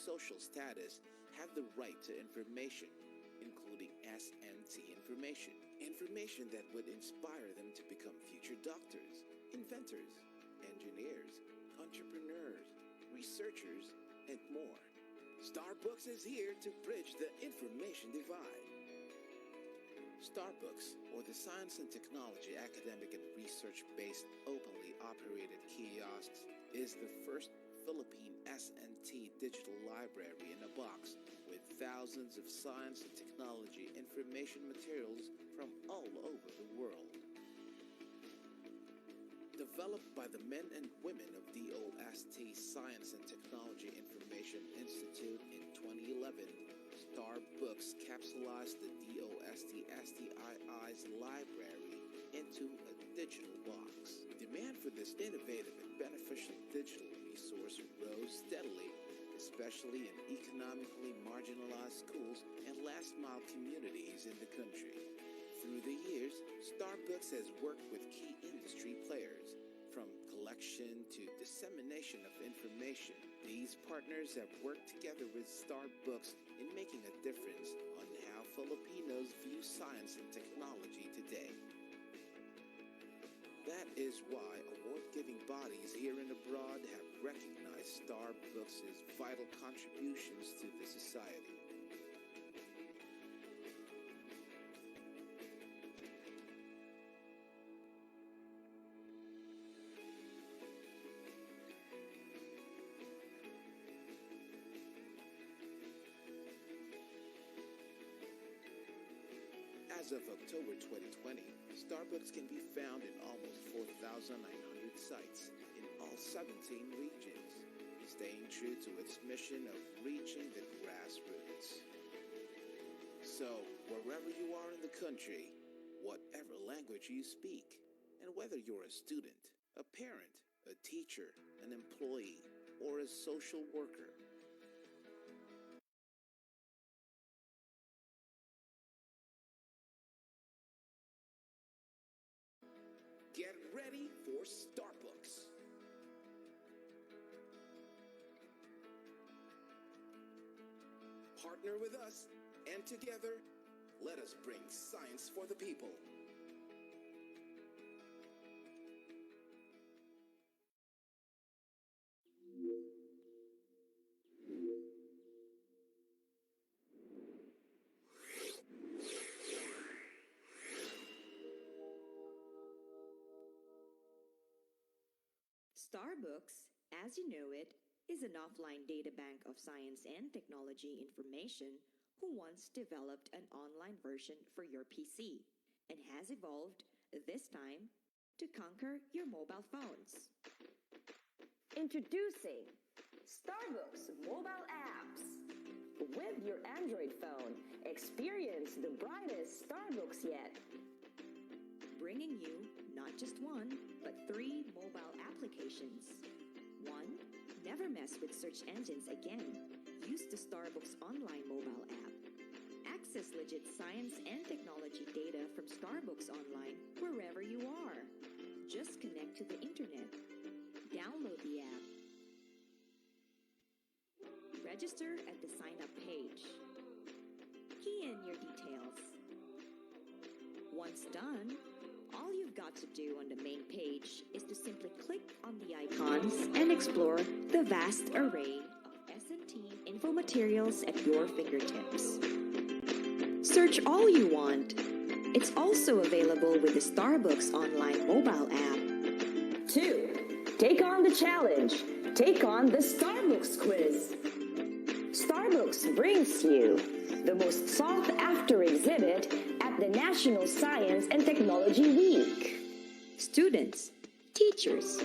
social status have the right to information, including SNT information. Information that would inspire them to become future doctors, inventors, engineers, entrepreneurs, researchers, and more. STAR-Books is here to bridge the information divide. STAR-Books, or the Science and Technology Academic and Research-based openly operated kiosks, is the first Philippine SNT digital library in a box with thousands of science and technology information materials from all over the world. Developed by the men and women of DOST Science and Technology Information Institute in 2011, STAR-Books capsulized the DOST-STII's library into a digital box. Demand for this innovative and beneficial digital resource rose steadily, especially in economically marginalized schools and last-mile communities in the country. Through the years, STAR-Books has worked with key industry players, from collection to dissemination of information. These partners have worked together with STAR-Books in making a difference on how Filipinos view science and technology today. That is why award-giving bodies here and abroad have recognized STAR-Books' vital contributions to the society. As of October 2020, STAR-Books can be found in almost 4,900 sites in all 17 regions, staying true to its mission of reaching the grassroots. So, wherever you are in the country, whatever language you speak, and whether you're a student, a parent, a teacher, an employee, or a social worker, get ready for STAR-Books. Partner with us, and together, let us bring science for the people. STAR-Books, as you know it, is an offline databank of science and technology information who once developed an online version for your PC and has evolved, this time, to conquer your mobile phones. Introducing STAR-Books mobile apps. With your Android phone, experience the brightest STAR-Books yet. Bringing you not just one, but 3 mobile applications. 1. Never mess with search engines again. Use the STAR-Books online mobile app. Access legit science and technology data from STAR-Books online wherever you are. Just connect to the internet. Download the app. Register at the sign-up page. Key in your details. Once done, all you've got to do on the main page is to simply click on the icons and explore the vast array of S&T info materials at your fingertips. Search all you want. It's also available with the STAR-Books online mobile app. 2. Take on the challenge. Take on the STAR-Books quiz. STAR-Books brings you the most sought-after exhibit at the National Science and Technology Week. Students, teachers,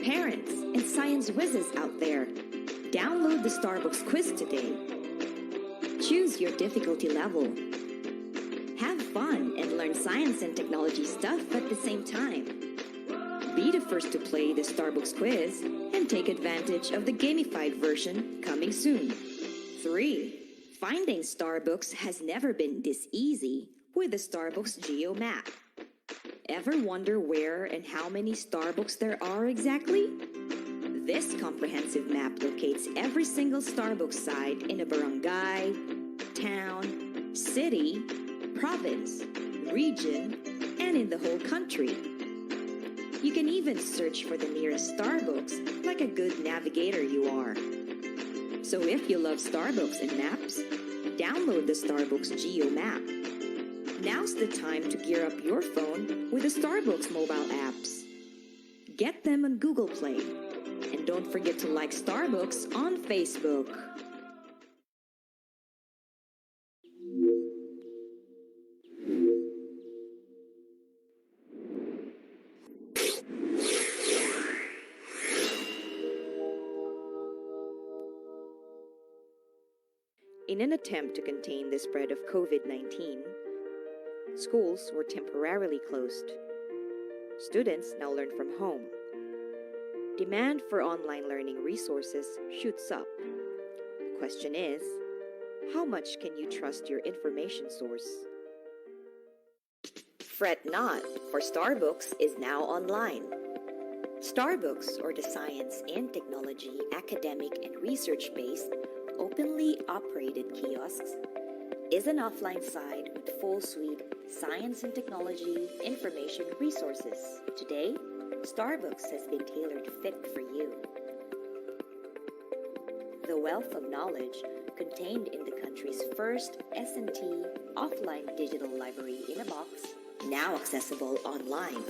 parents, and science whizzes out there, download the STAR-Books quiz today. Choose your difficulty level. Have fun and learn science and technology stuff at the same time. Be the first to play the STAR-Books quiz and take advantage of the gamified version coming soon. 3. Finding STAR-Books has never been this easy with the STAR-Books Geo Map. Ever wonder where and how many STAR-Books there are exactly? This comprehensive map locates every single Starbucks site in a barangay, town, city, province, region, and in the whole country. You can even search for the nearest Starbucks like a good navigator you are. So if you love Starbucks and maps, download the Starbucks Geo Map. Now's the time to gear up your phone with the Starbucks mobile apps. Get them on Google Play. And don't forget to like Starbucks on Facebook. In an attempt to contain the spread of COVID-19, schools were temporarily closed. Students now learn from home. Demand for online learning resources shoots up. The question is, how much can you trust your information source? Fret not, for Starbucks is now online. Starbucks, or the science and technology, academic and research-based, openly operated kiosks, is an offline site with full suite science and technology information resources. Today, Starbucks has been tailored fit for you. The wealth of knowledge contained in the country's first S&T offline digital library in a box, now accessible online.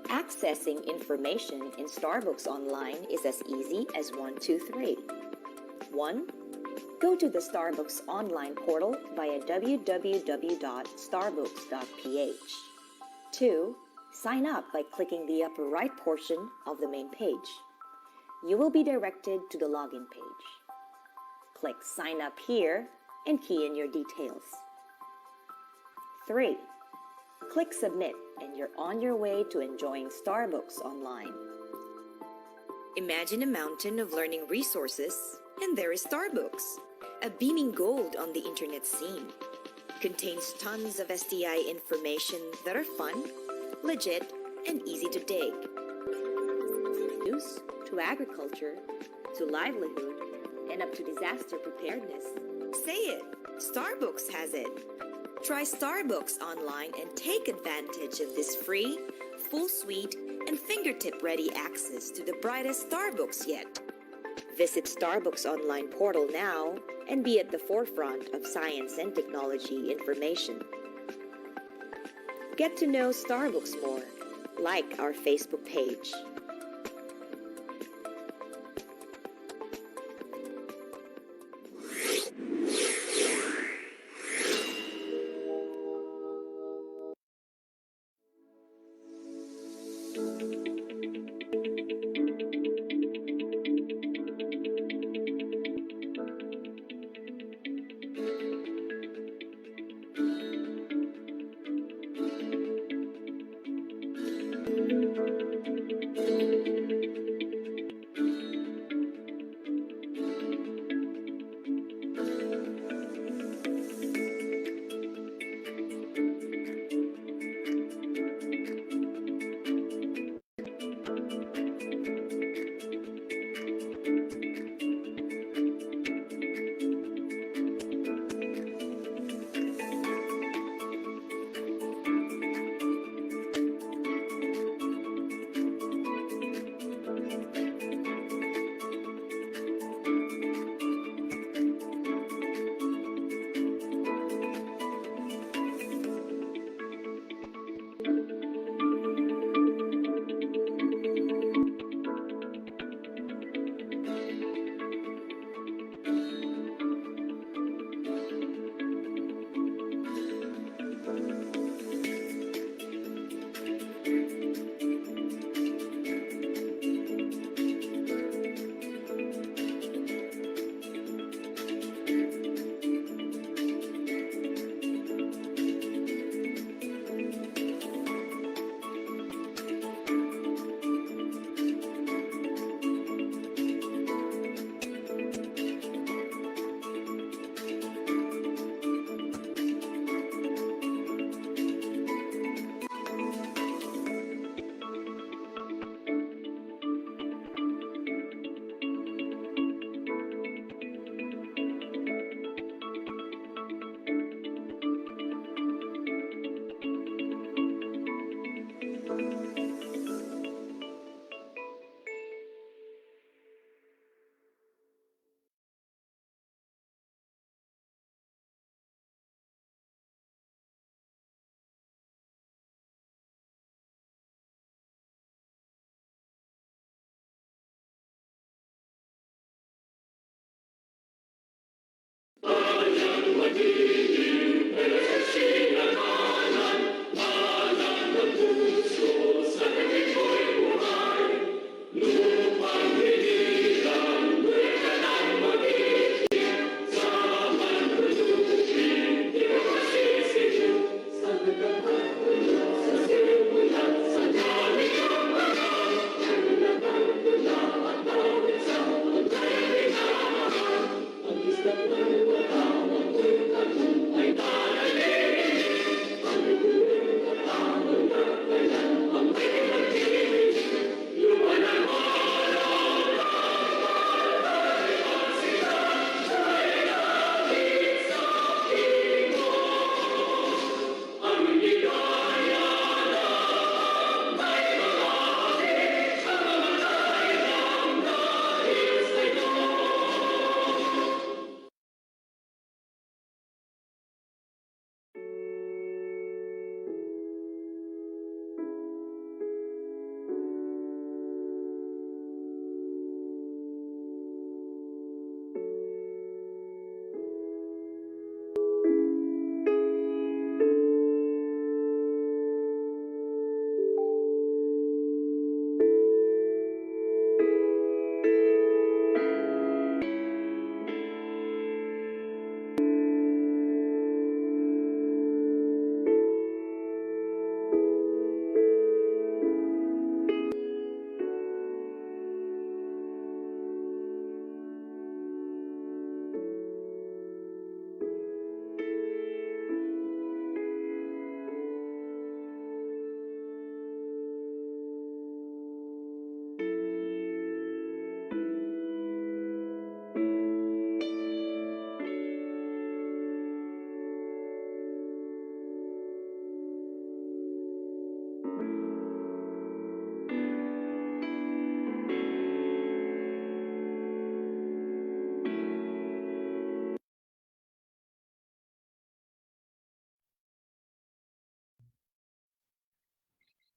Accessing information in Starbucks Online is as easy as 1, 2, 3. 1. Go to the Starbucks Online portal via www.starbucks.ph. 2. Sign up by clicking the upper right portion of the main page. You will be directed to the login page. Click Sign Up here and key in your details. 3. Click Submit and you're on your way to enjoying Starbucks Online. Imagine a mountain of learning resources, and there is Starbucks, a beaming gold on the internet scene. Contains tons of STI information that are fun, legit, and easy to dig. News to agriculture, to livelihood, and up to disaster preparedness. Say it! Starbucks has it! Try Starbucks Online and take advantage of this free, full suite, and fingertip-ready access to the brightest Starbucks yet. Visit Starbucks Online portal now and be at the forefront of science and technology information. Get to know Starbucks more. Like our Facebook page.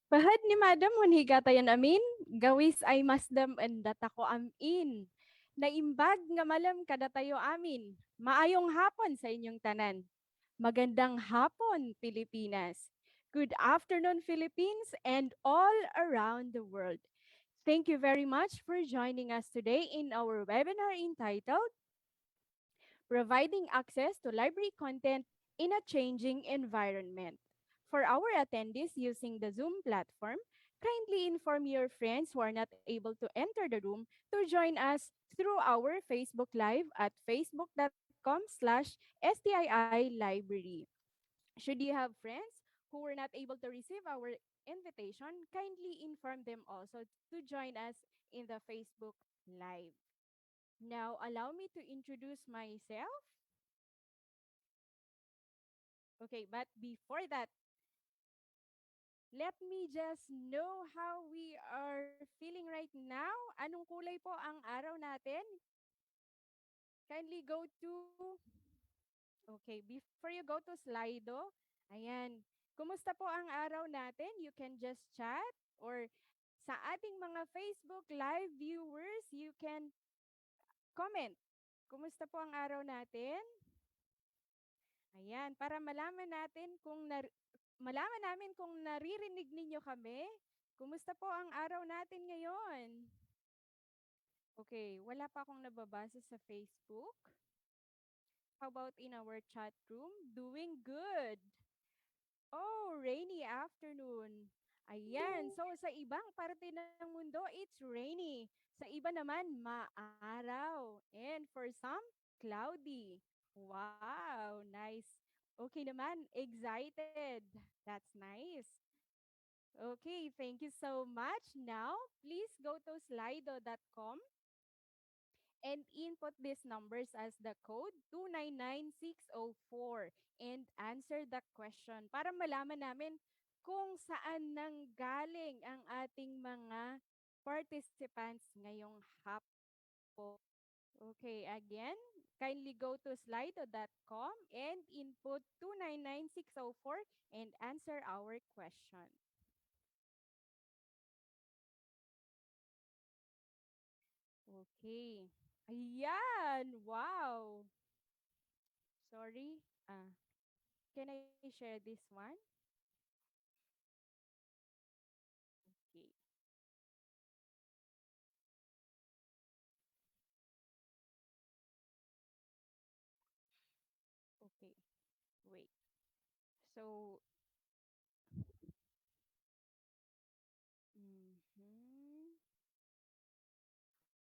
Bahad ni madam higatayan amin, gawis ay masdam and datako amin. Naimbag nga malam kada tayo amin. Maayong hapon sa inyong tanan. Magandang hapon, Pilipinas. Good afternoon, Philippines and all around the world. Thank you very much for joining us today in our webinar entitled Providing Access to Library Content in a Changing Environment. For our attendees using the Zoom platform, kindly inform your friends who are not able to enter the room to join us through our Facebook Live at facebook.com/STII Library. Should you have friends who were not able to receive our invitation, kindly inform them also to join us in the Facebook Live. Now, allow me to introduce myself. Okay, but before that, let me just know how we are feeling right now. Anong kulay po ang araw natin? Kindly go to, okay, before you go to Slido, ayan, kumusta po ang araw natin? You can just chat or sa ating mga Facebook Live viewers, you can comment. Kumusta po ang araw natin? Ayan, para malaman namin kung naririnig ninyo kami. Kumusta po ang araw natin ngayon? Okay, wala pa akong nababasa sa Facebook. How about in our chat room? Doing good. Oh, rainy afternoon. Ayan, so sa ibang parte ng mundo, it's rainy. Sa iba naman, maaraw. And for some, cloudy. Wow, nice. Okay naman, excited. That's nice. Okay, thank you so much. Now, please go to slido.com and input these numbers as the code 299604 and answer the question para malaman namin kung saan nanggaling ang ating mga participants ngayong hapon. Okay, again, kindly go to slido.com and input 299604 and answer our question. Okay. Ayan! Wow! Sorry. Can I share this one? Okay. Okay. Wait. So, mhm.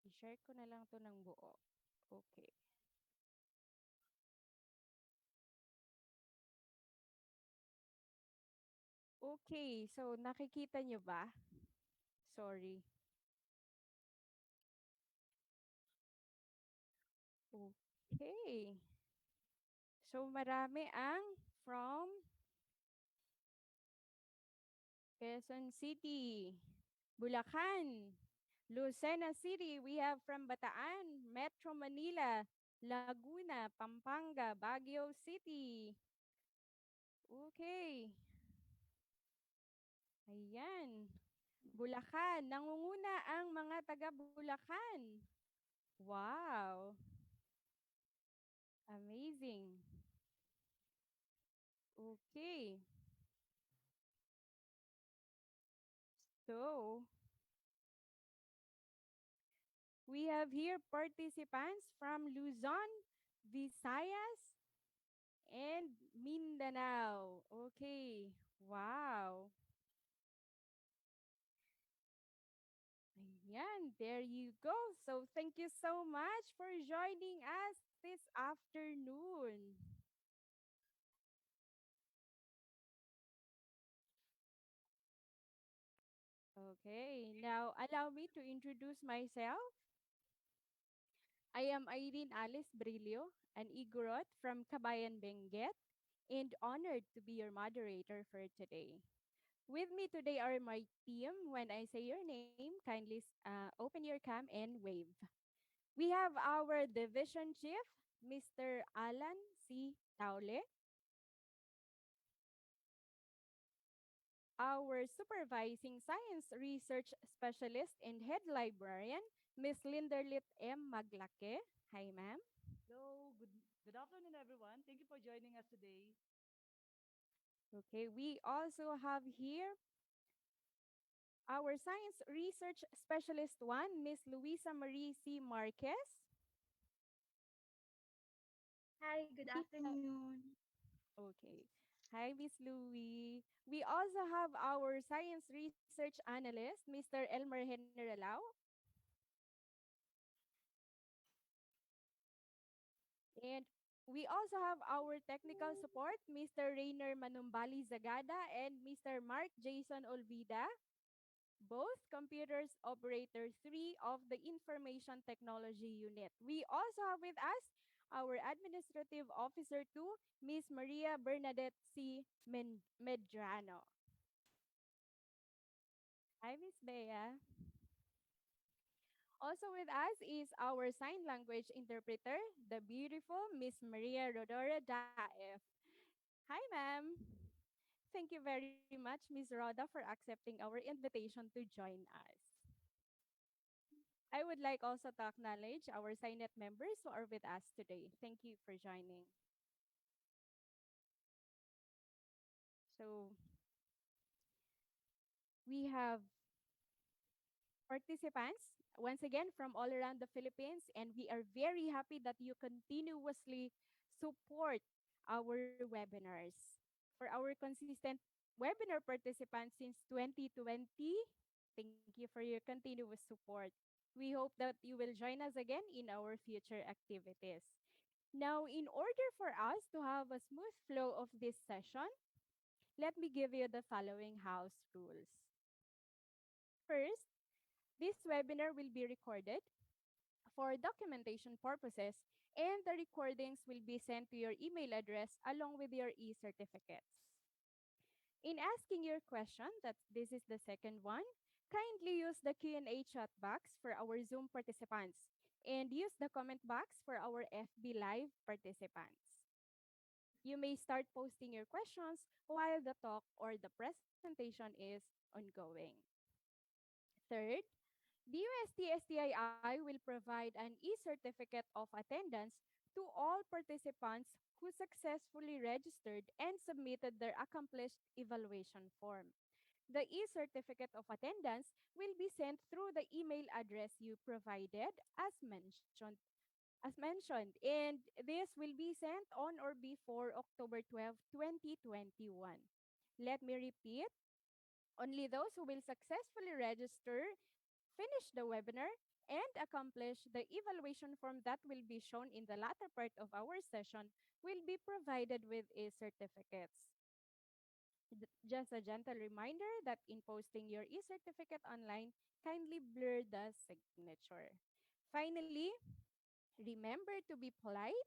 I-share ko na lang to ng buo. Okay. Okay. So, nakikita nyo ba? Sorry. Okay. So, marami ang from Quezon City, Bulacan, Lucena City. We have from Bataan, Metro Manila, Laguna, Pampanga, Baguio City. Okay. Ayan. Bulacan. Nangunguna ang mga taga Bulacan. Wow. Amazing. Okay. So, we have here participants from Luzon, Visayas, and Mindanao. Okay. Wow. Ayan, there you go. So thank you so much for joining us this afternoon. Okay, now allow me to introduce myself. I am Irene Alice Brillo, an Igorot from Kabayan Benguet, and honored to be your moderator for today. With me today are my team. When I say your name, kindly open your cam and wave. We have our division chief, Mr. Alan C. Taule, our supervising science research specialist and head librarian, Ms. Linderlit M. Maglake. Hi, ma'am. Hello, good afternoon, everyone. Thank you for joining us today. Okay, we also have here our science research specialist one, Ms. Luisa Marie C. Marquez. Hi, good We have, afternoon. okay. Hi, Miss Louie. We also have our science research analyst, Mr. Elmer Generalao. And we also have our technical support, Mr. Rainer Manumbali Zagada and Mr. Mark Jason Olvida, both computers operator 3 of the Information Technology Unit. We also have with us our Administrative Officer 2, Miss Maria Bernadette C. Medrano. Hi, Miss Bea. Also with us is our sign language interpreter, the beautiful Miss Maria Rodora Daef. Hi, ma'am. Thank you very much, Ms. Roda, for accepting our invitation to join us. I would like also to acknowledge our SciNet members who are with us today. Thank you for joining. So we have participants once again from all around the Philippines, and we are very happy that you continuously support our webinars. For our consistent webinar participants since 2020, thank you for your continuous support. We hope that you will join us again in our future activities. Now, in order for us to have a smooth flow of this session, let me give you the following house rules. First, this webinar will be recorded for documentation purposes, and the recordings will be sent to your email address along with your e-certificates. In asking your question, that this is the second one, kindly use the Q&A chat box for our Zoom participants and use the comment box for our FB Live participants. You may start posting your questions while the talk or the presentation is ongoing. Third, DOST-STII will provide an e-certificate of attendance to all participants who successfully registered and submitted their accomplished evaluation form. The e-certificate of attendance will be sent through the email address you provided as mentioned, and this will be sent on or before October 12, 2021. Let me repeat, only those who will successfully register, finish the webinar, and accomplish the evaluation form that will be shown in the latter part of our session will be provided with a certificates. Just a gentle reminder that in posting your e-certificate online, kindly blur the signature. Finally, remember to be polite,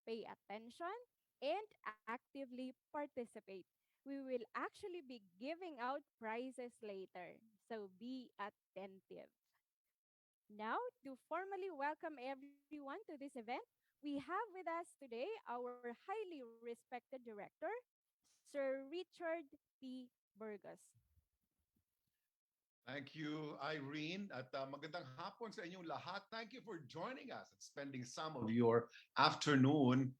pay attention, and actively participate. We will actually be giving out prizes later, so be attentive. Now, to formally welcome everyone to this event, we have with us today our highly respected director, Sir Richard P. Burgos. Thank you, Irene. At magandang hapon sa inyong lahat. Thank you for joining us and spending some of your afternoon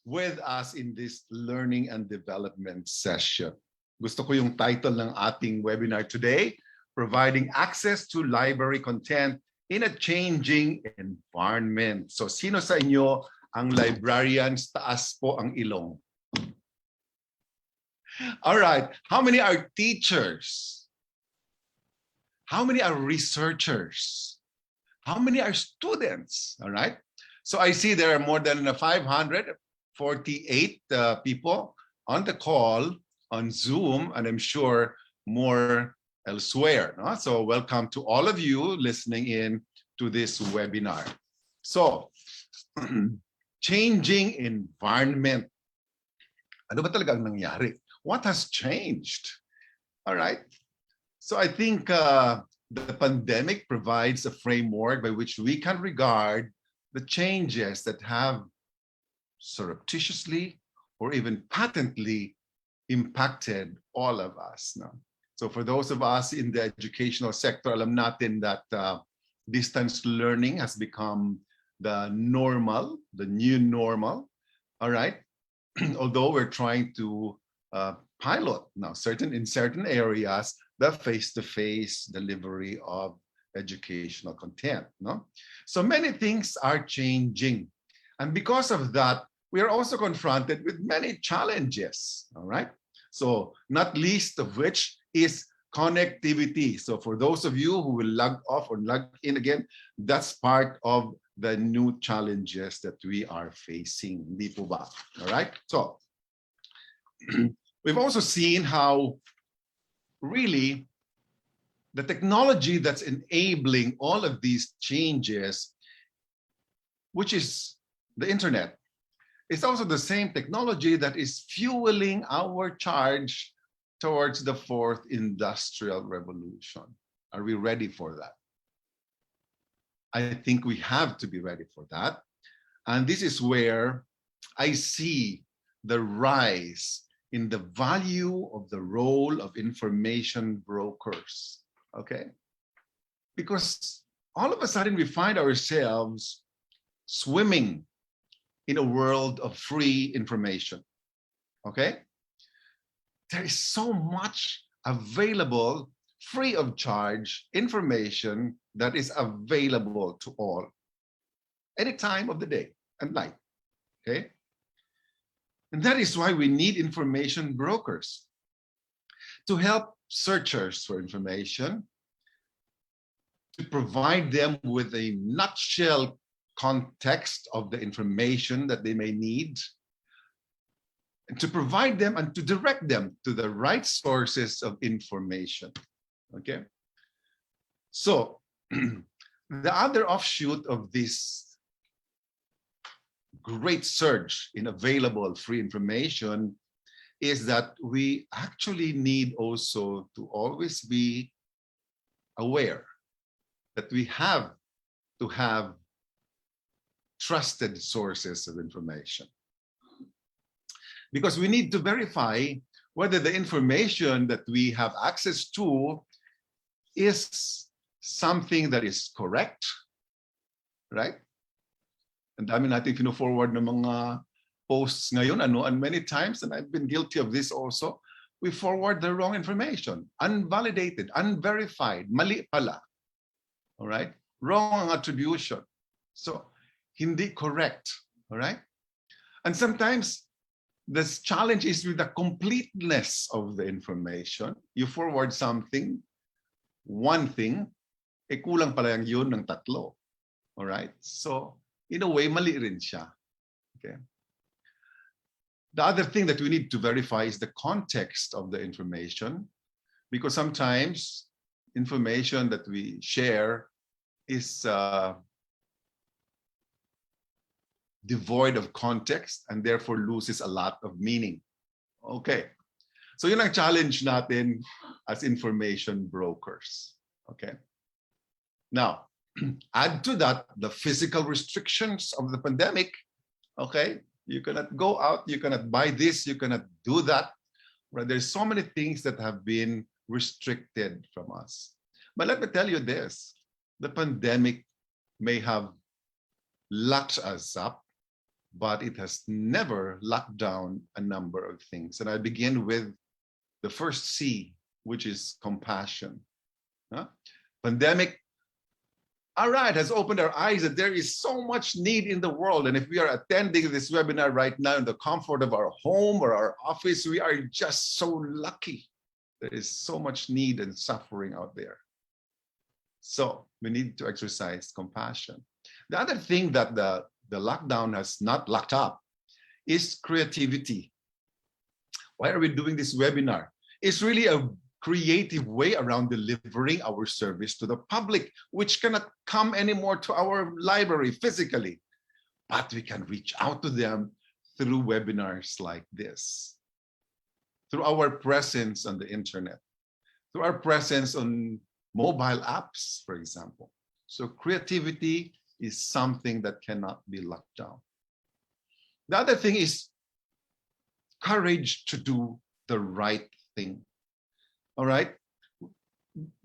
with us in this learning and development session. Gusto ko yung title ng ating webinar today, Providing Access to Library Content in a Changing Environment. So sino sa inyo ang librarians? Taas po ang ilong. All right, how many are teachers? How many are researchers? How many are students? All right. So I see there are more than 548 people on the call on Zoom, and I'm sure more elsewhere. No? So welcome to all of you listening in to this webinar. So, changing environment. Ano ba talaga ang nangyari? What has changed? All right. So I think the pandemic provides a framework by which we can regard the changes that have surreptitiously or even patently impacted all of us. No? So for those of us in the educational sector, alam natin that distance learning has become the normal, the new normal. All right. Although we're trying to pilot now in certain areas the face-to-face delivery of educational content. No? So many things are changing. And because of that, we are also confronted with many challenges. All right. So not least of which is connectivity. So for those of you who will log off or log in again, that's part of the new challenges that we are facing. Hindi po ba? All right. So we've also seen how really the technology that's enabling all of these changes, which is the internet, is also the same technology that is fueling our charge towards the fourth industrial revolution. Are we ready for that? I think we have to be ready for that. And this is where I see the rise in the value of the role of information brokers, okay? Because all of a sudden we find ourselves swimming in a world of free information, okay? There is so much available, free of charge information that is available to all, any time of the day and night, okay? And that is why we need information brokers to help searchers for information, to provide them with a nutshell context of the information that they may need, and to provide them and to direct them to the right sources of information. Okay. So the other offshoot of this great surge in available free information is that we actually need also to always be aware that we have to have trusted sources of information. Because we need to verify whether the information that we have access to is something that is correct, right? Ang dami nating pino-forward ng mga posts ngayon, and many times, and I've been guilty of this also, we forward the wrong information, unvalidated, unverified, mali pala. All right? Wrong attribution. So, hindi correct. All right? And sometimes, the challenge is with the completeness of the information. You forward something, one thing, kulang pala yun ng tatlo. All right? So, in a way, mali rin siya. Okay? The other thing that we need to verify is the context of the information, because sometimes information that we share is devoid of context and therefore loses a lot of meaning. Okay. So yun ang challenge natin as information brokers. Okay. Now, add to that the physical restrictions of the pandemic. Okay. You cannot go out, you cannot buy this, you cannot do that. Right? There's so many things that have been restricted from us. But let me tell you this, the pandemic may have locked us up, but it has never locked down a number of things. And I begin with the first C, which is compassion. Pandemic, all right, has opened our eyes that there is so much need in the world. And if we are attending this webinar right now in the comfort of our home or our office, we are just so lucky. There is so much need and suffering out there. So we need to exercise compassion. The other thing that the lockdown has not locked up is creativity. Why are we doing this webinar? It's really a creative way around delivering our service to the public, which cannot come anymore to our library physically, but we can reach out to them through webinars like this, through our presence on the internet, through our presence on mobile apps, for example. So creativity is something that cannot be locked down. The other thing is courage to do the right thing. All right.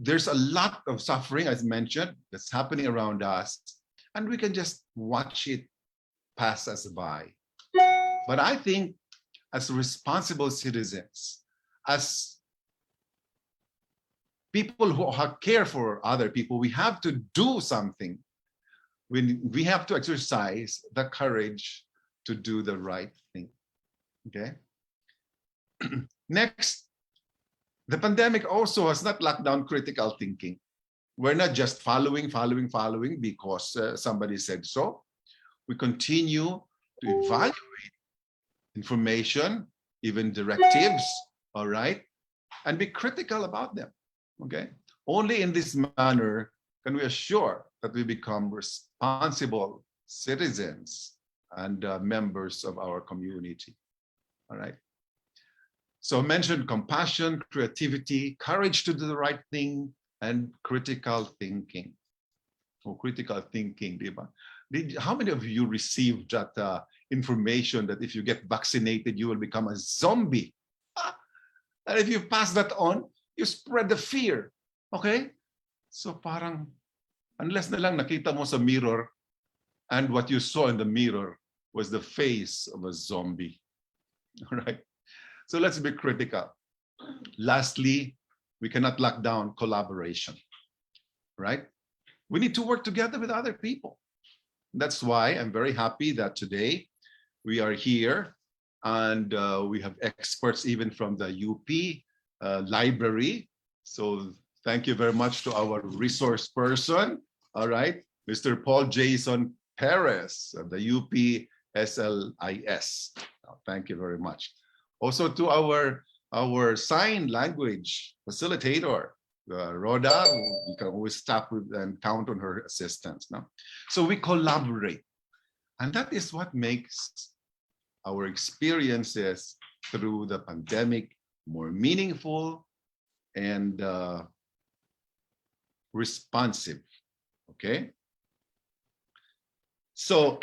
There's a lot of suffering, as mentioned, that's happening around us, and we can just watch it pass us by. But I think as responsible citizens, as people who care for other people, we have to do something. We have to exercise the courage to do the right thing. Okay. Next, the pandemic also has not locked down critical thinking. We're not just following because somebody said so. We continue to evaluate information, even directives, all right, and be critical about them, okay? Only in this manner can we assure that we become responsible citizens and members of our community, all right? So I mentioned compassion, creativity, courage to do the right thing, and critical thinking. Critical thinking, diba? How many of you received that information that if you get vaccinated, you will become a zombie? And if you pass that on, you spread the fear. Okay? So parang, unless na lang nakita mo sa mirror, and what you saw in the mirror was the face of a zombie. All right? So let's be critical. Lastly, we cannot lock down collaboration, right? We need to work together with other people. That's why I'm very happy that today we are here and we have experts even from the UP library. So thank you very much to our resource person, all right? Mr. Paul Jason Perez of the UP SLIS. Thank you very much. Also to our sign language facilitator, Rhoda, we can always stop with and count on her assistance. No? So we collaborate. And that is what makes our experiences through the pandemic more meaningful and responsive. Okay? So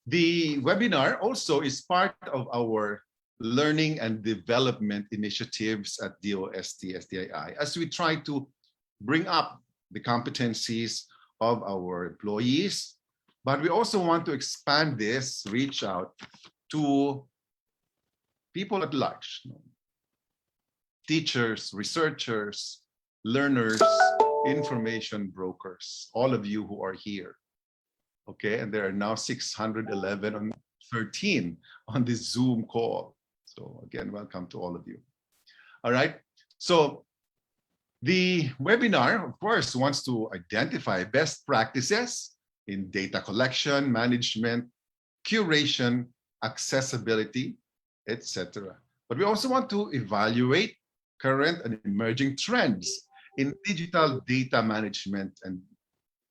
the webinar also is part of our learning and development initiatives at DOST-STII as we try to bring up the competencies of our employees, But we also want to expand this, reach out to people at large, teachers, researchers, learners, information brokers, all of you who are here. Okay, and there are now 611 on 13 on this Zoom call. So again, welcome to all of you. All right, so the webinar, of course, wants to identify best practices in data collection, management, curation, accessibility, etc. But we also want to evaluate current and emerging trends in digital data management and,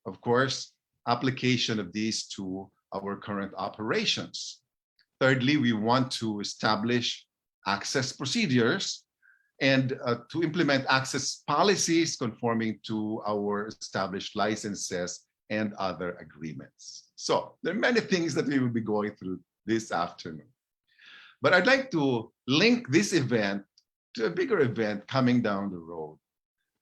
of course, application of these to our current operations. Thirdly, we want to establish access procedures and to implement access policies conforming to our established licenses and other agreements. So there are many things that we will be going through this afternoon. But I'd like to link this event to a bigger event coming down the road.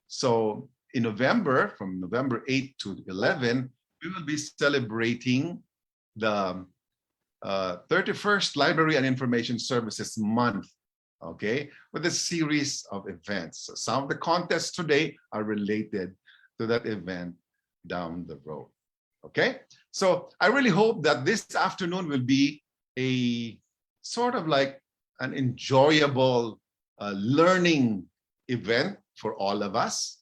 So in November, from November 8 to 11, we will be celebrating the 31st Library and Information Services Month, okay, with a series of events. So some of the contests today are related to that event down the road, okay? So I really hope that this afternoon will be a sort of like an enjoyable learning event for all of us,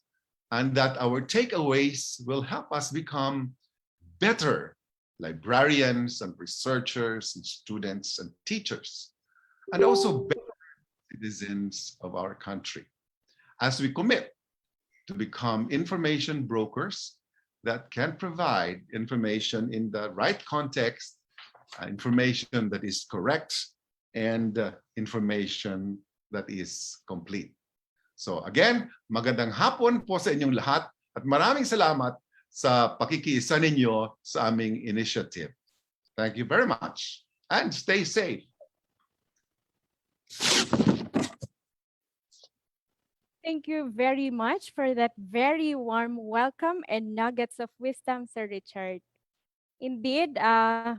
and that our takeaways will help us become better librarians and researchers and students and teachers, and also better citizens of our country as we commit to become information brokers that can provide information in the right context, information that is correct, and information that is complete. So again, magandang hapon po sa inyong lahat at maraming salamat sa pakikiisa ninyo sa aming initiative. Thank you very much and stay safe. Thank you very much for that very warm welcome and nuggets of wisdom, Sir Richard. Indeed,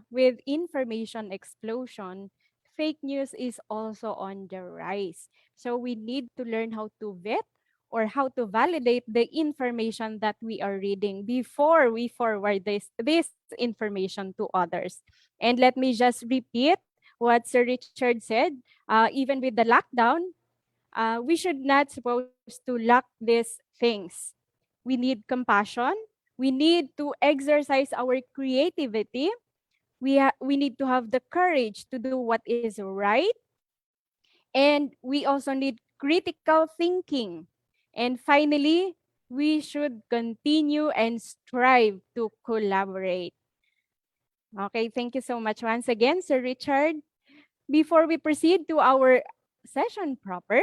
with information explosion, fake news is also on the rise. So we need to learn how to vet or how to validate the information that we are reading before we forward this information to others. And let me just repeat what Sir Richard said. Even with the lockdown, we should not supposed to lack these things. We need compassion. We need to exercise our creativity. We need to have the courage to do what is right. And we also need critical thinking. And finally, we should continue and strive to collaborate. Okay, thank you so much once again, Sir Richard. Before we proceed to our session proper,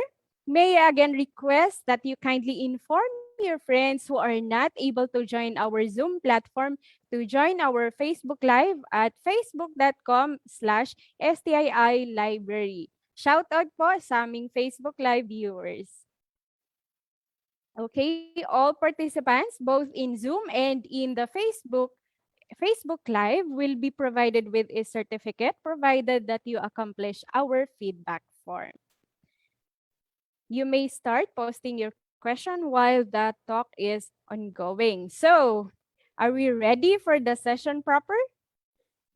may I again request that you kindly inform your friends who are not able to join our Zoom platform to join our Facebook Live at facebook.com/STII Library. Shout out po sa aming Facebook Live viewers. Okay, all participants, both in Zoom and in the Facebook Live will be provided with a certificate provided that you accomplish our feedback form. You may start posting your question while the talk is ongoing. So, are we ready for the session proper?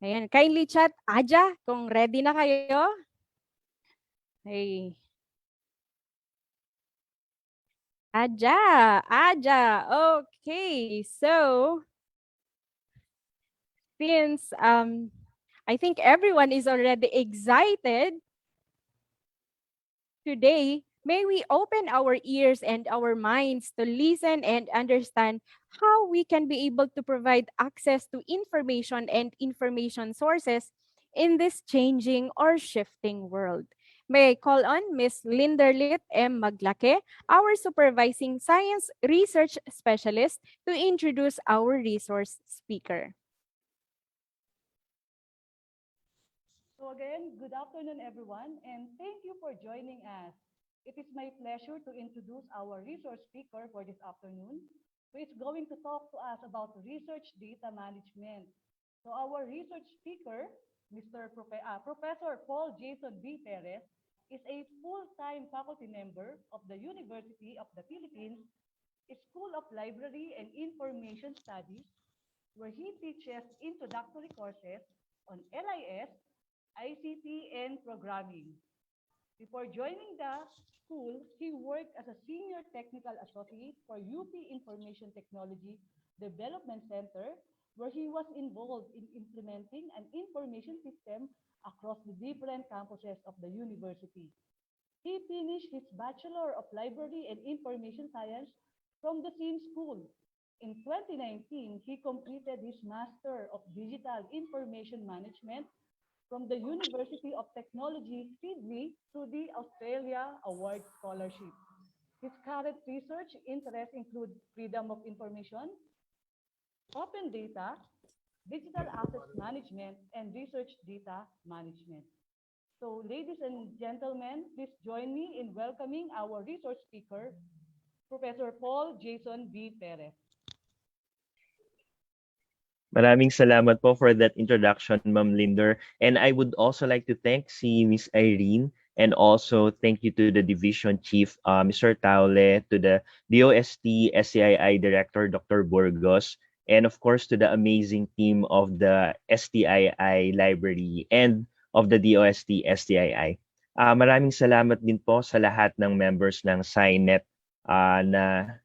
Ayan, kindly chat Aja kung ready na kayo. Hey. Aja. Okay, so since I think everyone is already excited today, may we open our ears and our minds to listen and understand how we can be able to provide access to information and information sources in this changing or shifting world. May I call on Ms. Linderlit M. Maglake, our Supervising Science Research Specialist, to introduce our resource speaker. So again, good afternoon, everyone, and thank you for joining us. It is my pleasure to introduce our resource speaker for this afternoon, who is going to talk to us about research data management. So our research speaker, Professor Paul Jason B. Perez, is a full-time faculty member of the University of the Philippines School of Library and Information Studies, where he teaches introductory courses on LIS, ICT, and programming. Before joining the school, he worked as a senior technical associate for UP Information Technology Development Center, where he was involved in implementing an information system across the different campuses of the university. He finished his Bachelor of Library and Information Science from the same school. In 2019, he completed his Master of Digital Information Management from the University of Technology, Sydney, through the Australia Award Scholarship. His current research interests include freedom of information, open data, digital assets management, and research data management. So, ladies and gentlemen, please join me in welcoming our resource speaker, Professor Paul Jason B. Perez. Maraming salamat po for that introduction, Ma'am Linder. And I would also like to thank si Miss Irene, and also thank you to the Division Chief, Mr. Taule, to the DOST-STII Director, Dr. Burgos, and of course to the amazing team of the STII Library and of the DOST-STII. Maraming salamat din po sa lahat ng members ng SciNet na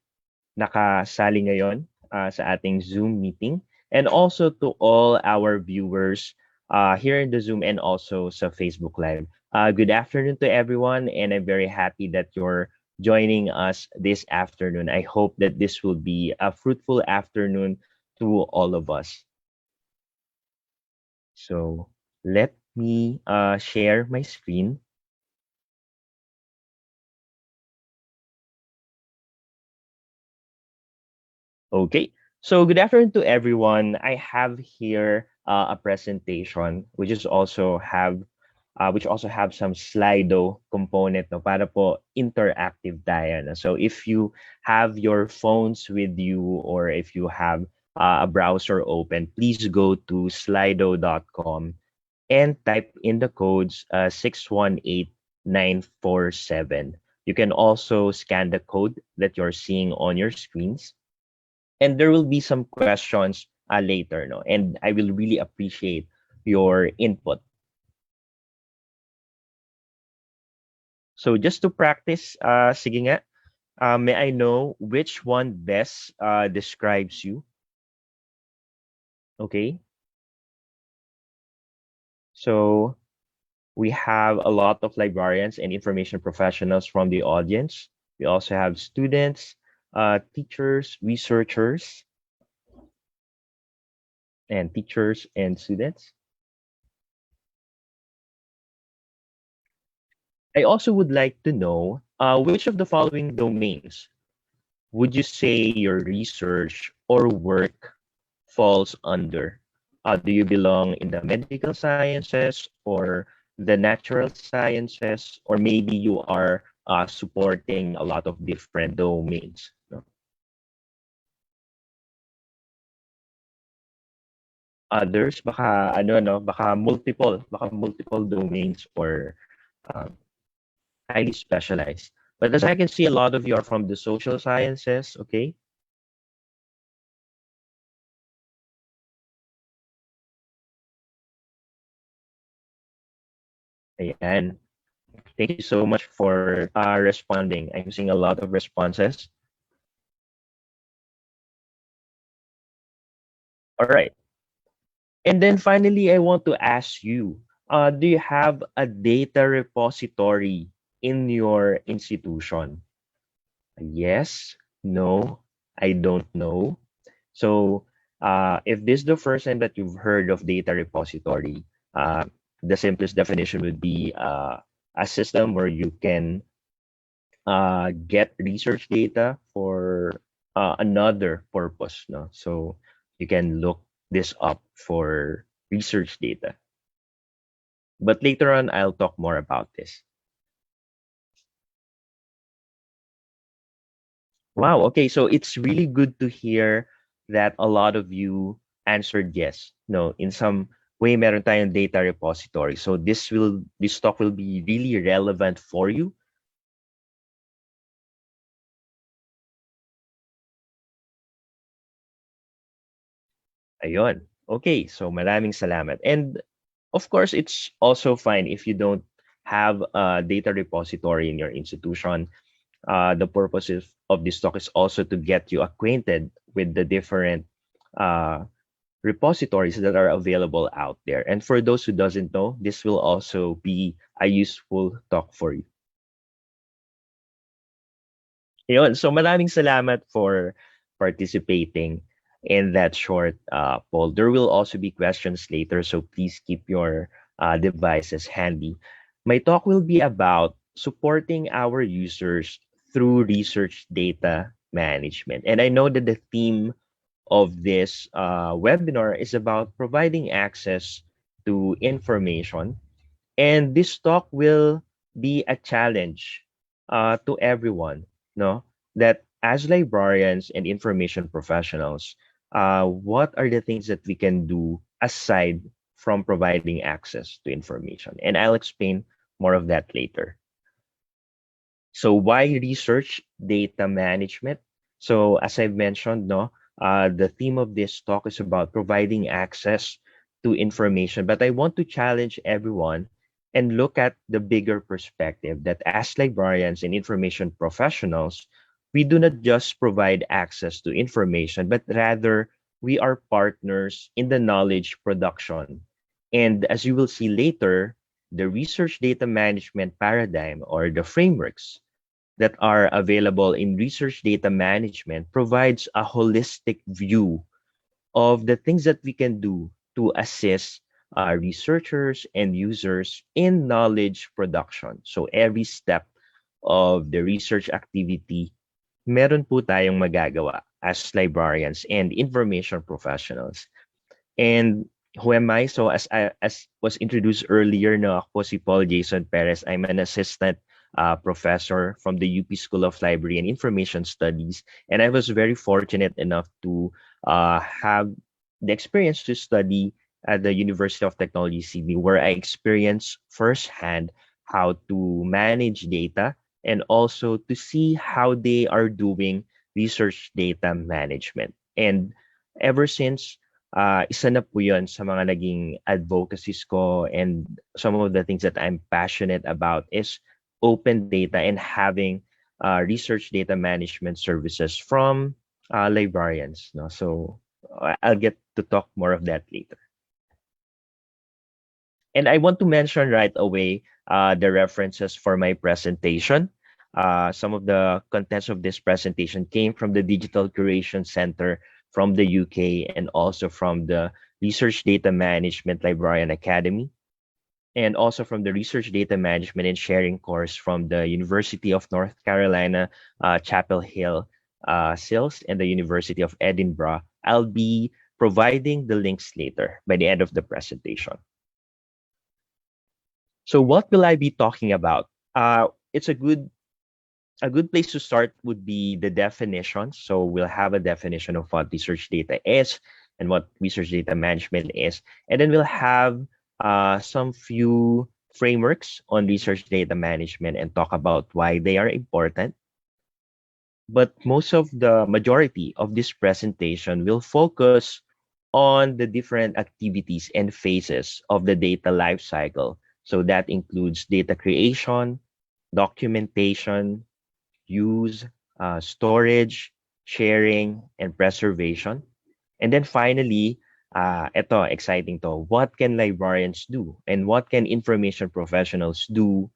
nakasali ngayon sa ating Zoom meeting. And also to all our viewers here in the Zoom and also sa Facebook Live. Good afternoon to everyone, and I'm very happy that you're joining us this afternoon. I hope that this will be a fruitful afternoon to all of us. So let me share my screen. Okay, so good afternoon to everyone. I have here a presentation which also have some Slido component no para po interactive tayo. No? So if you have your phones with you or if you have a browser open, please go to slido.com and type in the codes 618947. You can also scan the code that you're seeing on your screens, and there will be some questions later, no? And I will really appreciate your input. So just to practice, sige nga, may I know which one best describes you? Okay. So we have a lot of librarians and information professionals from the audience. We also have students, teachers, researchers, and teachers and students. I also would like to know which of the following domains would you say your research or work falls under? Do you belong in the medical sciences or the natural sciences, or maybe you are supporting a lot of different domains? No? Others, baka multiple domains or highly specialized. But as I can see, a lot of you are from the social sciences, okay? Ayan. Thank you so much for responding. I'm seeing a lot of responses. All right. And then finally, I want to ask you, do you have a data repository in your institution? Yes, no, I don't know. So if this is the first time that you've heard of data repository, the simplest definition would be a system where you can get research data for another purpose. No? So you can look this up for research data. But later on, I'll talk more about this. Wow, okay, so it's really good to hear that a lot of you answered yes. No, in some way, meron tayong data repository. So this talk will be really relevant for you. Ayun. Okay, so maraming salamat. And of course, it's also fine if you don't have a data repository in your institution. The purpose of this talk is also to get you acquainted with the different uh, repositories that are available out there. And for those who doesn't know, this will also be a useful talk for you. Yun. So maraming salamat for participating in that short poll. There will also be questions later, so please keep your devices handy. My talk will be about supporting our users through research data management. And I know that the theme of this webinar is about providing access to information. And this talk will be a challenge to everyone, no? That as librarians and information professionals, what are the things that we can do aside from providing access to information? And I'll explain more of that later. So why research data management? So as I've mentioned, no, the theme of this talk is about providing access to information, but I want to challenge everyone and look at the bigger perspective that as librarians and information professionals, we do not just provide access to information, but rather we are partners in the knowledge production. And as you will see later, the research data management paradigm or the frameworks that are available in research data management provides a holistic view of the things that we can do to assist researchers and users in knowledge production. So every step of the research activity, meron po tayong magagawa as librarians and information professionals. And who am I? So as was introduced earlier, no, ako si Paul Jason Perez. I'm an assistant professor from the UP School of Library and Information Studies. And I was very fortunate enough to have the experience to study at the University of Technology, Sydney, where I experienced firsthand how to manage data and also to see how they are doing research data management. And ever since, isa na po yun sa mga naging advocacies ko, and some of the things that I'm passionate about is open data and having research data management services from librarians. No? So I'll get to talk more of that later. And I want to mention right away the references for my presentation. Some of the contents of this presentation came from the Digital Curation Center from the UK and also from the Research Data Management Librarian Academy, and also from the Research Data Management and Sharing course from the University of North Carolina, Chapel Hill, SILS, and the University of Edinburgh. I'll be providing the links later by the end of the presentation. So what will I be talking about? It's a good place to start would be the definition. So we'll have a definition of what research data is and what research data management is. And then we'll have some few frameworks on research data management and talk about why they are important. But most of the majority of this presentation will focus on the different activities and phases of the data lifecycle. So that includes data creation, documentation, use, storage, sharing, and preservation. And then finally, ito, exciting to, what can librarians do and what can information professionals do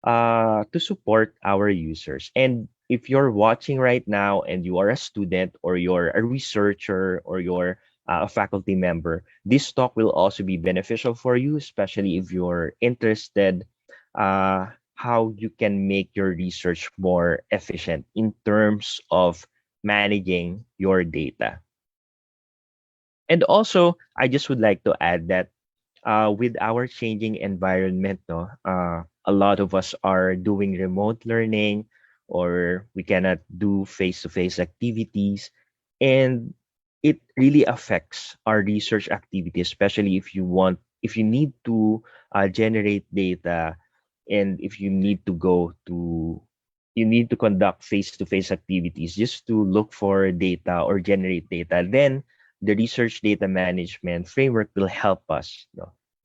to support our users? And if you're watching right now and you are a student or you're a researcher or you're a faculty member, this talk will also be beneficial for you, especially if you're interested how you can make your research more efficient in terms of managing your data. And also, I just would like to add that with our changing environment, no, a lot of us are doing remote learning or we cannot do face-to-face activities. And it really affects our research activity, especially if you need to generate data, and if you need to conduct face-to-face activities just to look for data or generate data, then the research data management framework will help us,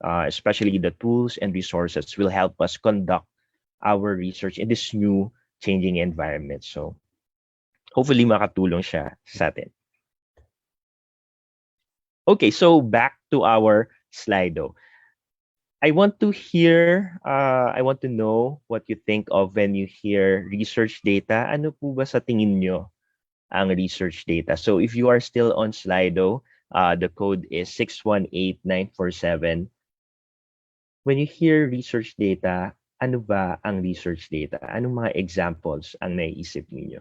especially the tools and resources will help us conduct our research in this new changing environment. So hopefully makatulong siya sa atin. Okay, so back to our Slido. I want to know what you think of when you hear research data. Ano po ba sa tingin nyo ang research data? So if you are still on Slido, the code is 618947. When you hear research data, ano ba ang research data? Anong mga examples ang naiisip ninyo?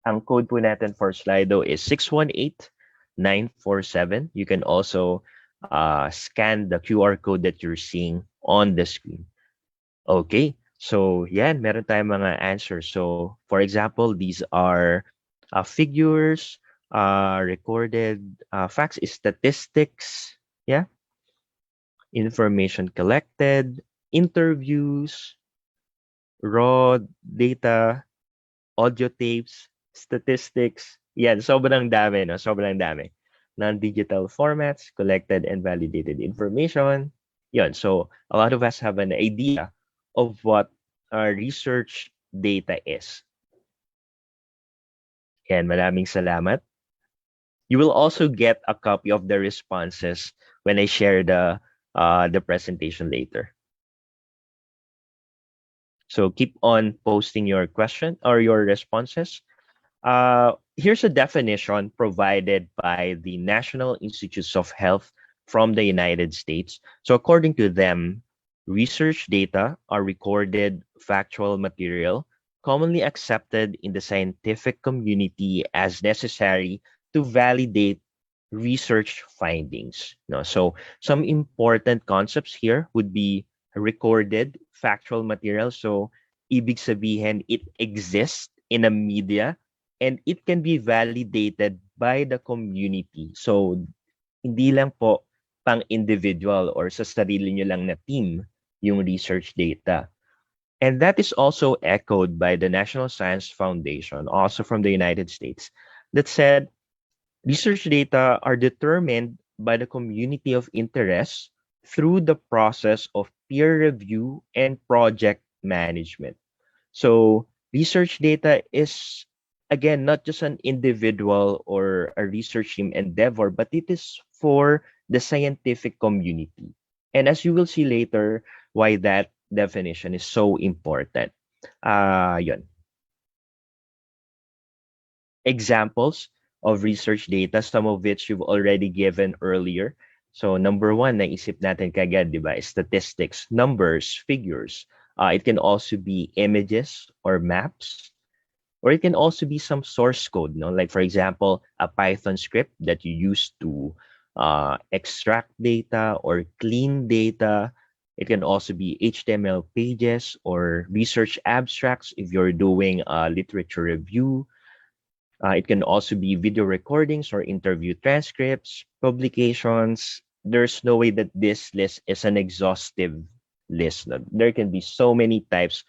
Ang code po natin for Slido is 618947. You can also scan the QR code that you're seeing on the screen. Okay, so yan, meron tayong mga answers. So for example, these are figures, recorded facts, statistics, yeah, information collected, interviews, raw data, audio tapes, statistics. Yan, sobrang dami, no? Sobrang dami. Non-digital formats, collected and validated information. Yan, so a lot of us have an idea of what our research data is. Yan, maraming salamat. You will also get a copy of the responses when I share the presentation later. So keep on posting your question or your responses. Here's a definition provided by the National Institutes of Health from the United States. So according to them, research data are recorded factual material commonly accepted in the scientific community as necessary to validate research findings. No? So some important concepts here would be recorded factual material. So ibig sabihin, it exists in a media and it can be validated by the community. So hindi lang po pang individual or sa sarili nyo lang na team yung research data. And that is also echoed by the National Science Foundation, also from the United States, that said research data are determined by the community of interest through the process of peer review and project management. So research data is, again, not just an individual or a research team endeavor, but it is for the scientific community. And as you will see later, why that definition is so important. Yun. Examples of research data, some of which you've already given earlier. So number one, naisip natin kagad, di ba? Statistics, numbers, figures. It can also be images or maps, or it can also be some source code, no? Like for example, a Python script that you use to extract data or clean data. It can also be HTML pages or research abstracts if you're doing a literature review. It can also be video recordings or interview transcripts, publications. There's no way that this list is an exhaustive list. There can be so many types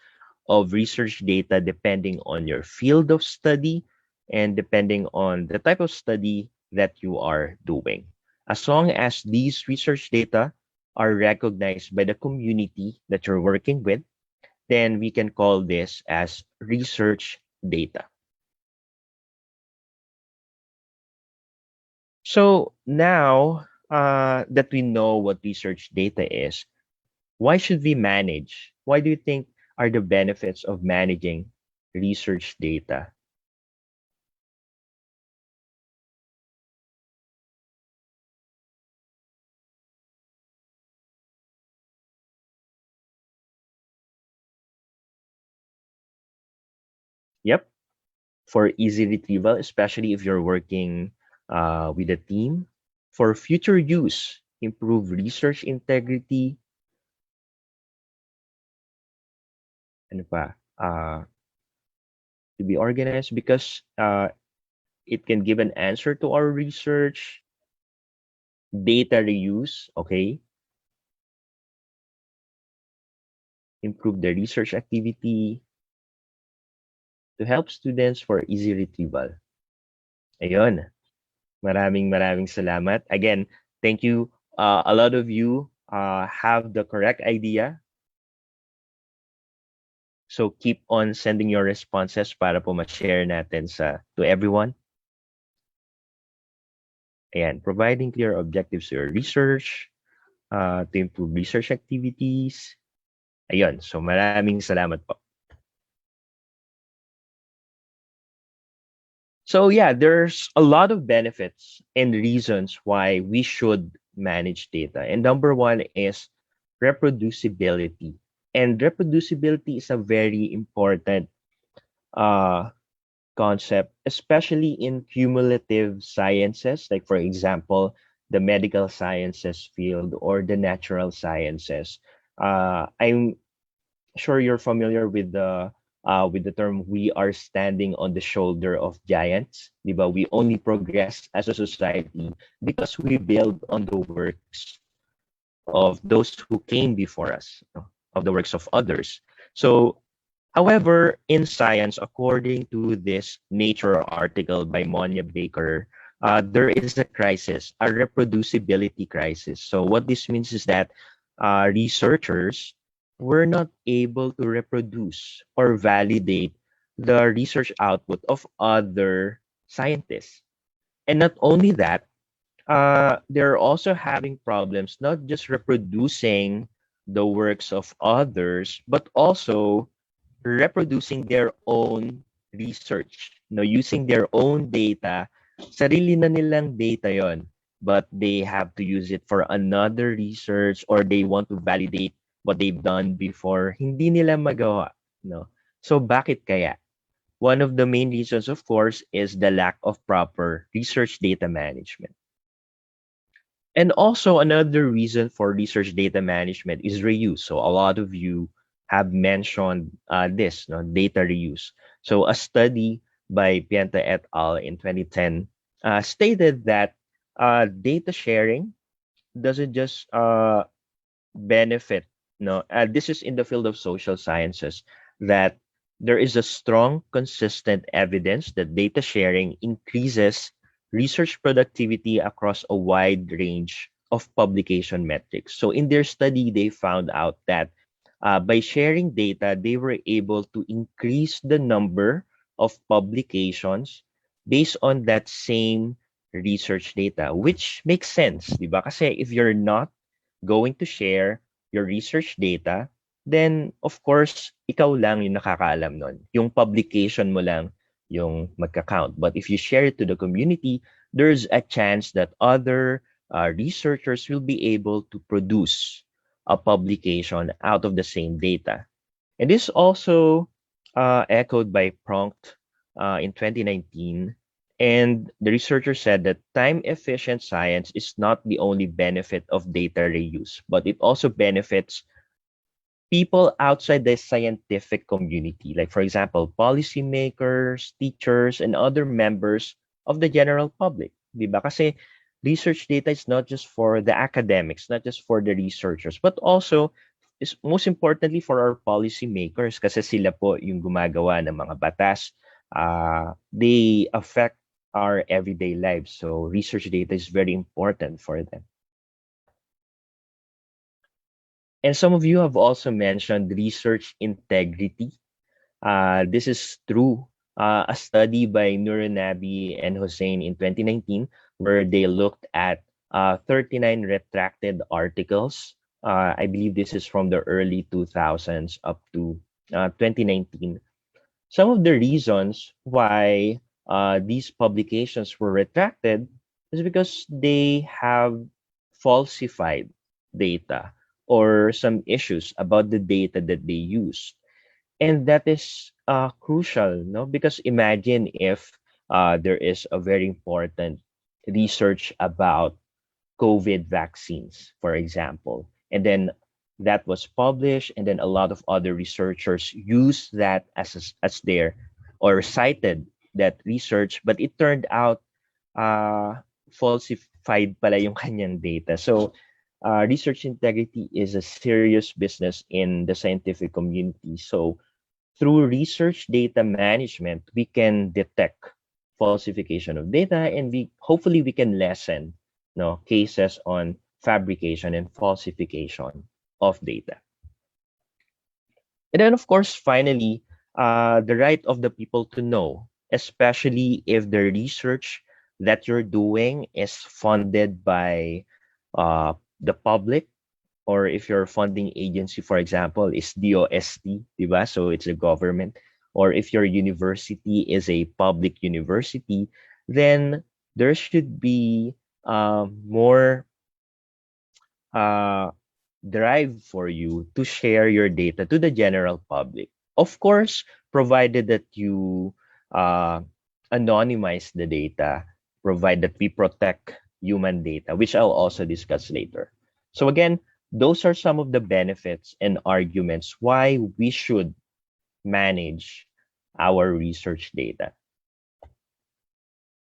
of research data depending on your field of study and depending on the type of study that you are doing. As long as these research data are recognized by the community that you're working with, then we can call this as research data. So now that we know what research data is, why should we manage? Why do you think are the benefits of managing research data? Yep, for easy retrieval, especially if you're working with a team. For future use, improve research integrity, ano pa, to be organized because it can give an answer to our research, data reuse, okay, improve the research activity to help students for easy retrieval. Ayun, maraming salamat. Again, thank you. A lot of you have the correct idea. So keep on sending your responses para po ma-share natin to everyone. Ayan, providing clear objectives to your research, to improve research activities. Ayun, so maraming salamat po. So yeah, there's a lot of benefits and reasons why we should manage data. And number one is reproducibility. And reproducibility is a very important uh, concept, especially in cumulative sciences, like for example, the medical sciences field or the natural sciences. I'm sure you're familiar with the term "we are standing on the shoulder of giants." Diba? We only progress as a society because we build on the works of those who came before us, of the works of others. So however, in science, according to this Nature article by Monia Baker, there is a crisis, a reproducibility crisis. So what this means is that researchers were not able to reproduce or validate the research output of other scientists. And not only that, they're also having problems not just reproducing the works of others, but also reproducing their own research, using their own data. Sarili na nilang data yon, but they have to use it for another research or they want to validate what they've done before. Hindi nila magawa. No? So bakit kaya? One of the main reasons, of course, is the lack of proper research data management. And also another reason for research data management is reuse. So a lot of you have mentioned this, data reuse. So a study by Pienta et al. In 2010 stated that data sharing doesn't just benefit. No, this is in the field of social sciences that there is a strong, consistent evidence that data sharing increases research productivity across a wide range of publication metrics. So in their study, they found out that by sharing data, they were able to increase the number of publications based on that same research data, which makes sense, di ba? Kasi if you're not going to share your research data, then of course, ikaw lang yung nakakaalam nun. Yung publication mo lang yung magka-count. But if you share it to the community, there's a chance that other researchers will be able to produce a publication out of the same data. And this also echoed by Prompt in 2019. And the researcher said that time-efficient science is not the only benefit of data reuse, but it also benefits people outside the scientific community, like, for example, policymakers, teachers, and other members of the general public. Diba? Kasi research data is not just for the academics, not just for the researchers, but also is most importantly for our policymakers kasi sila po yung gumagawa ng mga batas. They affect our everyday lives. So research data is very important for them. And some of you have also mentioned research integrity. This is true. A study by Nuranabi and Hussein in 2019, where they looked at 39 retracted articles. I believe this is from the early 2000s up to 2019. Some of the reasons why these publications were retracted is because they have falsified data or some issues about the data that they use. And that is crucial, no? Because imagine if there is a very important research about COVID vaccines, for example, and then that was published, and then a lot of other researchers used that as their or cited that research, but it turned out falsified pala yung kanyang data. So research integrity is a serious business in the scientific community. So through research data management, we can detect falsification of data, and we hopefully we can lessen cases on fabrication and falsification of data. And then, of course, finally, the right of the people to know, especially if the research that you're doing is funded by the public, or if your funding agency, for example, is DOST, diba? So it's a government, or if your university is a public university, then there should be more drive for you to share your data to the general public. Of course, provided that you anonymize the data, provide that we protect human data, which I'll also discuss later. So again, those are some of the benefits and arguments why we should manage our research data.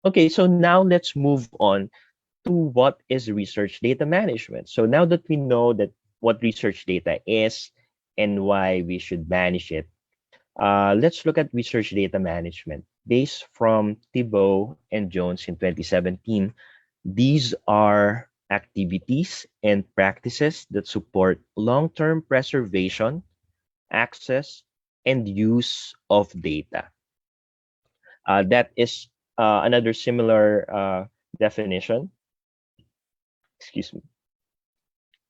Okay, so now let's move on to what is research data management. So now that we know that what research data is and why we should manage it, let's look at research data management. Based from Thibault and Jones in 2017, these are activities and practices that support long-term preservation, access, and use of data. That is another similar definition, excuse me,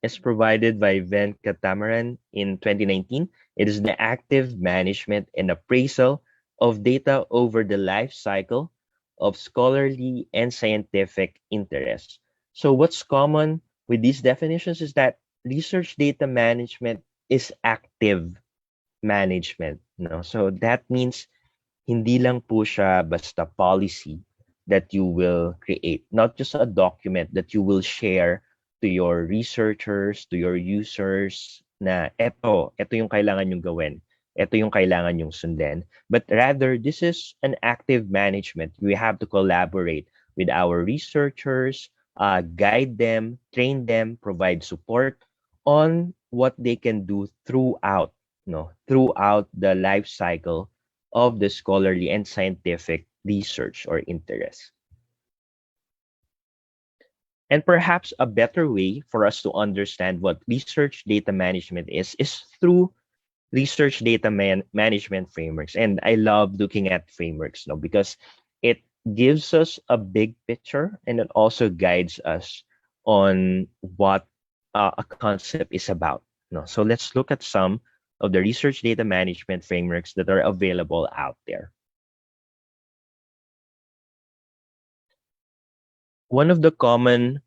is provided by Venkatamaran in 2019. It is the active management and appraisal of data over the life cycle of scholarly and scientific interests. So what's common with these definitions is that research data management is active management. So that means hindi lang po siya basta policy that you will create, not just a document that you will share to your researchers, to your users, na ito yung kailangan yung gawin, ito yung kailangan yung sundin. But rather, this is an active management. We have to collaborate with our researchers, guide them, train them, provide support on what they can do throughout the life cycle of the scholarly and scientific research or interest. And perhaps a better way for us to understand what research data management is through research data management frameworks. And I love looking at frameworks because it gives us a big picture, and it also guides us on what a concept is about. So let's look at some of the research data management frameworks that are available out there. One of the common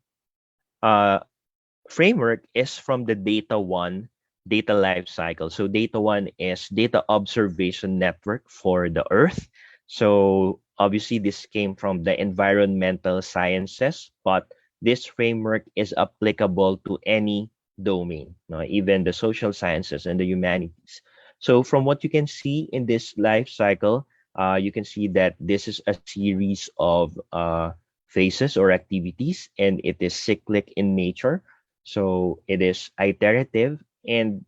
framework is from the Data One data life cycle. So Data One is data observation network for the Earth. So obviously this came from the environmental sciences, but this framework is applicable to any domain, even the social sciences and the humanities. So from what you can see in this life cycle, you can see that this is a series of phases or activities, and it is cyclic in nature. So it is iterative, and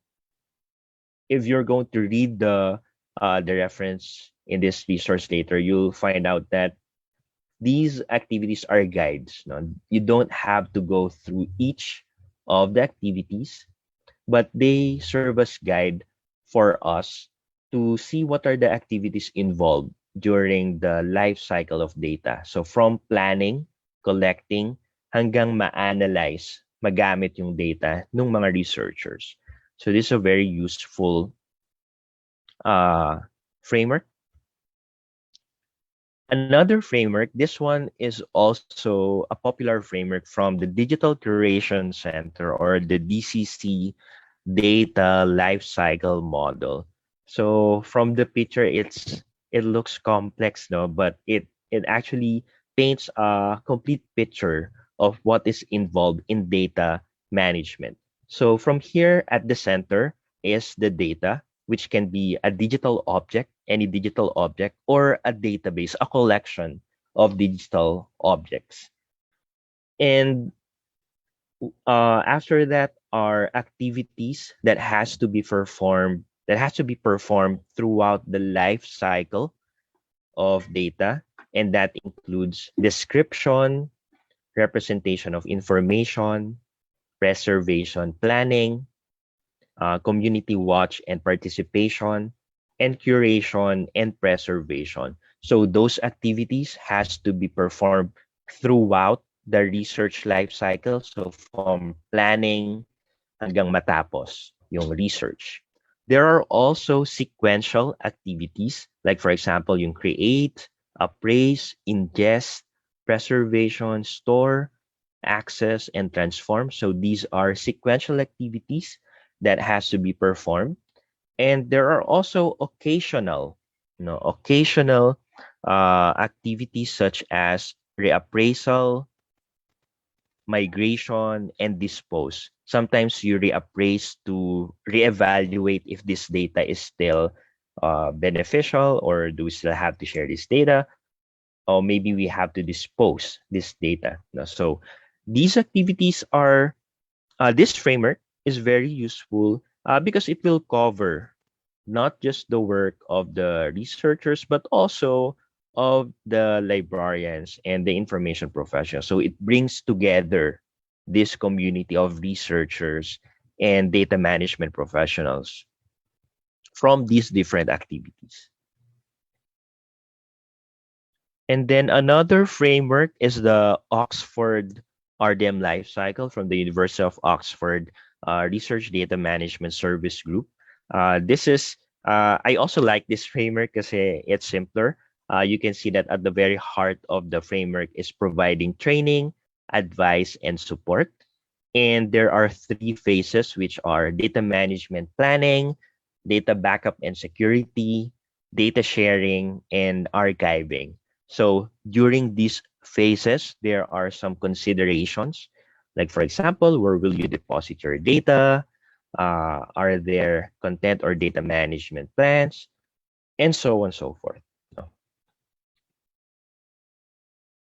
if you're going to read the reference in this resource later, you'll find out that these activities are guides. You don't have to go through each of the activities, but they serve as guide for us to see what are the activities involved during the life cycle of data. So from planning, collecting, hanggang ma-analyze, magamit yung data ng mga researchers. So this is a very useful framework. Another framework, this one is also a popular framework from the Digital Curation Center, or the DCC Data Lifecycle Model. So from the picture, it looks complex, but it actually paints a complete picture of what is involved in data management. So from here at the center is the data, which can be a digital object, any digital object, or a database, a collection of digital objects. And after that are activities that has to be performed throughout the life cycle of data, and that includes description, representation of information, preservation planning, community watch and participation, and curation and preservation. So those activities has to be performed throughout the research life cycle. So from planning hanggang matapos yung research. There are also sequential activities, like for example, yung create, appraise, ingest, preservation, store, access, and transform. So these are sequential activities that has to be performed. And there are also occasional activities such as reappraisal, migration, and dispose. Sometimes you reappraise to reevaluate if this data is still beneficial, or do we still have to share this data, or maybe we have to dispose this data. So these activities are, this framework is very useful because it will cover not just the work of the researchers, but also of the librarians and the information professionals. So it brings together this community of researchers and data management professionals from these different activities. And then another framework is the Oxford RDM Lifecycle from the University of Oxford Research Data Management Service Group. This is, I also like this framework because it's simpler. You can see that at the very heart of the framework is providing training, advice, and support. And there are three phases, which are data management planning, data backup and security, data sharing, and archiving. So during these phases, there are some considerations. Like, for example, where will you deposit your data? Are there content or data management plans? And so on and so forth. No?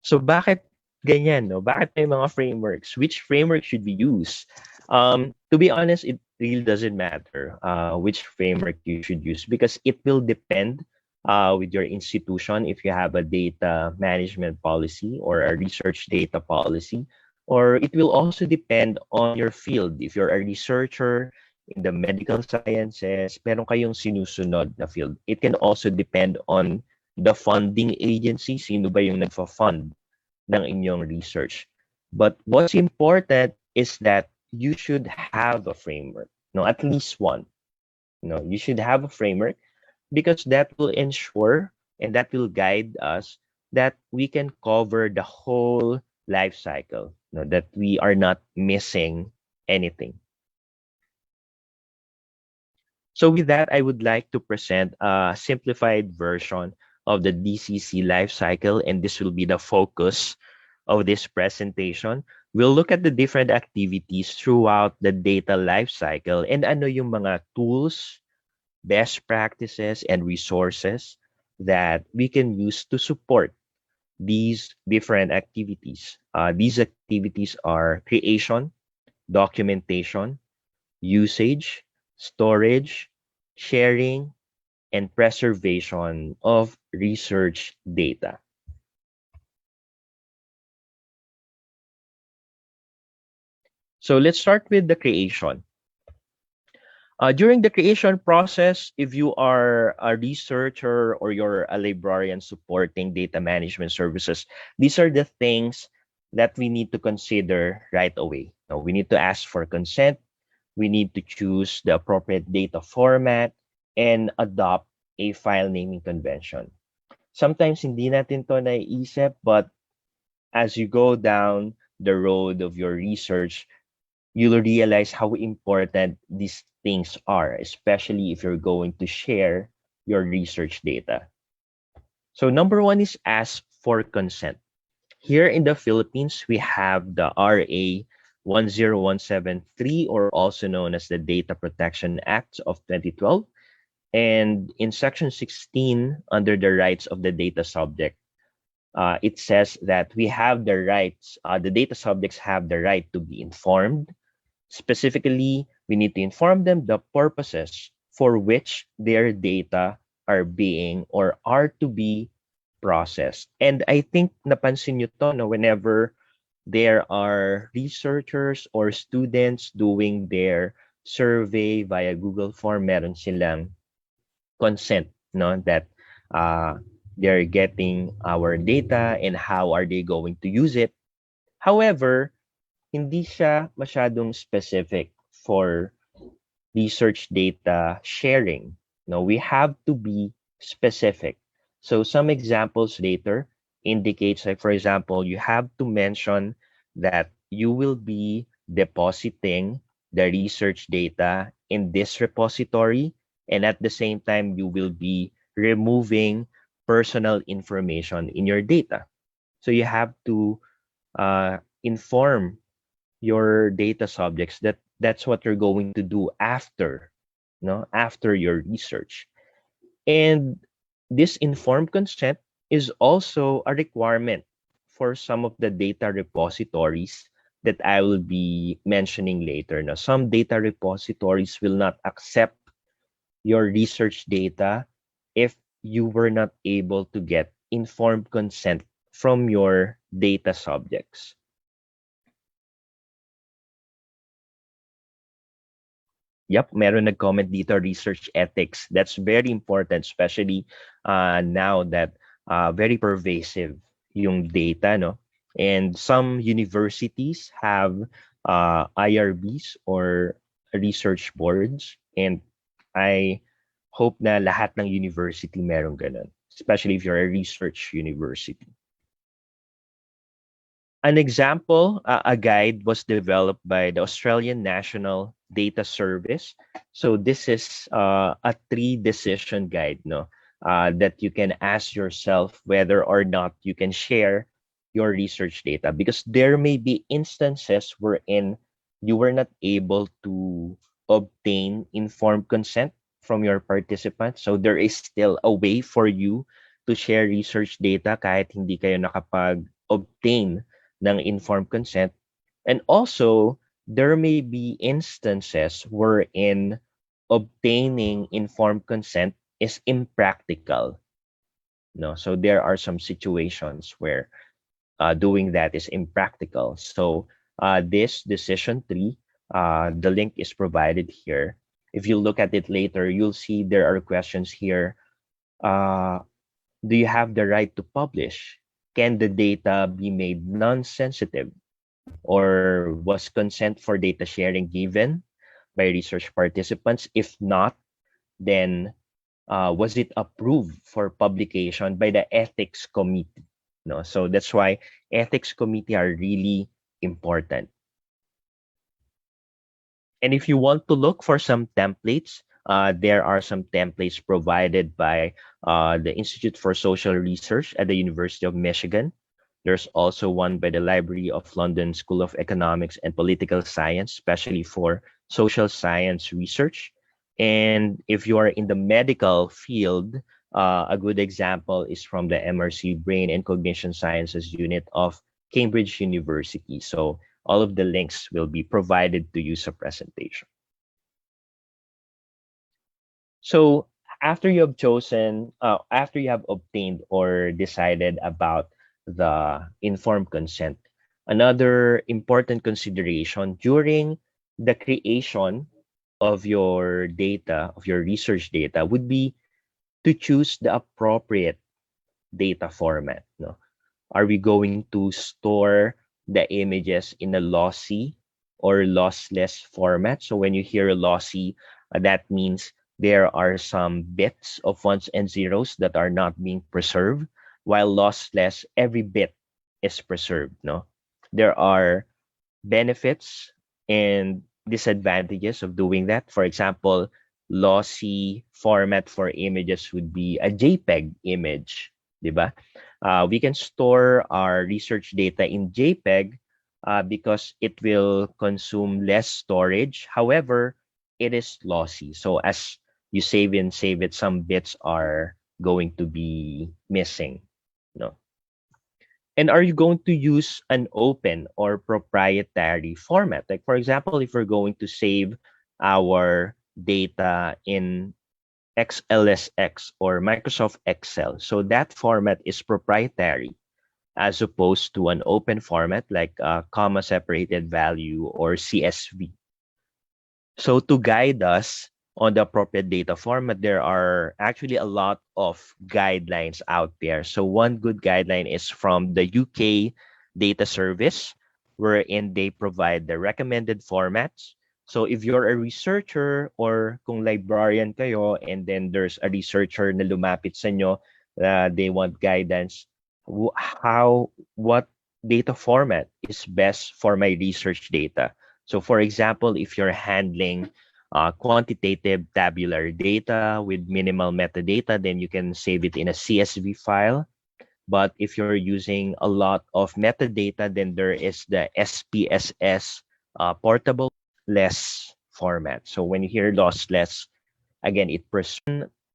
So bakit ganyan? No? Bakit may mga frameworks? Which framework should we use? To be honest, it really doesn't matter which framework you should use, because it will depend with your institution if you have a data management policy or a research data policy, or it will also depend on your field. If you're a researcher in the medical sciences, meron kayong sinusunod na field. It can also depend on the funding agency, sino ba yung nagfa-fund ng inyong research. But what's important is that you should have a framework, at least one. You should have a framework, because that will ensure and that will guide us that we can cover the whole life cycle, that we are not missing anything. So with that, I would like to present a simplified version of the DCC life cycle, and this will be the focus of this presentation. We'll look at the different activities throughout the data life cycle and ano yung mga tools, best practices, and resources that we can use to support these different activities. These activities are creation, documentation, usage, storage, sharing, and preservation of research data. So let's start with the creation. During the creation process, if you are a researcher or you're a librarian supporting data management services, these are the things that we need to consider right away. Now, we need to ask for consent. We need to choose the appropriate data format and adopt a file naming convention. Sometimes hindi natin to naiisip, but as you go down the road of your research, you'll realize how important these things are, especially if you're going to share your research data. So number one is ask for consent. Here in the Philippines, we have the RA 10173, or also known as the Data Protection Act of 2012. And in Section 16, under the rights of the data subject, it says that we have the rights, the data subjects have the right to be informed. Specifically, we need to inform them the purposes for which their data are being or are to be processed. And I think napansin nyo to, no, whenever there are researchers or students doing their survey via Google Form, meron silang consent, no, that uh, they're getting our data and how are they going to use it. However, hindi siya masyadong specific for research data sharing. No, we have to be specific. So some examples later indicates, like for example, you have to mention that you will be depositing the research data in this repository, and at the same time you will be removing personal information in your data. So you have to inform your data subjects that that's what you're going to do after, after your research. And this informed consent is also a requirement for some of the data repositories that I will be mentioning later. Now, some data repositories will not accept your research data if you were not able to get informed consent from your data subjects. Yep, meron nag-comment dito, research ethics. That's very important, especially now that very pervasive yung data, no? And some universities have IRBs or research boards, and I hope na lahat ng university meron ganun, especially if you're a research university. An example, a guide was developed by the Australian National Data Service. So this is a 3-decision guide, no, that you can ask yourself whether or not you can share your research data, because there may be instances wherein you were not able to obtain informed consent from your participants. So there is still a way for you to share research data kahit hindi kayo nakapag-obtain ng informed consent. And also, there may be instances wherein obtaining informed consent is impractical. No, so there are some situations where doing that is impractical. So this decision 3, the link is provided here. If you look at it later, you'll see there are questions here. Do you have the right to publish? Can the data be made non-sensitive? Or was consent for data sharing given by research participants? If not, then was it approved for publication by the ethics committee? No, so that's why ethics committee are really important. And if you want to look for some templates, there are some templates provided by the Institute for Social Research at the University of Michigan. There's also one by the Library of London School of Economics and Political Science, especially for social science research. And if you are in the medical field, a good example is from the MRC Brain and Cognition Sciences Unit of Cambridge University. So all of the links will be provided to you sa presentation. So after you have chosen, after you have obtained or decided about the informed consent, another important consideration during the creation of your data, of your research data, would be to choose the appropriate data format. No? Are we going to store the images in a lossy or lossless format? So when you hear lossy, that means there are some bits of ones and zeros that are not being preserved, while lossless, every bit is preserved. No, there are benefits and disadvantages of doing that. For example, lossy format for images would be a JPEG image, diba? We can store our research data in JPEG, because it will consume less storage. However, it is lossy. So as you save and save it, some bits are going to be missing. No. And are you going to use an open or proprietary format? Like, for example, if we're going to save our data in XLSX or Microsoft Excel, so that format is proprietary as opposed to an open format like comma separated value or CSV. So to guide us on the appropriate data format, there are actually a lot of guidelines out there. So one good guideline is from the UK Data Service, wherein they provide the recommended formats. So if you're a researcher or kung librarian kayo and then there's a researcher na lumapit sa inyo, they want guidance, what data format is best for my research data. So for example, if you're handling quantitative tabular data with minimal metadata, then you can save it in a CSV file. But if you're using a lot of metadata, then there is the SPSS portable less format. So when you hear lossless, again,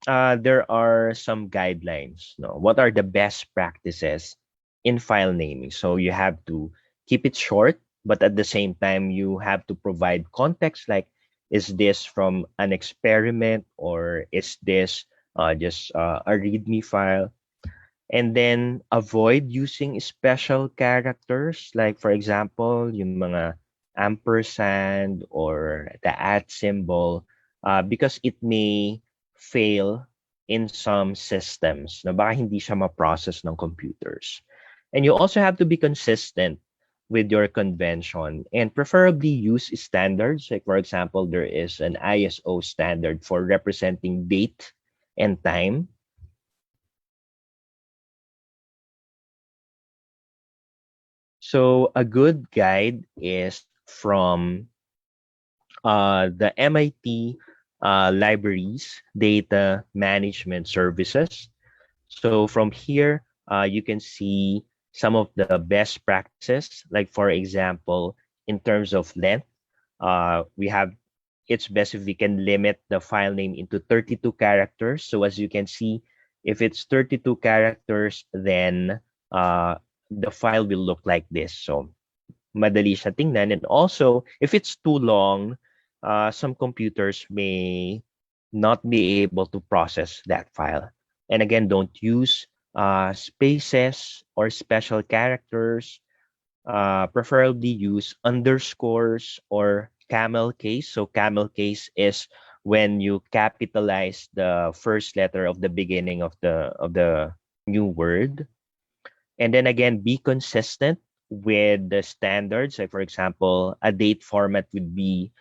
there are some guidelines. No? What are the best practices in file naming? So you have to keep it short, but at the same time, you have to provide context like, is this from an experiment or is this just a README file? And then avoid using special characters like, for example, yung mga ampersand or the at symbol because it may fail in some systems na baka hindi siya ma-process ng computers. And you also have to be consistent with your convention and preferably use standards. Like, for example, there is an ISO standard for representing date and time. So a good guide is from the MIT Libraries Data Management Services. So from here, you can see some of the best practices. Like, for example, in terms of length, we have it's best if we can limit the file name into 32 characters. So as you can see, if it's 32 characters, then the file will look like this. So madali siya tingnan. And also, if it's too long, some computers may not be able to process that file. And again, don't use spaces or special characters. Preferably use underscores or camel case. So camel case is when you capitalize the first letter of the beginning of the new word. And then again, be consistent with the standards. Like, for example, a date format would be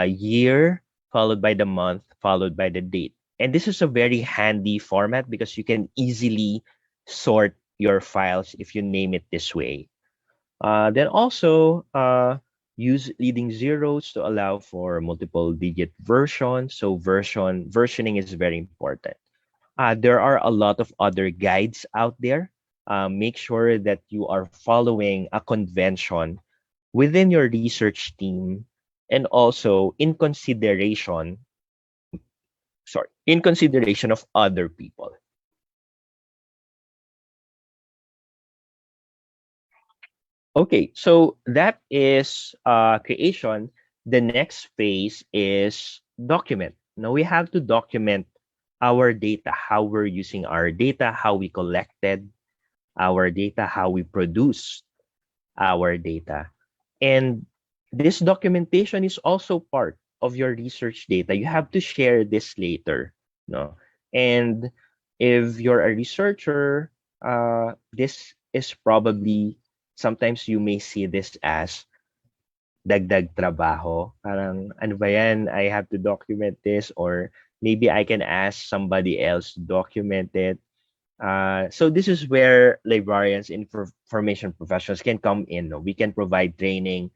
year followed by the month followed by the date. And this is a very handy format because you can easily sort your files if you name it this way. Then also use leading zeros to allow for multiple digit versions. So versioning is very important. There are a lot of other guides out there. Make sure that you are following a convention within your research team and also in consideration of other people. Okay, so that is creation. The next phase is document. Now we have to document our data, how we're using our data, how we collected our data, how we produce our data. And this documentation is also part of your research data. You have to share this later. No? And if you're a researcher, this is probably, sometimes you may see this as dagdag trabaho. Parang, ano ba yan? I have to document this, or maybe I can ask somebody else to document it. So this is where librarians and information professionals can come in. No? We can provide training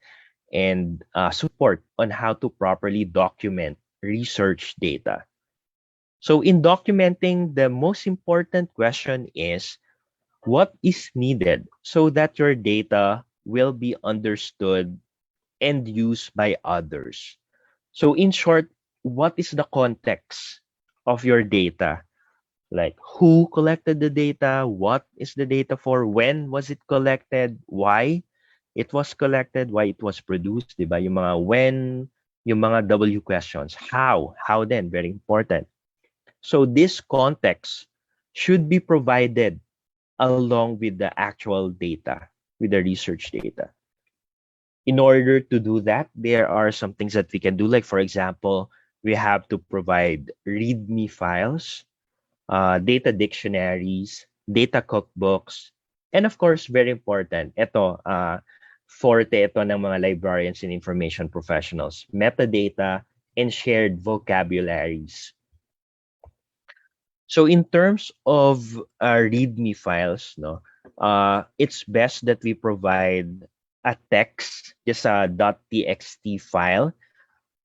and support on how to properly document research data. So in documenting, the most important question is, what is needed so that your data will be understood and used by others. So in short, what is the context of your data? Like who collected the data, what is the data for, when was it collected, why it was collected, why it was produced, di ba? Yung mga when, yung mga W questions. How then, very important. So this context should be provided along with the actual data, with the research data. In order to do that, there are some things that we can do. Like, for example, we have to provide README files, data dictionaries, data cookbooks, and of course, very important, forte ito ng mga librarians and information professionals, metadata and shared vocabularies. So in terms of README files, no, it's best that we provide a text, just a .txt file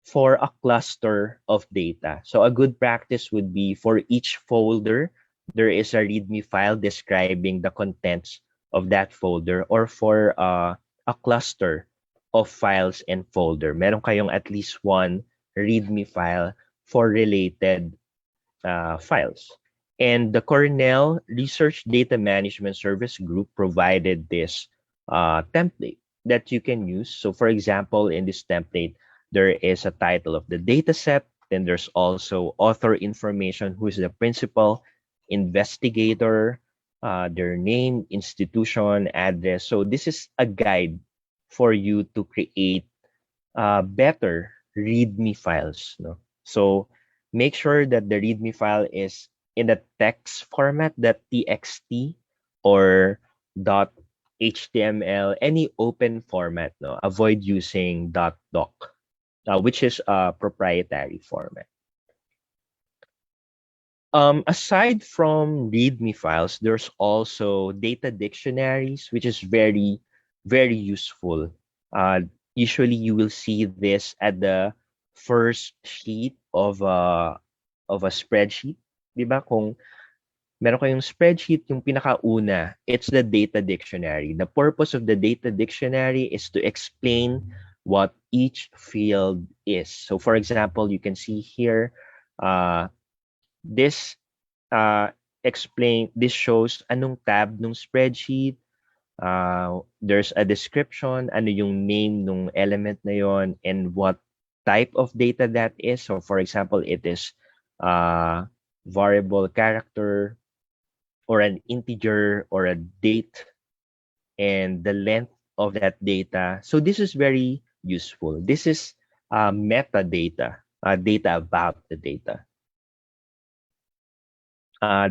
for a cluster of data. So a good practice would be for each folder, there is a README file describing the contents of that folder, or for a cluster of files and folder. Meron kayong at least one README file for related files. And the Cornell Research Data Management Service Group provided this template that you can use. So for example, in this template, there is a title of the data set. Then there's also author information, who is the principal investigator, their name, institution, address. So this is a guide for you to create better README files. No? So make sure that the README file is in the text format, .txt or .html, any open format. No, avoid using .doc, which is a proprietary format. Aside from README files, there's also data dictionaries, which is very, very useful. Usually, you will see this at the first sheet of a spreadsheet. Diba? Kung meron kayong spreadsheet, yung pinakauna, it's the data dictionary. The purpose of the data dictionary is to explain what each field is. So for example, you can see here, this shows anong tab nung spreadsheet. There's a description, ano yung name nung element na yon, and what type of data that is. So for example, it is variable character, or an integer, or a date, and the length of that data. So this is very useful. This is metadata, data about the data.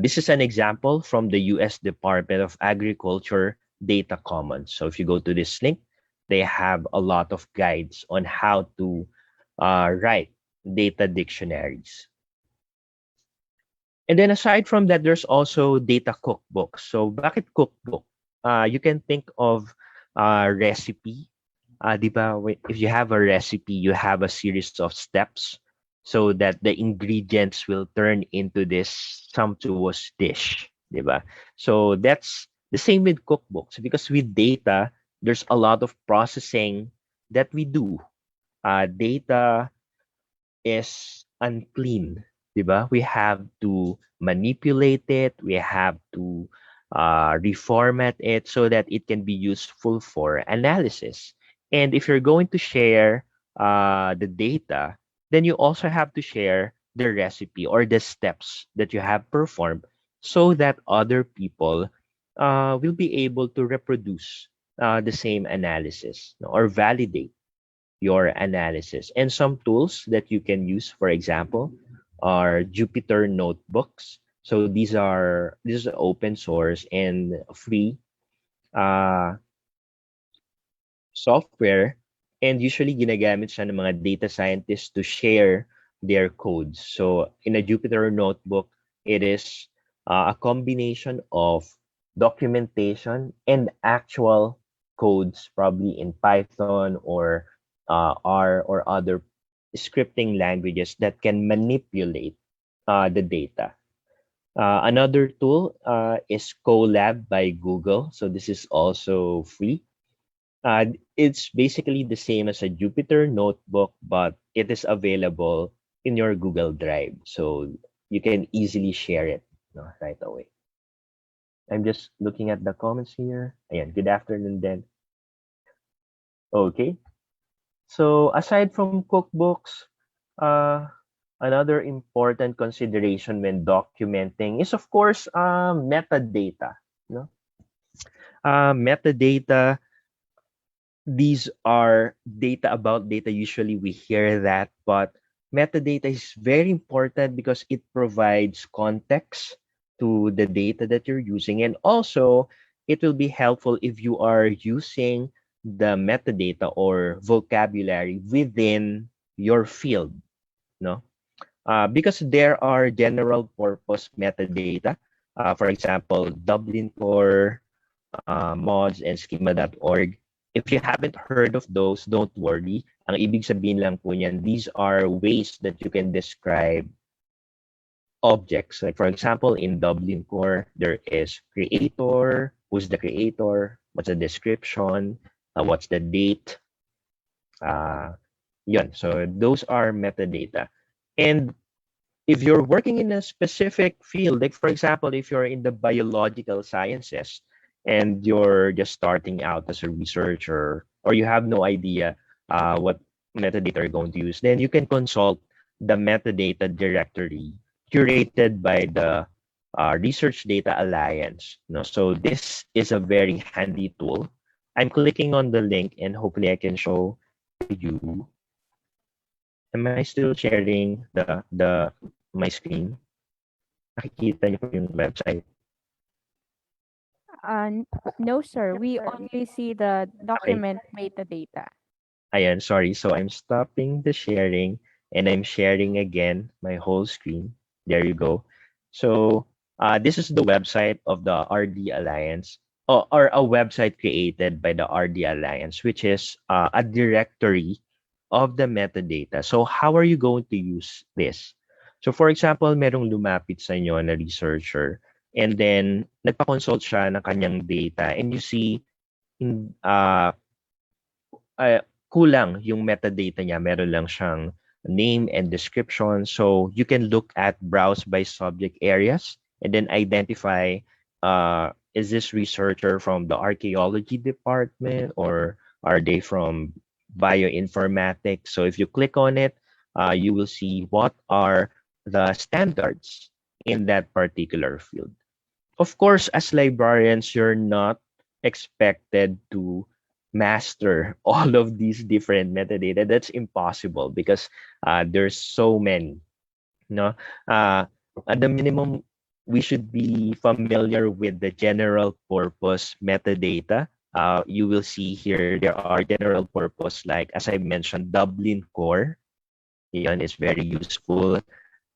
This is an example from the U.S. Department of Agriculture Data Commons. So if you go to this link, they have a lot of guides on how to write data dictionaries. And then aside from that, there's also data cookbooks. So bakit cookbook? You can think of recipe. Diba? If you have a recipe, you have a series of steps so that the ingredients will turn into this sumptuous dish. Diba? So that's the same with cookbooks, because with data, there's a lot of processing that we do. Data is unclean. Diba? We have to manipulate it. We have to reformat it so that it can be useful for analysis. And if you're going to share the data, then you also have to share the recipe or the steps that you have performed so that other people will be able to reproduce the same analysis, no, or validate your analysis. And some tools that you can use, for example, are Jupyter notebooks. So this is open source and free software, and usually ginagamit siya ng mga data scientists to share their codes. So in a Jupyter notebook, it is a combination of documentation and actual codes, probably in Python or R or other scripting languages that can manipulate the data. Another tool is Colab by Google. So this is also free. It's basically the same as a Jupyter notebook, but it is available in your Google Drive. So you can easily share it, no, right away. I'm just looking at the comments here. Ayan, good afternoon then. Okay. So aside from cookbooks, uh, another important consideration when documenting is, of course, metadata. No? Metadata, these are data about data. Usually we hear that, but metadata is very important because it provides context to the data that you're using. And also, it will be helpful if you are using the metadata or vocabulary within your field, no? Because there are general purpose metadata. For example, Dublin Core, mods, and schema.org. If you haven't heard of those, don't worry. Ang ibig sabihin lang po niyan, these are ways that you can describe objects. Like for example, in Dublin Core, there is creator, who's the creator, what's the description, what's the date. Yun. So those are metadata. And if you're working in a specific field, like for example, if you're in the biological sciences and you're just starting out as a researcher, or you have no idea what metadata you're going to use, then you can consult the metadata directory curated by the Research Data Alliance. No? So this is a very handy tool. I'm clicking on the link and hopefully I can show you. Am I still sharing the my screen? Nakikita niyo po yung website. No, sir. We only see the document metadata. Ayan, sorry. So I'm stopping the sharing and I'm sharing again my whole screen. There you go. So this is the website of the RD Alliance, or a website created by the RD Alliance, which is a directory of the metadata. So how are you going to use this? So for example, merong lumapit sa inyo na researcher and then nagpa-consult siya ng kanyang data and you see in kulang yung metadata niya. Meron lang siyang name and description. So you can look at browse by subject areas and then identify, is this researcher from the archaeology department or are they from bioinformatics? So if you click on it, you will see what are the standards in that particular field. Of course, as librarians, you're not expected to master all of these different metadata. That's impossible because there's so many. No, at the minimum, we should be familiar with the general purpose metadata. You will see here there are general purpose, like as I mentioned, Dublin Core. Yan is very useful.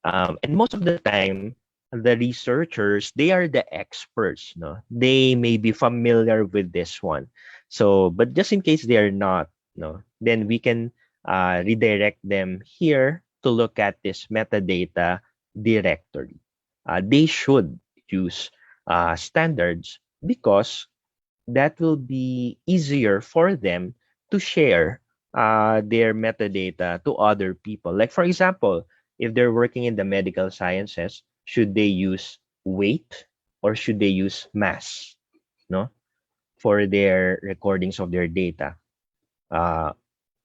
And most of the time, the researchers, they are the experts. No, they may be familiar with this one. So, but just in case they are not, no, then we can redirect them here to look at this metadata directory. They should use standards because that will be easier for them to share their metadata to other people. Like, for example, if they're working in the medical sciences, should they use weight or should they use mass, no, for their recordings of their data?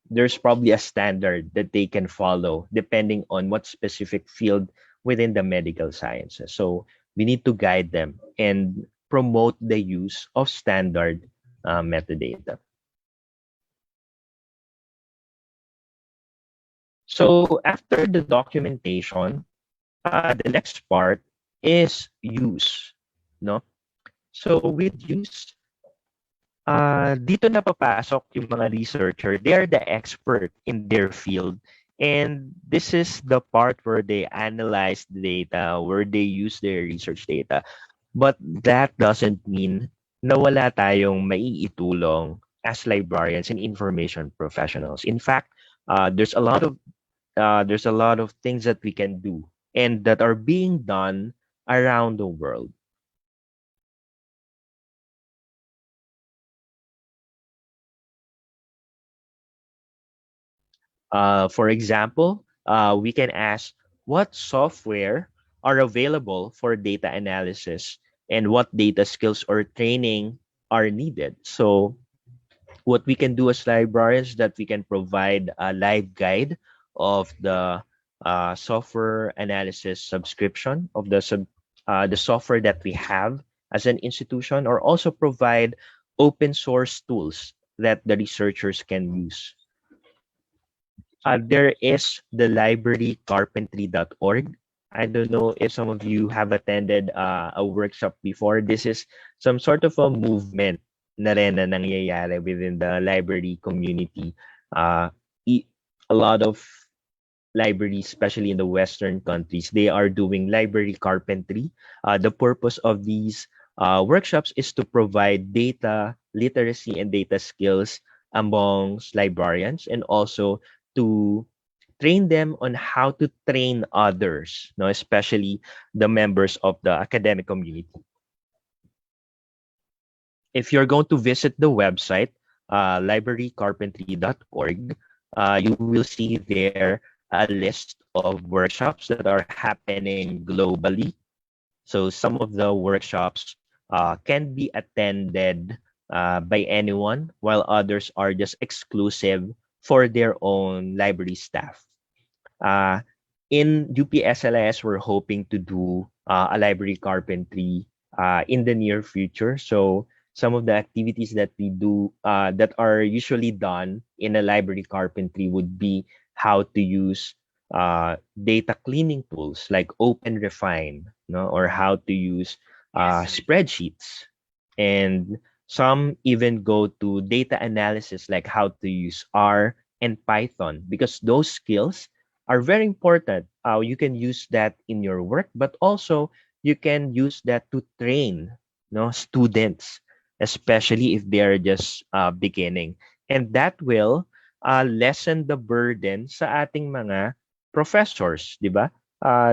There's probably a standard that they can follow depending on what specific field within the medical sciences. So we need to guide them and promote the use of standard metadata. So after the documentation, the next part is use, no? So with use, dito na papasok yung mga researcher. They are the expert in their field. And this is the part where they analyze the data, where they use their research data. But that doesn't mean na wala tayong maiitulong as librarians and information professionals. In fact, there's a lot of things that we can do and that are being done around the world. For example, we can ask what software are available for data analysis and what data skills or training are needed. So what we can do as librarians that we can provide a live guide of the software analysis subscription of the software that we have as an institution, or also provide open source tools that the researchers can use. There is the librarycarpentry.org. I don't know if some of you have attended a workshop before. This is some sort of a movement na rin na nangyayari within the library community. Uh, a lot of libraries, especially in the Western countries, they are doing library carpentry. The purpose of these workshops is to provide data literacy and data skills amongst librarians, and also to train them on how to train others, no, especially the members of the academic community. If you're going to visit the website, librarycarpentry.org, you will see there a list of workshops that are happening globally. So some of the workshops can be attended by anyone, while others are just exclusive for their own library staff. In UPSLIS, we're hoping to do a library carpentry in the near future. So some of the activities that we do that are usually done in a library carpentry would be how to use data cleaning tools like OpenRefine, no, or how to use spreadsheets. And some even go to data analysis, like how to use R and Python, because those skills are very important. You can use that in your work, but also you can use that to train, no, students, especially if they are just beginning. And that will lessen the burden sa ating mga professors, di ba?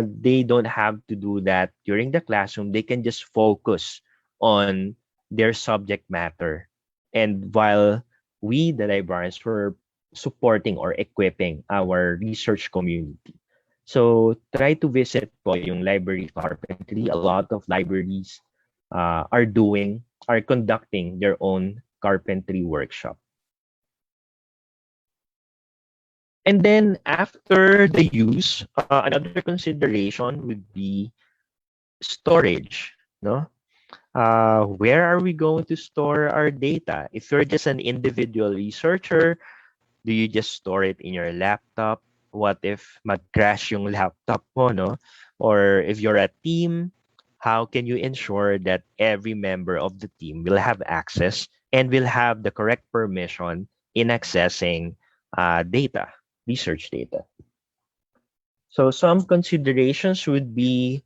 They don't have to do that during the classroom. They can just focus on their subject matter. And while we, the librarians, were supporting or equipping our research community. So try to visit po yung library carpentry. A lot of libraries are conducting their own carpentry workshop. And then after the use, another consideration would be storage. No, where are we going to store our data? If you're just an individual researcher, do you just store it in your laptop? What if mag-crash yung laptop mo, no? Or if you're a team, how can you ensure that every member of the team will have access and will have the correct permission in accessing data, research data? So some considerations would be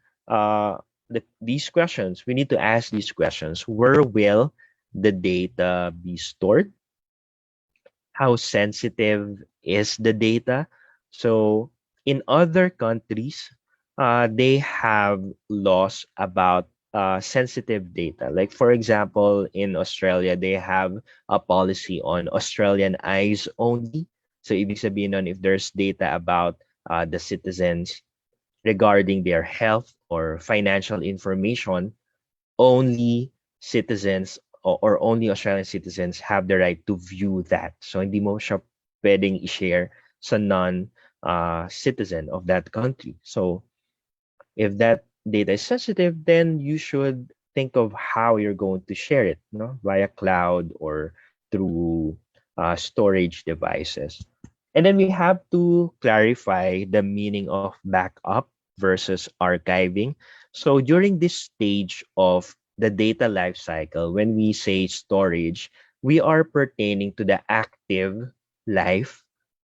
these questions. We need to ask these questions. Where will the data be stored? How sensitive is the data? So in other countries, they have laws about sensitive data. Like for example, in Australia, they have a policy on Australian eyes only. So ibig sabihin nun, if there's data about the citizens regarding their health or financial information, only citizens or only Australian citizens have the right to view that. So hindi mo siya pwedeng i-share sa non-citizen of that country. So if that data is sensitive, then you should think of how you're going to share it, no, via cloud or through storage devices. And then we have to clarify the meaning of backup versus archiving. So during this stage of the data lifecycle, when we say storage, we are pertaining to the active life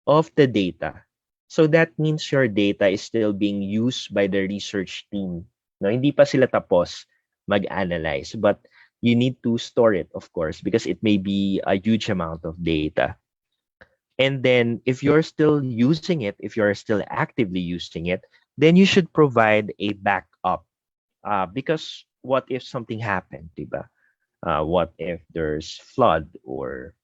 of the data. So that means your data is still being used by the research team. No, hindi pa sila tapos mag-analyze, but you need to store it, of course, because it may be a huge amount of data. And then if you're still using it, if you're still actively using it, then you should provide a backup. Because what if something happened, diba? What if there's flood or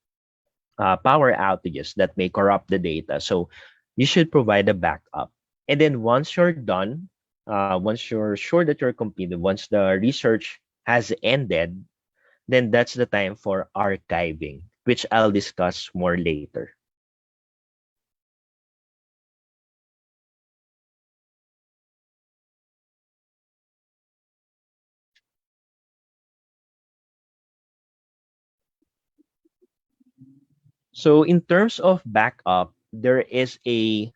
power outages that may corrupt the data. So you should provide a backup. And then once you're done, once you're sure that you're completed, once the research has ended, then that's the time for archiving, which I'll discuss more later. So in terms of backup, there is a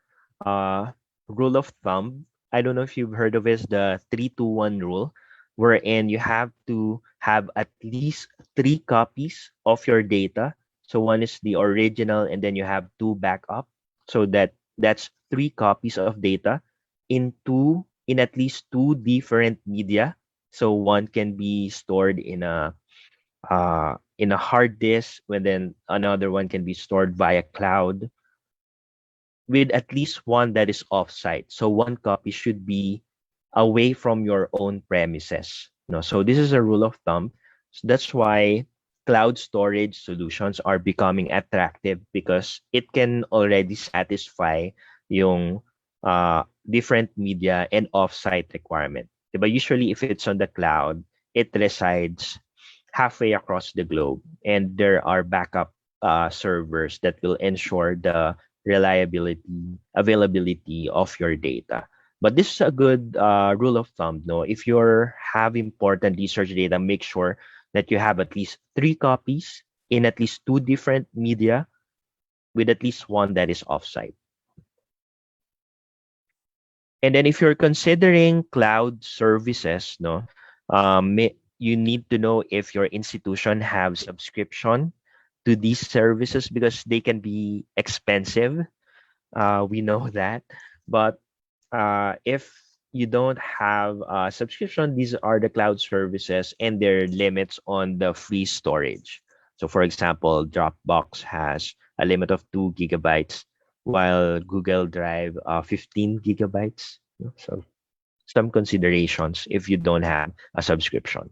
uh, rule of thumb. I don't know if you've heard of it, the 3-2-1 rule, wherein you have to have at least 3 copies of your data. So one is the original, and then you have 2 backup. So that's 3 copies of data in at least 2 different media. So one can be stored in a hard disk, and then another one can be stored via cloud with at least one that is offsite. So 1 copy should be away from your own premises. No, so this is a rule of thumb. So that's why cloud storage solutions are becoming attractive because it can already satisfy yung different media and offsite requirement. But usually if it's on the cloud, it resides halfway across the globe, and there are backup servers that will ensure the reliability, availability of your data. But this is a good rule of thumb. No, if you have important research data, make sure that you have at least 3 copies in at least 2 different media, with at least one that is offsite. And then if you're considering cloud services, no, you need to know if your institution have subscription to these services because they can be expensive. We know that, but if you don't have a subscription, these are the cloud services and their limits on the free storage. So, for example, Dropbox has a limit of 2 GB, while Google Drive 15 GB. So, some considerations if you don't have a subscription.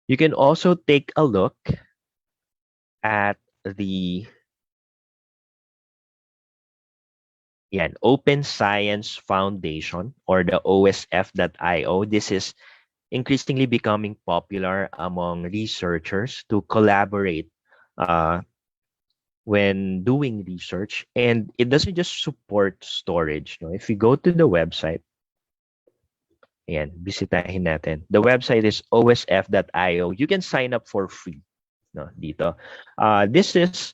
You can also take a look at the Open Science Foundation, or the OSF.io. This is increasingly becoming popular among researchers to collaborate uh, when doing research. And it doesn't just support storage. No? If you go to the website, bisitahin natin. The website is osf.io. You can sign up for free. No, dito. This is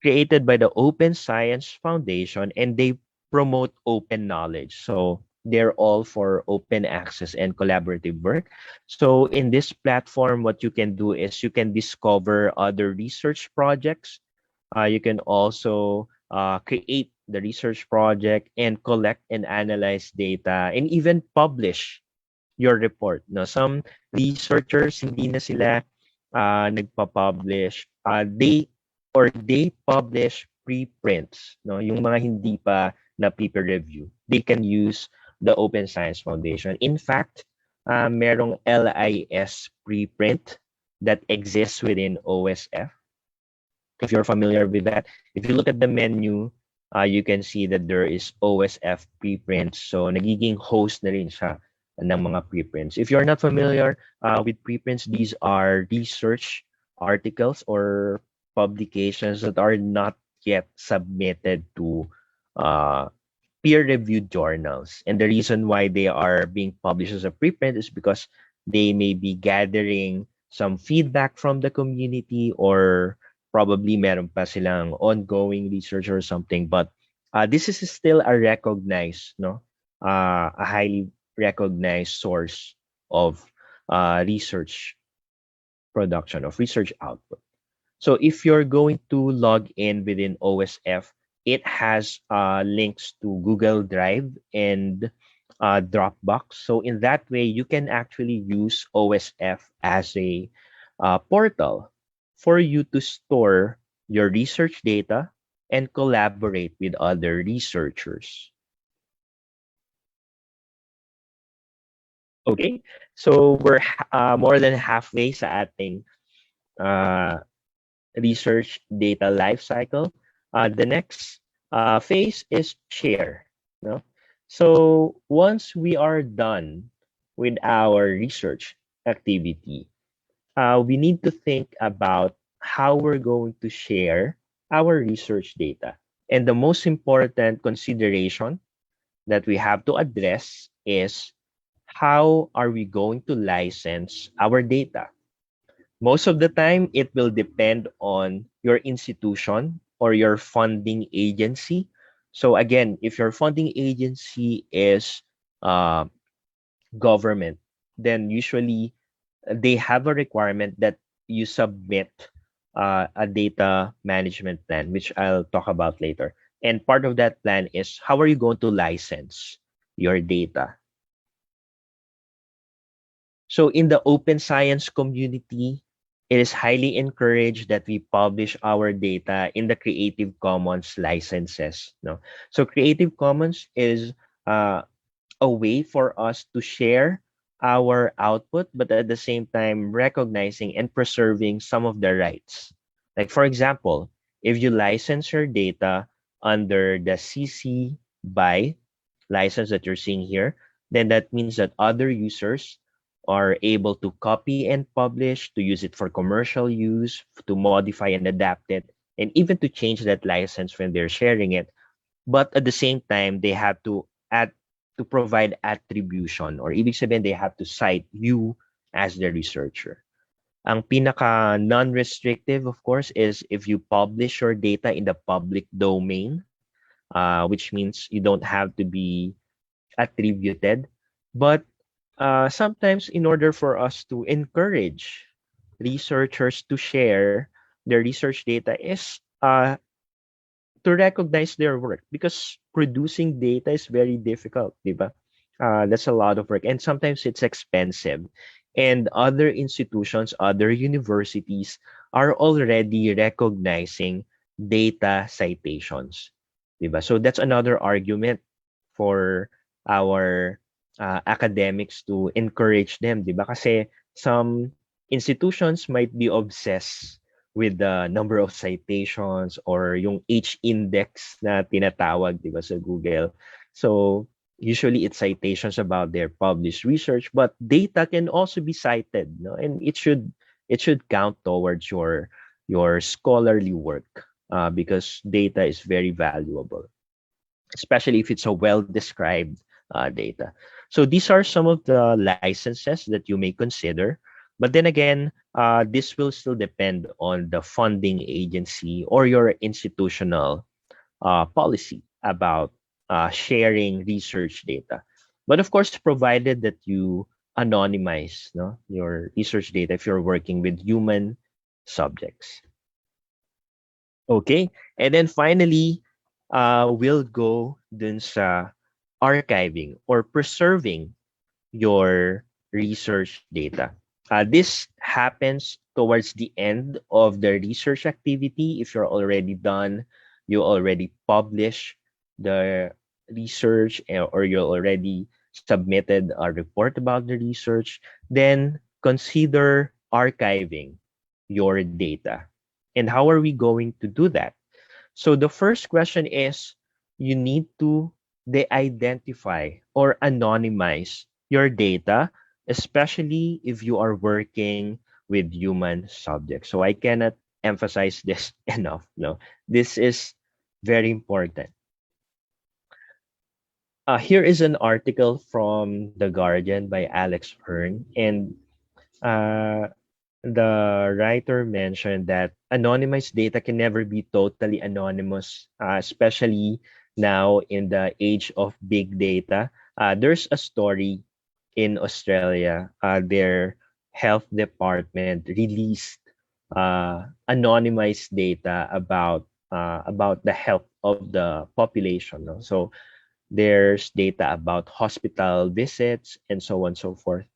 created by the Open Science Foundation, and they promote open knowledge. So they're all for open access and collaborative work. So in this platform, what you can do is you can discover other research projects. You can also create the research project and collect and analyze data and even publish your report. No, some researchers hindi na sila nagpa-publish. They publish preprints, no, yung mga hindi pa na paper review. They can use the Open Science Foundation. In fact, merong LIS preprint that exists within OSF. If you're familiar with that, if you look at the menu, you can see that there is OSF preprints. So nagiging host na rin siya ng mga preprints. If you're not familiar with preprints, these are research articles or publications that are not yet submitted to peer-reviewed journals. And the reason why they are being published as a preprint is because they may be gathering some feedback from the community, or probably meron pa silang ongoing research or something. But this is still a recognized, a highly recognized source of research production, of research output. So if you're going to log in within OSF, it has links to Google Drive and Dropbox. So in that way, you can actually use OSF as a portal for you to store your research data and collaborate with other researchers. Okay, so we're more than halfway sa ating research data lifecycle. The next phase is share. No? So once we are done with our research activity, we need to think about how we're going to share our research data. And the most important consideration that we have to address is how are we going to license our data? Most of the time, it will depend on your institution or your funding agency. So again, if your funding agency is uh, government, then usually they have a requirement that you submit a data management plan, which I'll talk about later. And part of that plan is how are you going to license your data? So in the open science community, it is highly encouraged that we publish our data in the Creative Commons licenses. No? So Creative Commons is a way for us to share our output, but at the same time recognizing and preserving some of the rights. Like for example, if you license your data under the CC BY license that you're seeing here, then that means that other users are able to copy and publish, to use it for commercial use, to modify and adapt it, and even to change that license when they're sharing it. But at the same time, they have to add to provide attribution, or ibig sabihin they have to cite you as the researcher. Ang pinaka non-restrictive, of course, is if you publish your data in the public domain, which means you don't have to be attributed. But sometimes, in order for us to encourage researchers to share their research data, is to recognize their work, because producing data is very difficult, di ba? That's a lot of work, and sometimes it's expensive. And other institutions, other universities are already recognizing data citations, di ba? So that's another argument for our academics to encourage them, di ba? Kasi some institutions might be obsessed with the number of citations or yung H-index na tinatawag, di ba, sa Google. So usually it's citations about their published research, but data can also be cited, no? And it should count towards your scholarly work, because data is very valuable, especially if it's a well-described data. So these are some of the licenses that you may consider. But then again, this will still depend on the funding agency or your institutional policy about sharing research data. But of course, provided that you anonymize, no, your research data if you're working with human subjects. Okay, and then finally, we'll go dun sa archiving or preserving your research data. This happens towards the end of the research activity. If you're already done, you already publish the research, or you already submitted a report about the research, then consider archiving your data. And how are we going to do that? So the first question is, you need to de-identify or anonymize your data, especially if you are working with human subjects. So I cannot emphasize this enough. No, this is very important. Here is an article from The Guardian by Alex Hearn, and uh, the writer mentioned that anonymized data can never be totally anonymous, especially now in the age of big data. There's a story in Australia. Their health department released anonymized data about the health of the population. No? So there's data about hospital visits and so on and so forth.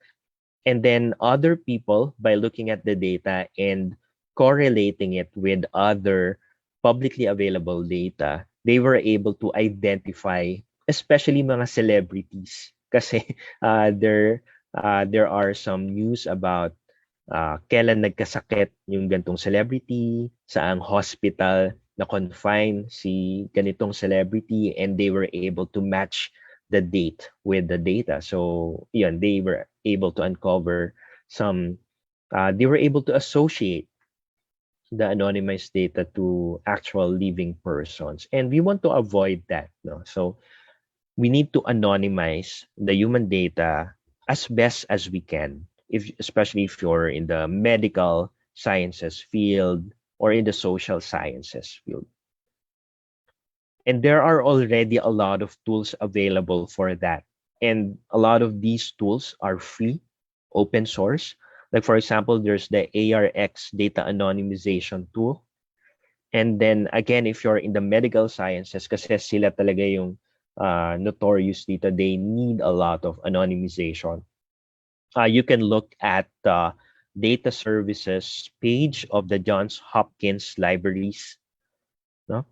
And then other people, by looking at the data and correlating it with other publicly available data, they were able to identify, especially mga celebrities. Kasi there are some news about kailan nagkasakit yung gantong celebrity, saang hospital na confine si ganitong celebrity, and they were able to match the date with the data. So, yun, they were able to uncover they were able to associate the anonymized data to actual living persons. And we want to avoid that. No? So we need to anonymize the human data as best as we can, especially if you're in the medical sciences field or in the social sciences field. And there are already a lot of tools available for that. And a lot of these tools are free, open source. Like, for example, there's the ARX data anonymization tool. And then again, if you're in the medical sciences, kasi sila talaga yung notorious dito, they need a lot of anonymization. You can look at the data services page of the Johns Hopkins libraries. No?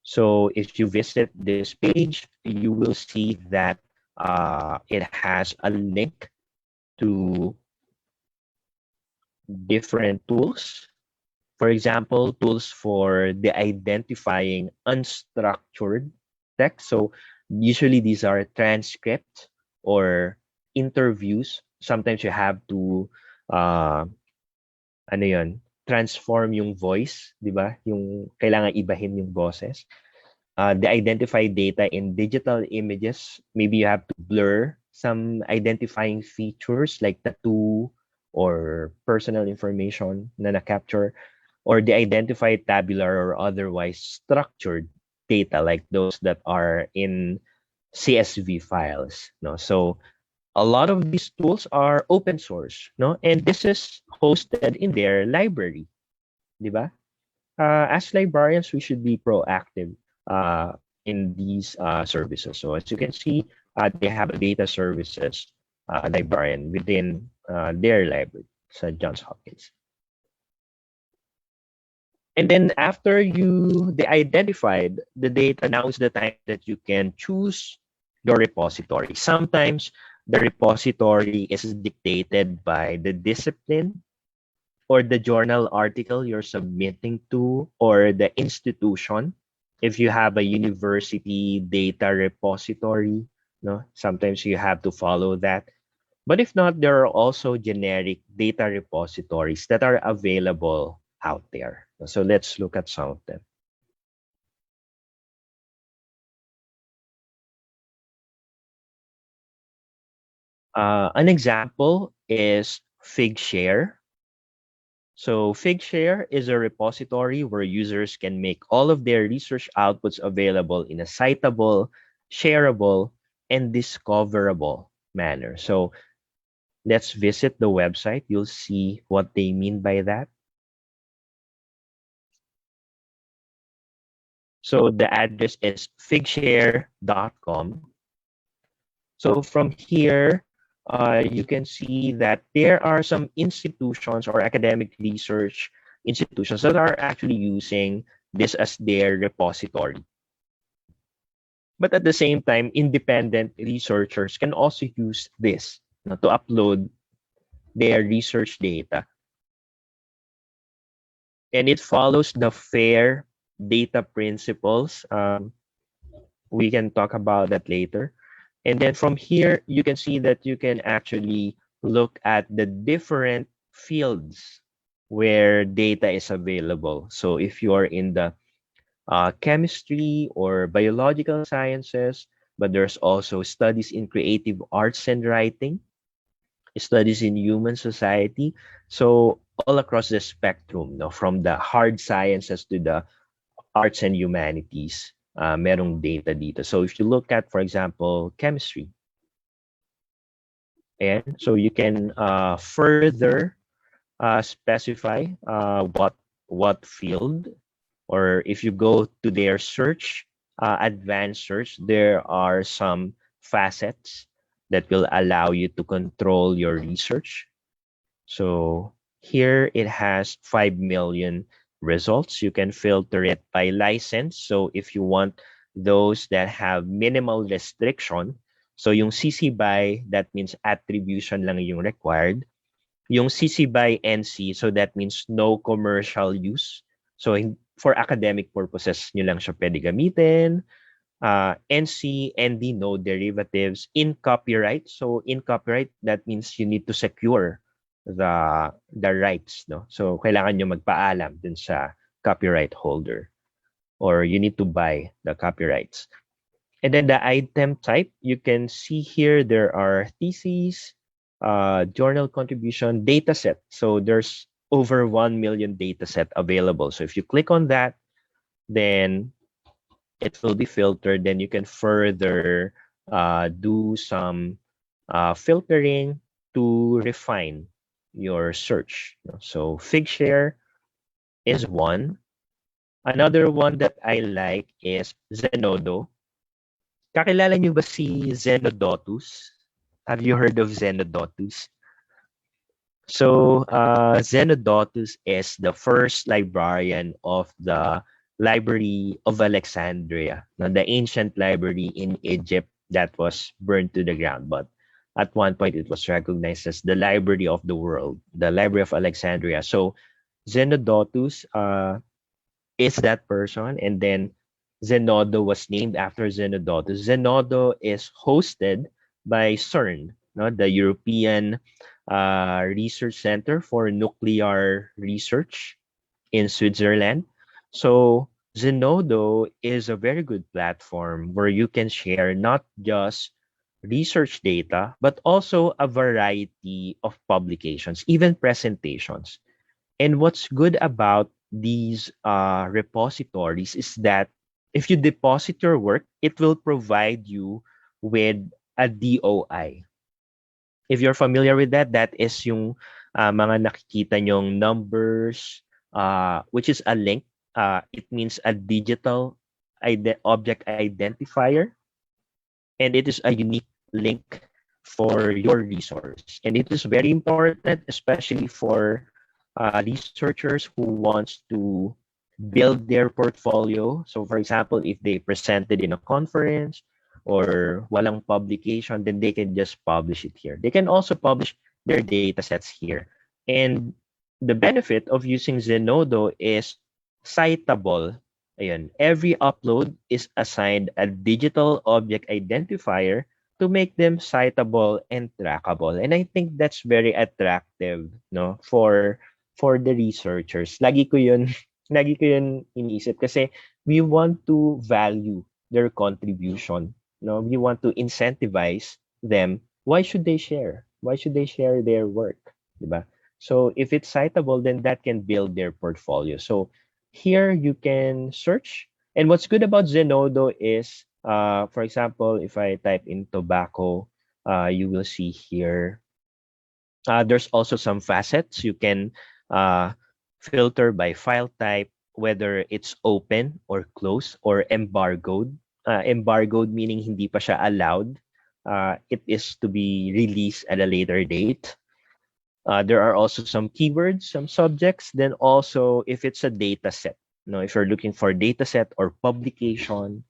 So if you visit this page, you will see that it has a link to different tools. For example, tools for the identifying unstructured text. So usually these are transcripts or interviews. Sometimes you have to transform yung voice, di ba? Yung kailangan ibahin yung boses. The identified data in digital images, maybe you have to blur some identifying features like tattoo or personal information na na-capture, or the identified tabular or otherwise structured data like those that are in CSV files. No? So a lot of these tools are open source, no? And this is hosted in their library, di ba? As librarians, we should be proactive in these services. So as you can see, they have a data services librarian within their library, so Johns Hopkins. And then after they identified the data, now is the time that you can choose your repository. Sometimes the repository is dictated by the discipline or the journal article you're submitting to, or the institution. If you have a university data repository, no, sometimes you have to follow that. But if not, there are also generic data repositories that are available out there. So let's look at some of them. An example is Figshare. So Figshare is a repository where users can make all of their research outputs available in a citable, shareable, and discoverable manner. So let's visit the website. You'll see what they mean by that. So the address is figshare.com. So from here, you can see that there are some institutions or academic research institutions that are actually using this as their repository. But at the same time, independent researchers can also use this to upload their research data. And it follows the FAIR data principles. We can talk about that later. And then from here, you can see that you can actually look at the different fields where data is available. So if you are in the chemistry or biological sciences, but there's also studies in creative arts and writing, studies in human society. So all across the spectrum, no, from the hard sciences to the arts and humanities, merong data dito. So if you look at, for example, chemistry, and so you can further specify what field, or if you go to their search, advanced search, there are some facets that will allow you to control your research. So here it has 5 million results. You can filter it by license. So if you want those that have minimal restriction, so yung CC BY, that means attribution lang yung required. yung CC by NC, so that means no commercial use. So for academic purposes nyo lang siya pwede gamitin. NC, ND, no derivatives. In copyright, so in copyright, that means you need to secure the rights, no? So kailangan nyo magpaalam dun sa copyright holder, or you need to buy the copyrights. And then the item type, you can see here there are theses, journal contribution, data set. So there's over 1 million data set available. So if you click on that, then it will be filtered. Then you can further do some filtering to refine your search. So Figshare is one. Another one that I like is Zenodo. Kakilala niyo ba si Zenodotus? Have you heard of Zenodotus? So Zenodotus is the first librarian of the Library of Alexandria, the ancient library in Egypt that was burned to the ground. But at one point, it was recognized as the library of the world, the Library of Alexandria. So Zenodotus is that person, and then Zenodo was named after Zenodotus. Zenodo is hosted by CERN, no, the European Research Center for Nuclear Research in Switzerland. So Zenodo is a very good platform where you can share not just research data, but also a variety of publications, even presentations. And what's good about these repositories is that if you deposit your work, it will provide you with a DOI. If you're familiar with that, that is yung mga nakikita nyong numbers, which is a link. It means a digital object identifier. And it is a unique link for your resource. And it is very important, especially for researchers who wants to build their portfolio. So for example, if they presented in a conference or walang publication, then they can just publish it here. They can also publish their data sets here. And the benefit of using Zenodo is citable. Ayun, every upload is assigned a digital object identifier to make them citable and trackable. And I think that's very attractive, no, for the researchers. Lagi ko yun iniisip kasi we want to value their contribution. No, we want to incentivize them. Why should they share? Why should they share their work? Diba? So if it's citable, then that can build their portfolio. So here you can search. And what's good about Zenodo is, for example, if I type in tobacco, you will see here, there's also some facets. You can filter by file type, whether it's open or closed or embargoed. Embargoed meaning hindi pa siya allowed. It is to be released at a later date. There are also some keywords, some subjects. Then also, if it's a data set, if you're looking for data set or publication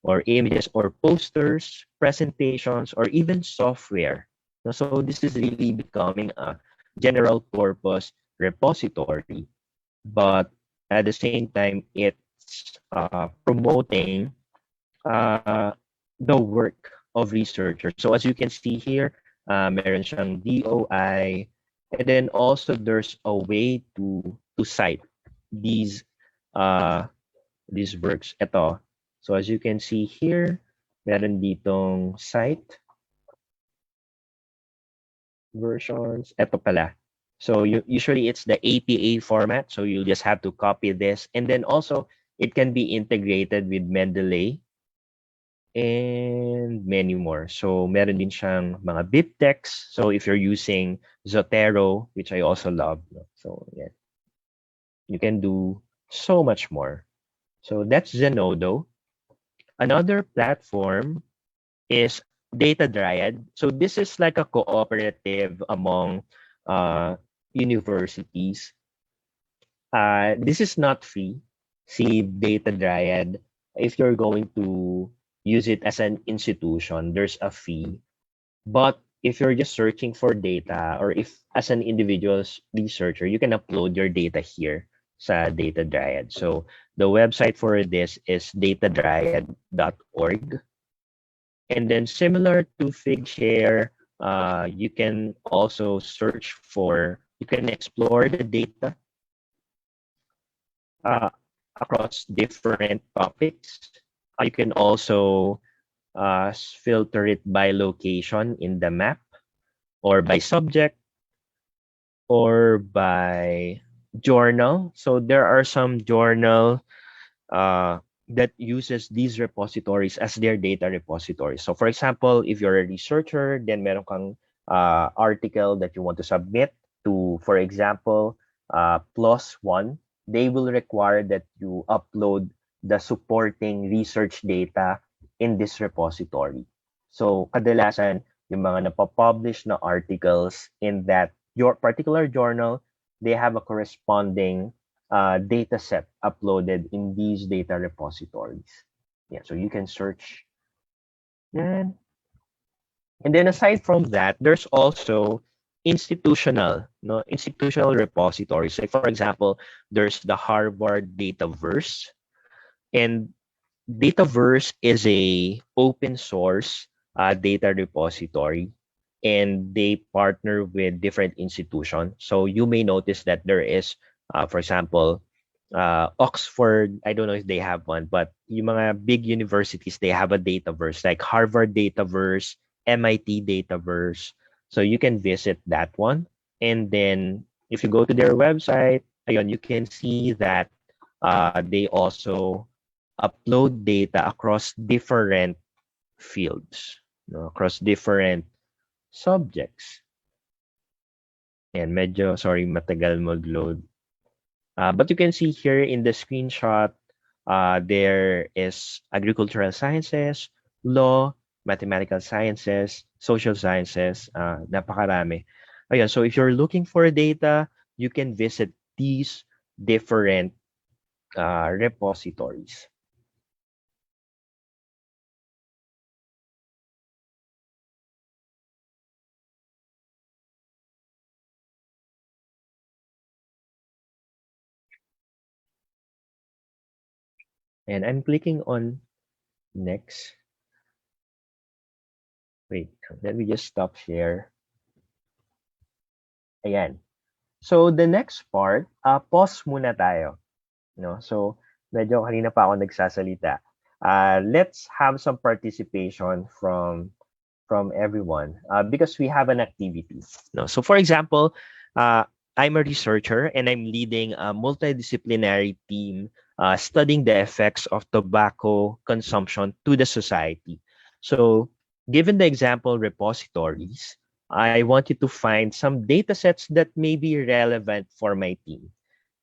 or images or posters, presentations, or even software. So this is really becoming a general purpose repository, but at the same time, it's promoting the work of researchers. So as you can see here, meron siyang DOI, and then also there's a way to cite these works. Ito. So as you can see here, meron ditong cite versions. Ito pala. So usually it's the APA format. So you'll just have to copy this. And then also it can be integrated with Mendeley and many more. So meron din siyang mga BibTeX. So if you're using Zotero, which I also love. So yeah, you can do so much more. So that's Zenodo. Another platform is Data Dryad. So this is like a cooperative among universities. This is not free. See Data Dryad. If you're going to use it as an institution, there's a fee. But if you're just searching for data, or if as an individual researcher, you can upload your data here sa Data Dryad. So the website for this is datadryad.org. And then similar to Figshare, you can also search for, you can explore the data uh, across different topics. You can also filter it by location in the map, or by subject, or by journal. So there are some journal that uses these repositories as their data repositories. So for example, if you're a researcher, then meron kang article that you want to submit to, for example, PLOS ONE, they will require that you upload the supporting research data in this repository. So kadalasan, yung mga napapublish na articles in that your particular journal, they have a corresponding data set uploaded in these data repositories. Yeah, so you can search. And then aside from that, there's also institutional repositories. Like for example, there's the Harvard Dataverse, and Dataverse is a open source data repository, and they partner with different institutions. So you may notice that there is, for example, Oxford, I don't know if they have one, but yung mga big universities, they have a Dataverse, like Harvard Dataverse, MIT Dataverse. So you can visit that one. And then if you go to their website, ayun, you can see that they also upload data across different fields, across different subjects. And medyo, sorry, matagal mag-load. But you can see here in the screenshot, there is agricultural sciences, law, mathematical sciences, social sciences, napakarami. Ayun, so if you're looking for data, you can visit these different repositories. And I'm clicking on next. Wait, let me just stop share. Ayan. So the next part, pause muna tayo. No? So medyo kanina pa ako nagsasalita. Let's have some participation from everyone because we have an activity. No? So for example, I'm a researcher and I'm leading a multidisciplinary team studying the effects of tobacco consumption to the society. So given the example repositories, I want you to find some data sets that may be relevant for my team.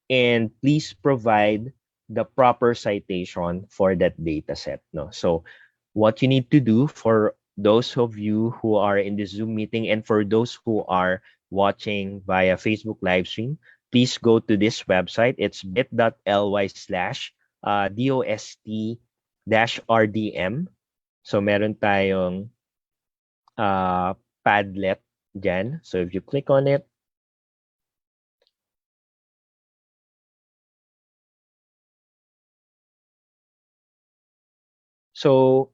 And please provide the proper citation for that data set. No? So what you need to do for those of you who are in the Zoom meeting and for those who are watching via Facebook live stream, please go to this website. It's bit.ly/DOST-RDM. So meron tayong Padlet dyan. So if you click on it, so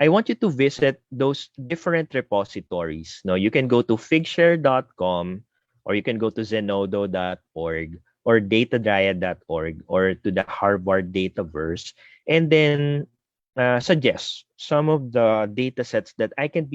I want you to visit those different repositories. No, you can go to figshare.com, or you can go to zenodo.org or datadryad.org or to the Harvard Dataverse, and then suggest some of the data sets that I can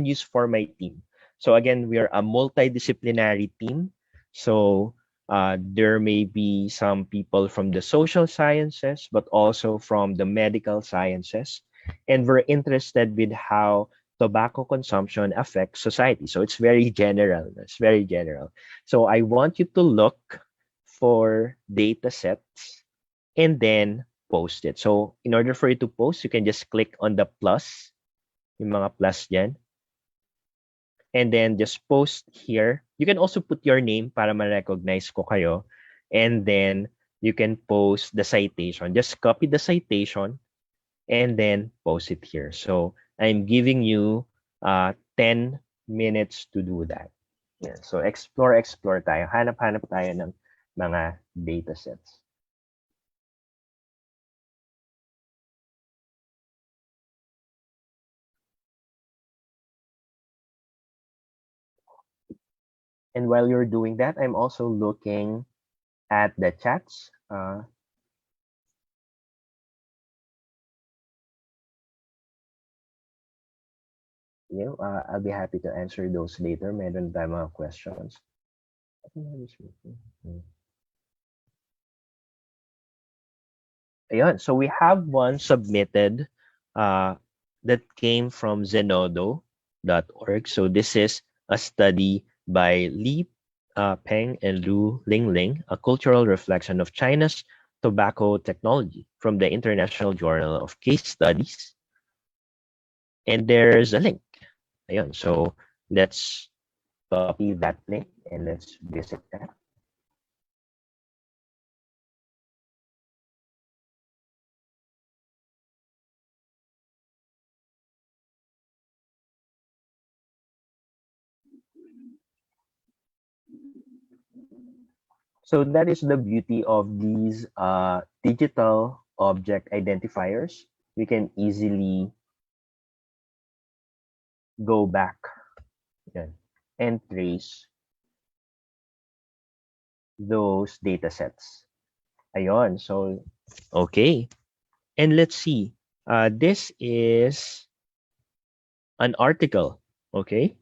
use for my team. So again, we are a multidisciplinary team. So there may be some people from the social sciences, but also from the medical sciences. And we're interested with how tobacco consumption affects society. So it's very general. It's very general. So I want you to look for data sets and then post it. So in order for you to post, you can just click on the plus, yung mga plus dyan. And then just post here. You can also put your name para ma-recognize ko kayo. And then you can post the citation. Just copy the citation and then post it here. So I'm giving you 10 minutes to do that. Yeah. So explore tayo. Hanap tayo ng mga data sets. And while you're doing that, I'm also looking at the chats. I'll be happy to answer those later. Meron tayong mga questions. Ayun, so we have one submitted that came from zenodo.org. So this is a study by Li Peng and Lu Lingling, a cultural reflection of China's tobacco technology from the International Journal of Case Studies. And there's a link. Ayun, so let's copy that link and let's visit that. So that is the beauty of these digital object identifiers. We can easily go back and trace those data sets. Ayun, so okay. And let's see. This is an article, okay?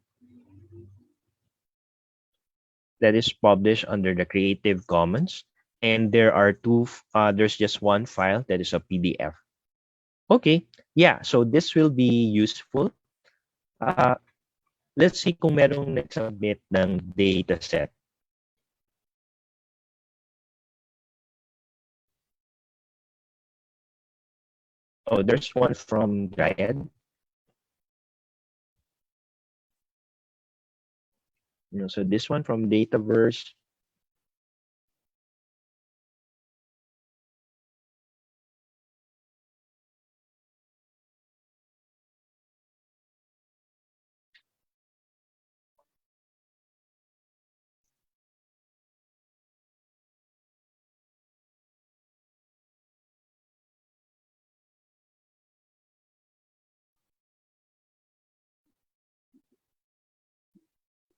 That is published under the Creative Commons. And there are there's just one file that is a PDF. Okay, yeah, so this will be useful. Let's see kung merong nag-submit ng data set. Oh, there's one from Dryad. So this one from Dataverse.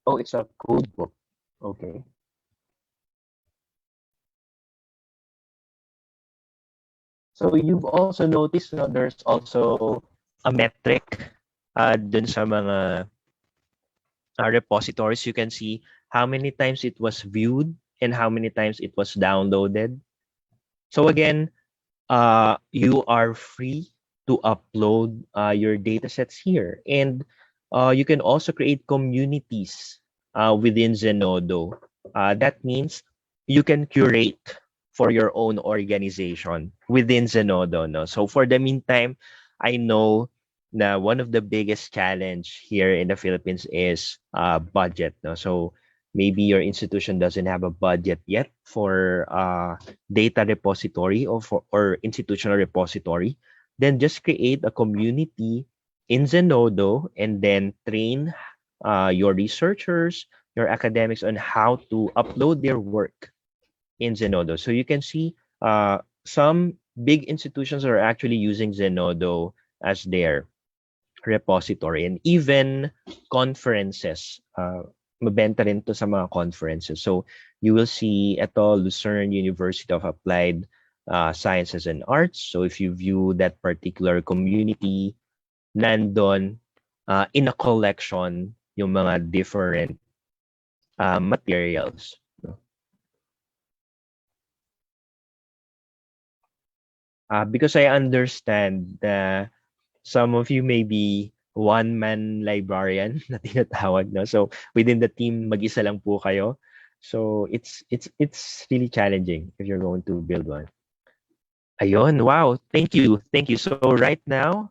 Oh, it's a code book. Okay. So you've also noticed there's also a metric dun sa mga repositories. You can see how many times it was viewed and how many times it was downloaded. So again, you are free to upload your datasets here. And you can also create communities within Zenodo. That means you can curate for your own organization within Zenodo. No? So for the meantime, I know na one of the biggest challenge here in the Philippines is budget. No? So maybe your institution doesn't have a budget yet for data repository or institutional repository, then just create a community in Zenodo and then train your researchers, your academics on how to upload their work in Zenodo. So you can see some big institutions are actually using Zenodo as their repository, and even conferences. Mabenta rin to sa mga conferences. So you will see ito, Lucerne University of Applied Sciences and Arts. So if you view that particular community, nandun in a collection yung mga different materials. Because I understand that some of you may be one-man librarian na tinatawag, no? So within the team, mag-isa lang po kayo. So it's really challenging if you're going to build one. Ayun, wow, thank you. So right now,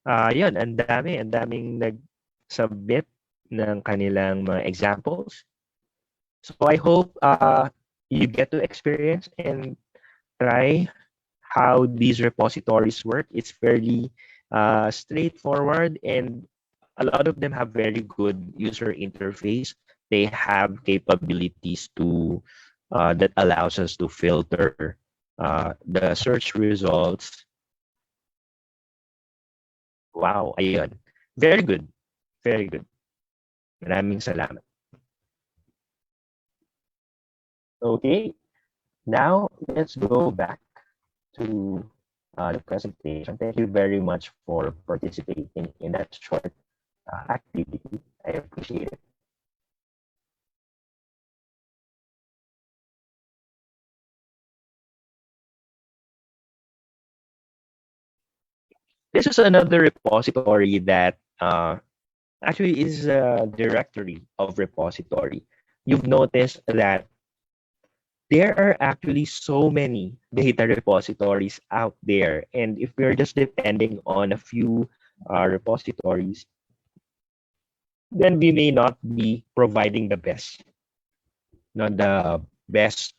yun, ang daming nag-submit ng kanilang mga examples. So I hope you get to experience and try how these repositories work. It's fairly straightforward and a lot of them have very good user interface. They have capabilities to that allows us to filter the search results. Wow, ayun. Very good. Very good. Maraming salamat. Okay, now let's go back to the presentation. Thank you very much for participating in that short activity. I appreciate it. This is another repository that actually is a directory of repository. You've noticed that there are actually so many data repositories out there. And if we're just depending on a few repositories, then we may not be providing the best, not the best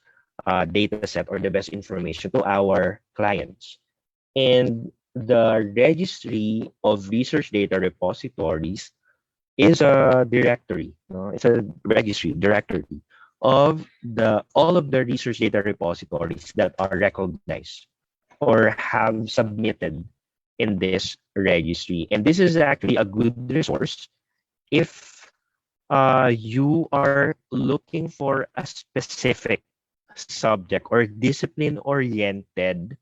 data set or the best information to our clients. And the registry of research data repositories is a directory. It's a registry directory of the all of the research data repositories that are recognized or have submitted in this registry. And this is actually a good resource if you are looking for a specific subject or discipline oriented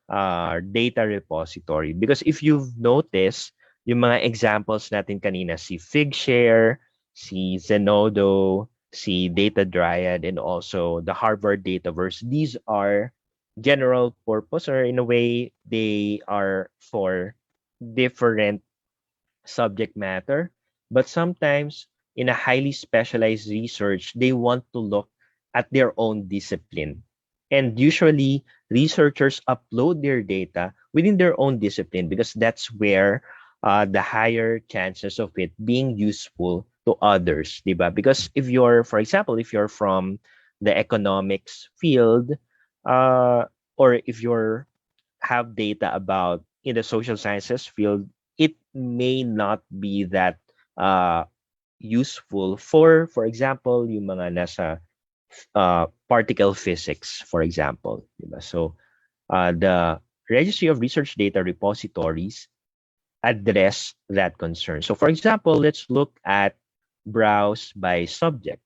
data repository. Because if you've noticed, yung mga examples natin kanina, si Figshare, si Zenodo, si Data Dryad, and also the Harvard Dataverse, these are general purpose, or in a way, they are for different subject matter. But sometimes, in a highly specialized research, they want to look at their own discipline. And usually, researchers upload their data within their own discipline because that's where the higher chances of it being useful to others, diba? Because if you're, for example, if you're from the economics field, or if you're have data about in the social sciences field, it may not be that useful for example, yung mga nasa particle physics, for example. Diba? So the Registry of Research Data Repositories address that concern. So for example, let's look at browse by subject.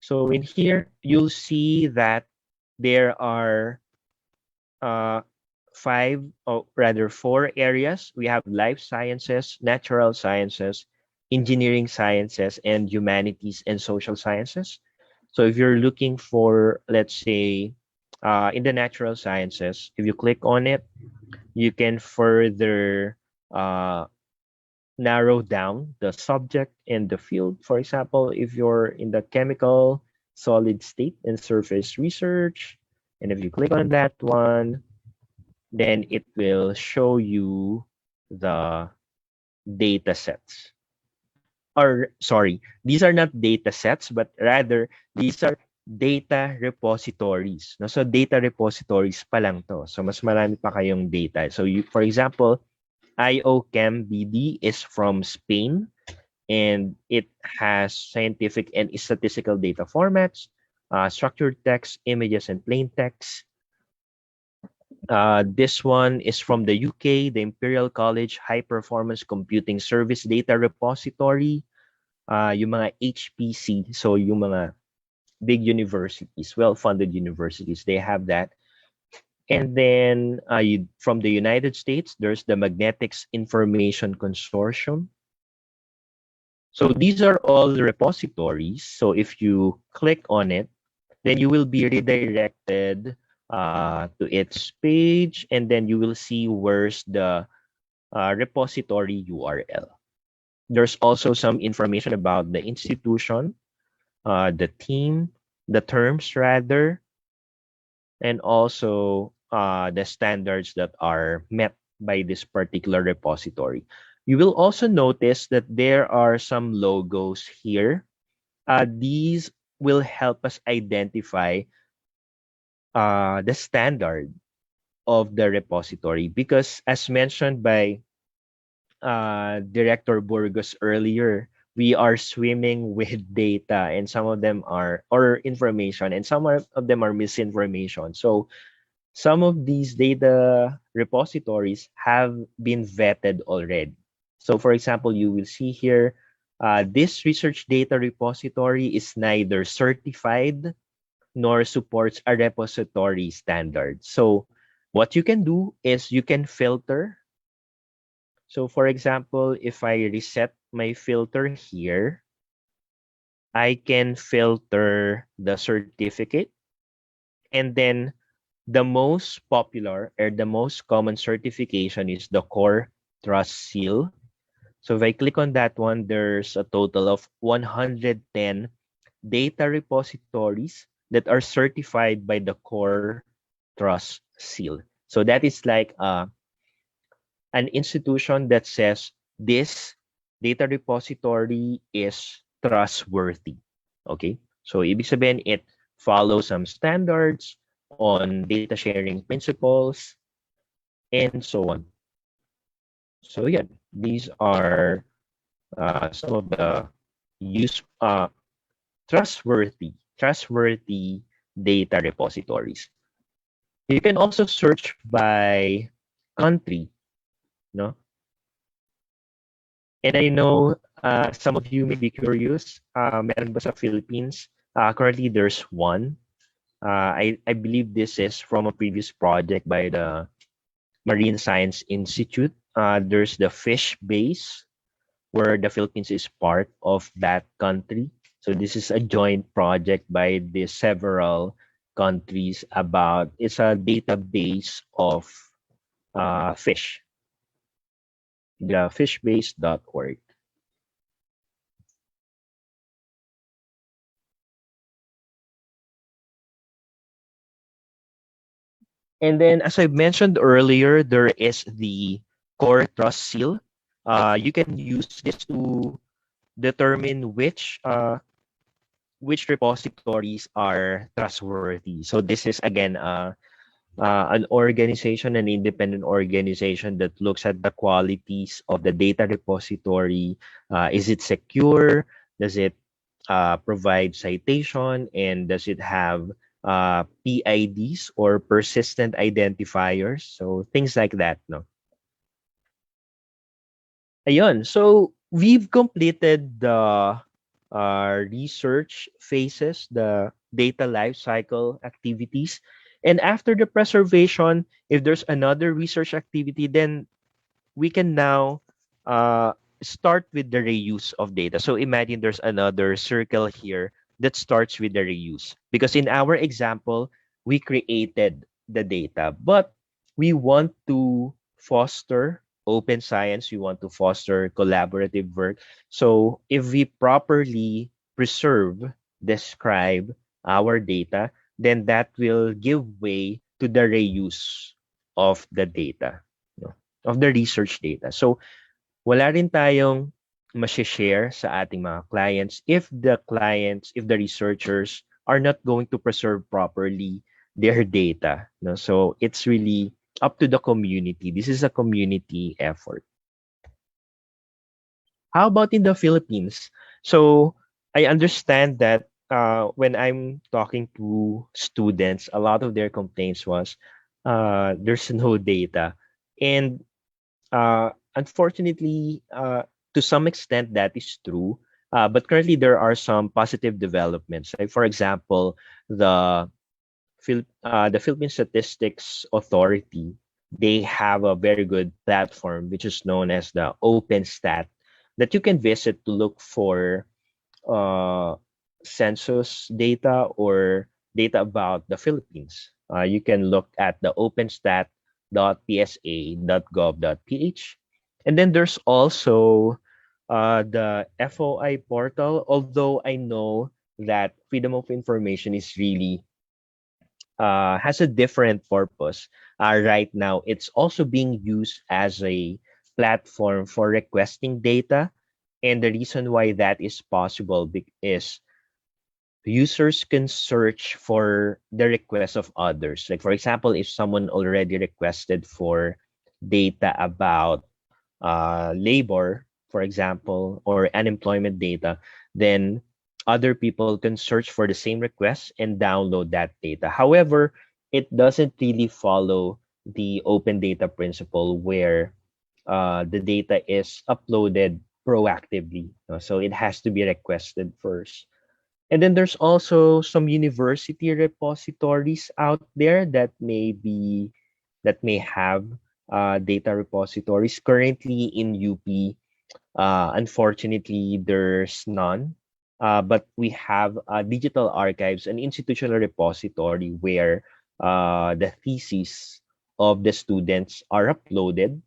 So in here, you'll see that there are four areas. We have life sciences, natural sciences, engineering sciences, and humanities and social sciences. So if you're looking for, let's say, in the natural sciences, if you click on it, you can further narrow down the subject and the field. For example, if you're in the chemical, solid state, and surface research, and if you click on that one, then it will show you the data sets. Or sorry, these are not data sets, but rather these are data repositories. No? So data repositories pa lang to. So mas marami pa kayong data. So you, for example, IOChem-BD is from Spain, and it has scientific and statistical data formats, structured text, images, and plain text. This one is from the UK, the Imperial College High Performance Computing Service Data Repository, yung mga HPC, so yung mga big universities, well-funded universities, they have that. And then from the United States, there's the Magnetics Information Consortium. So these are all the repositories. So if you click on it, then you will be redirected to its page, and then you will see where's the repository URL. There's also some information about the institution, the team, the terms rather, and also the standards that are met by this particular repository. You will also notice that there are some logos here. These will help us identify the standard of the repository, because as mentioned by Director Burgos earlier, we are swimming with data, and some of them are or information, and of them are misinformation. So some of these data repositories have been vetted already. So for example, you will see here, this research data repository is neither certified nor supports a repository standard. So what you can do is you can filter. So for example, if I reset my filter here, I can filter the certificate, and then the most popular or the most common certification is the Core Trust Seal. So if I click on that one, there's a total of 110 data repositories that are certified by the Core Trust Seal. So that is like an institution that says this data repository is trustworthy. Okay? So ibig sabihin, it follows some standards on data sharing principles and so on. So yeah, these are some of the use trustworthy data repositories. You can also search by country, no? And I know some of you may be curious, meron ba sa Philippines? Currently, there's one. I believe this is from a previous project by the Marine Science Institute. There's the fish base, where the Philippines is part of that country. So this is a joint project by the several countries about, it's a database of fish, the fishbase.org. And then, as I mentioned earlier, there is the Core Trust Seal. You can use this to determine which repositories are trustworthy. So this is again an organization, an independent organization that looks at the qualities of the data repository. Is it secure? Does it provide citation? And does it have PIDs or persistent identifiers? So things like that, no? Ayun, so we've completed the research phases, the data lifecycle activities. And after the preservation, if there's another research activity, then we can now start with the reuse of data. So imagine there's another circle here that starts with the reuse. Because in our example, we created the data, but we want to foster open science, we want to foster collaborative work. So if we properly preserve, describe our data, then that will give way to the reuse of the data, no? Of the research data. So wala rin tayong share sa ating mga clients if the researchers are not going to preserve properly their data. No? So it's really up to the community. This is a community effort. How about in the Philippines? So I understand that when I'm talking to students, a lot of their complaints was there's no data. And unfortunately, to some extent, that is true. But currently, there are some positive developments. Like, for example, the Philippine Statistics Authority, they have a very good platform, which is known as the OpenStat, that you can visit to look for census data or data about the Philippines. You can look at the openstat.psa.gov.ph. And then there's also the FOI portal, although I know that freedom of information is really has a different purpose. Right now, it's also being used as a platform for requesting data. And the reason why that is possible is users can search for the requests of others. Like, for example, if someone already requested for data about labor, for example, or unemployment data, then other people can search for the same request and download that data. However, it doesn't really follow the open data principle where the data is uploaded proactively. So it has to be requested first. And then there's also some university repositories out there that may have data repositories. Currently in UP, unfortunately, there's none. But we have digital archives, an institutional repository where the theses of the students are uploaded.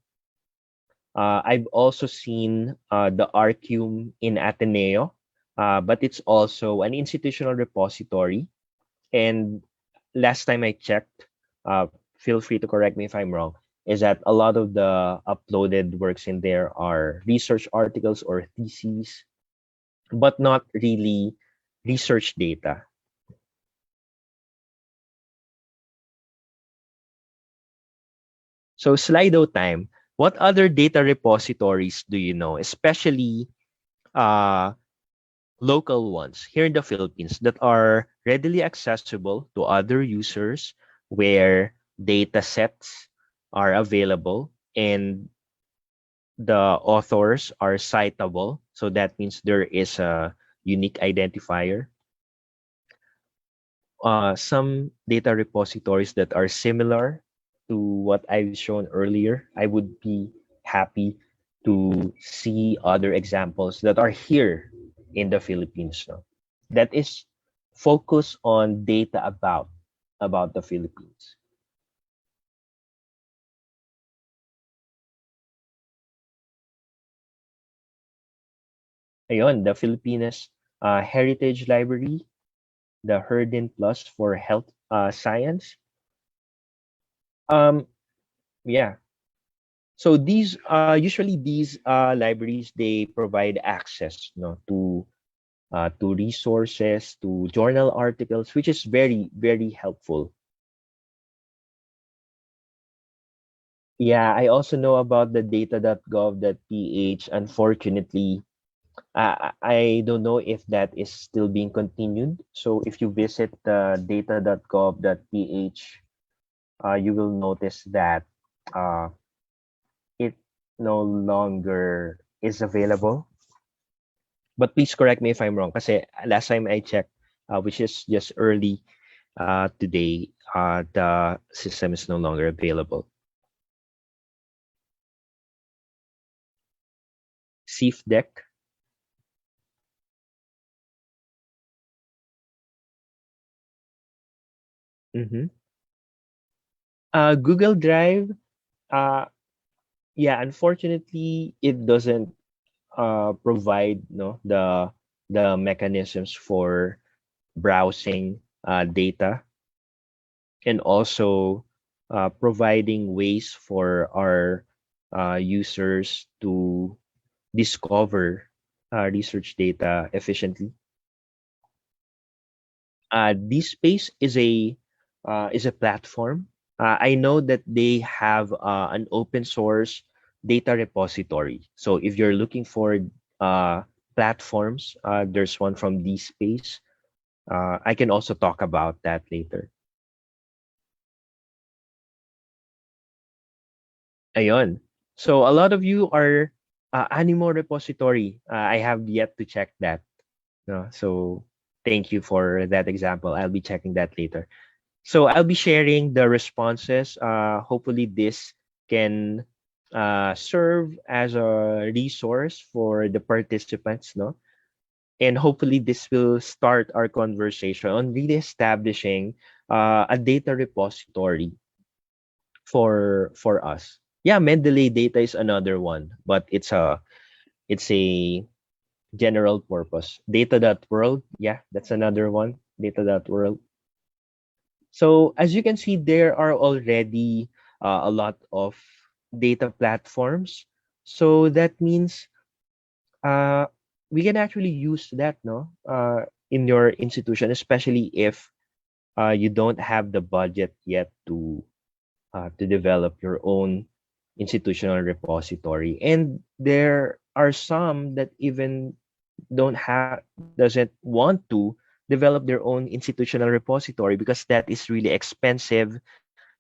I've also seen the Archium in Ateneo, but it's also an institutional repository. And last time I checked, feel free to correct me if I'm wrong, is that a lot of the uploaded works in there are research articles or theses, but not really research data. So Slido time. What other data repositories do you know, especially uh, local ones here in the Philippines that are readily accessible to other users, where data sets are available and the authors are citable? So that means there is a unique identifier. Some data repositories that are similar to what I've shown earlier, I would be happy to see other examples that are here in the Philippines, no? That is focus on data about the Philippines. Ayun, the Filipinas Heritage Library, the Herden Plus for Health Science. Um, yeah. So these usually these libraries, they provide access, no, to resources, to journal articles, which is very, very helpful. Yeah, I also know about the data.gov.ph. Unfortunately, I don't know if that is still being continued. So if you visit the data.gov.ph, you will notice that uh, it no longer is available. But please correct me if I'm wrong. Kasi last time I checked, which is just early today, the system is no longer available. Safe deck. Mm-hmm. Google Drive. Uh, yeah, unfortunately, it doesn't provide no the mechanisms for browsing data, and also providing ways for our users to discover research data efficiently. DSpace is a platform. I know that they have an open source data repository. So if you're looking for platforms, there's one from DSpace. I can also talk about that later. Ayun. So a lot of you are Animo repository. I have yet to check that. No? So thank you for that example. I'll be checking that later. So I'll be sharing the responses. Hopefully this can serve as a resource for the participants, no? And hopefully this will start our conversation on really establishing a data repository for us. Yeah, Mendeley data is another one, but it's a general purpose. Data.world, yeah, that's another one. Data.world. So as you can see, there are already a lot of data platforms. So that means uh, we can actually use that, no? in your institution, especially if you don't have the budget yet to develop your own institutional repository. And there are some that even doesn't want to develop their own institutional repository because that is really expensive.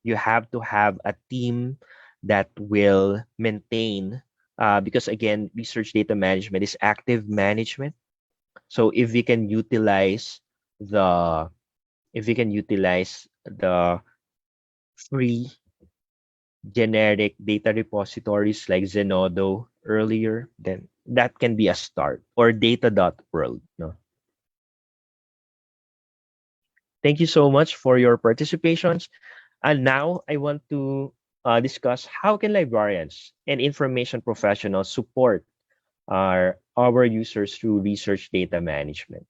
You have to have a team that will maintain, because again, research data management is active management. So the if we can utilize the free generic data repositories like Zenodo earlier, then that can be a start, or data.world. No? Thank you so much for your participations. And now I want to discuss how can librarians and information professionals support our users through research data management.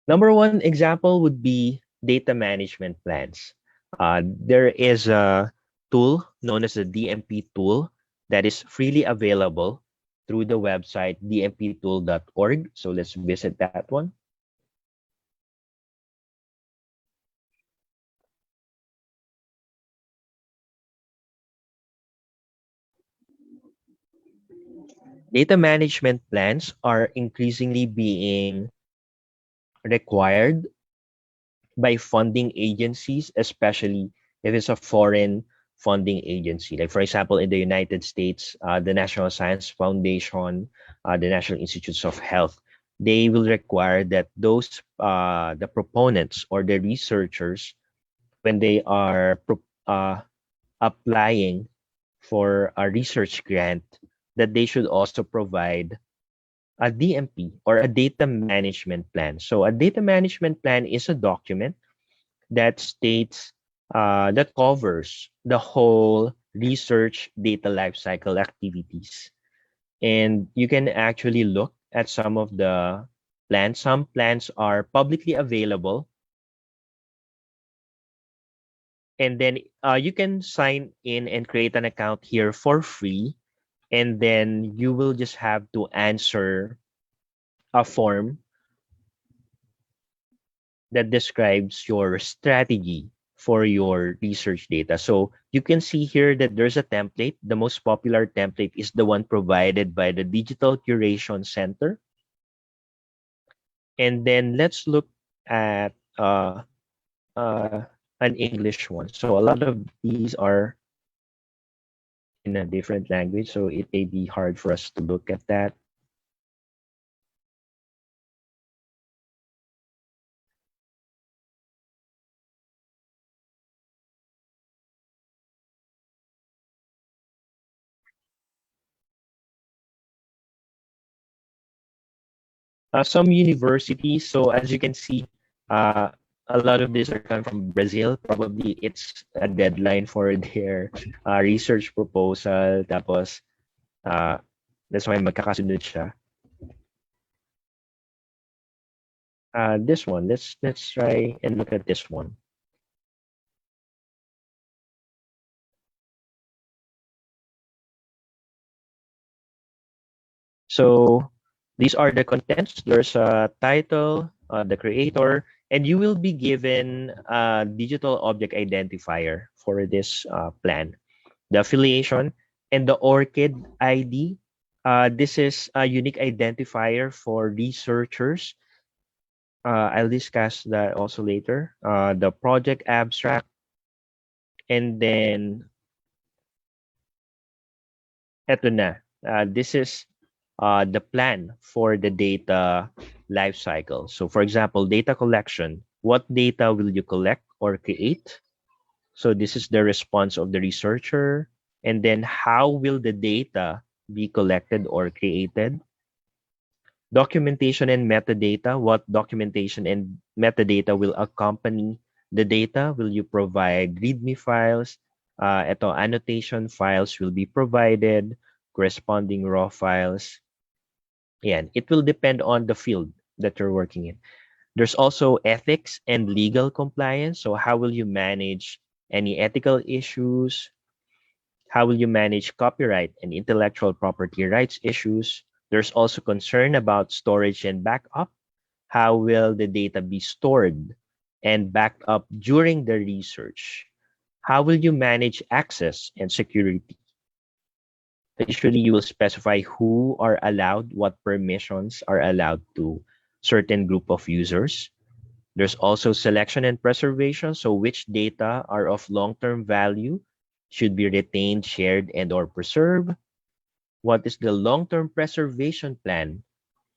Number one example would be data management plans. There is a tool known as the DMP tool that is freely available through the website dmptool.org. So let's visit that one. Data management plans are increasingly being required by funding agencies, especially if it's a foreign funding agency. Like, for example, in the United States, the National Science Foundation, the National Institutes of Health, they will require that the proponents or the researchers, when they are applying for a research grant, that they should also provide a DMP, or a data management plan. So a data management plan is a document that states that covers the whole research data lifecycle activities. And you can actually look at some of the plans. Some plans are publicly available. And then you can sign in and create an account here for free. And then you will just have to answer a form that describes your strategy for your research data. So you can see here that there's a template. The most popular template is the one provided by the Digital Curation Center. And then let's look at an English one. So a lot of these are in a different language, so it may be hard for us to look at that. Some universities, so as you can see, a lot of these are coming from Brazil. Probably it's a deadline for their research proposal. Tapos, that's why magkakasunod siya. This one, let's try and look at this one. So these are the contents. There's a title, the creator, and you will be given a digital object identifier for this plan. The affiliation and the ORCID ID. This is a unique identifier for researchers. I'll discuss that also later. The project abstract, and then eto na. This is the plan for the data lifecycle. So for example, data collection. What data will you collect or create? So this is the response of the researcher. And then how will the data be collected or created? Documentation and metadata. What documentation and metadata will accompany the data? Will you provide README files? Ito, annotation files will be provided, corresponding raw files. Yeah, it will depend on the field that you're working in. There's also ethics and legal compliance. So how will you manage any ethical issues? How will you manage copyright and intellectual property rights issues? There's also concern about storage and backup. How will the data be stored and backed up during the research? How will you manage access and security? Usually, you will specify who are allowed, what permissions are allowed to certain group of users. There's also selection and preservation. So which data are of long-term value should be retained, shared, and or preserved? What is the long-term preservation plan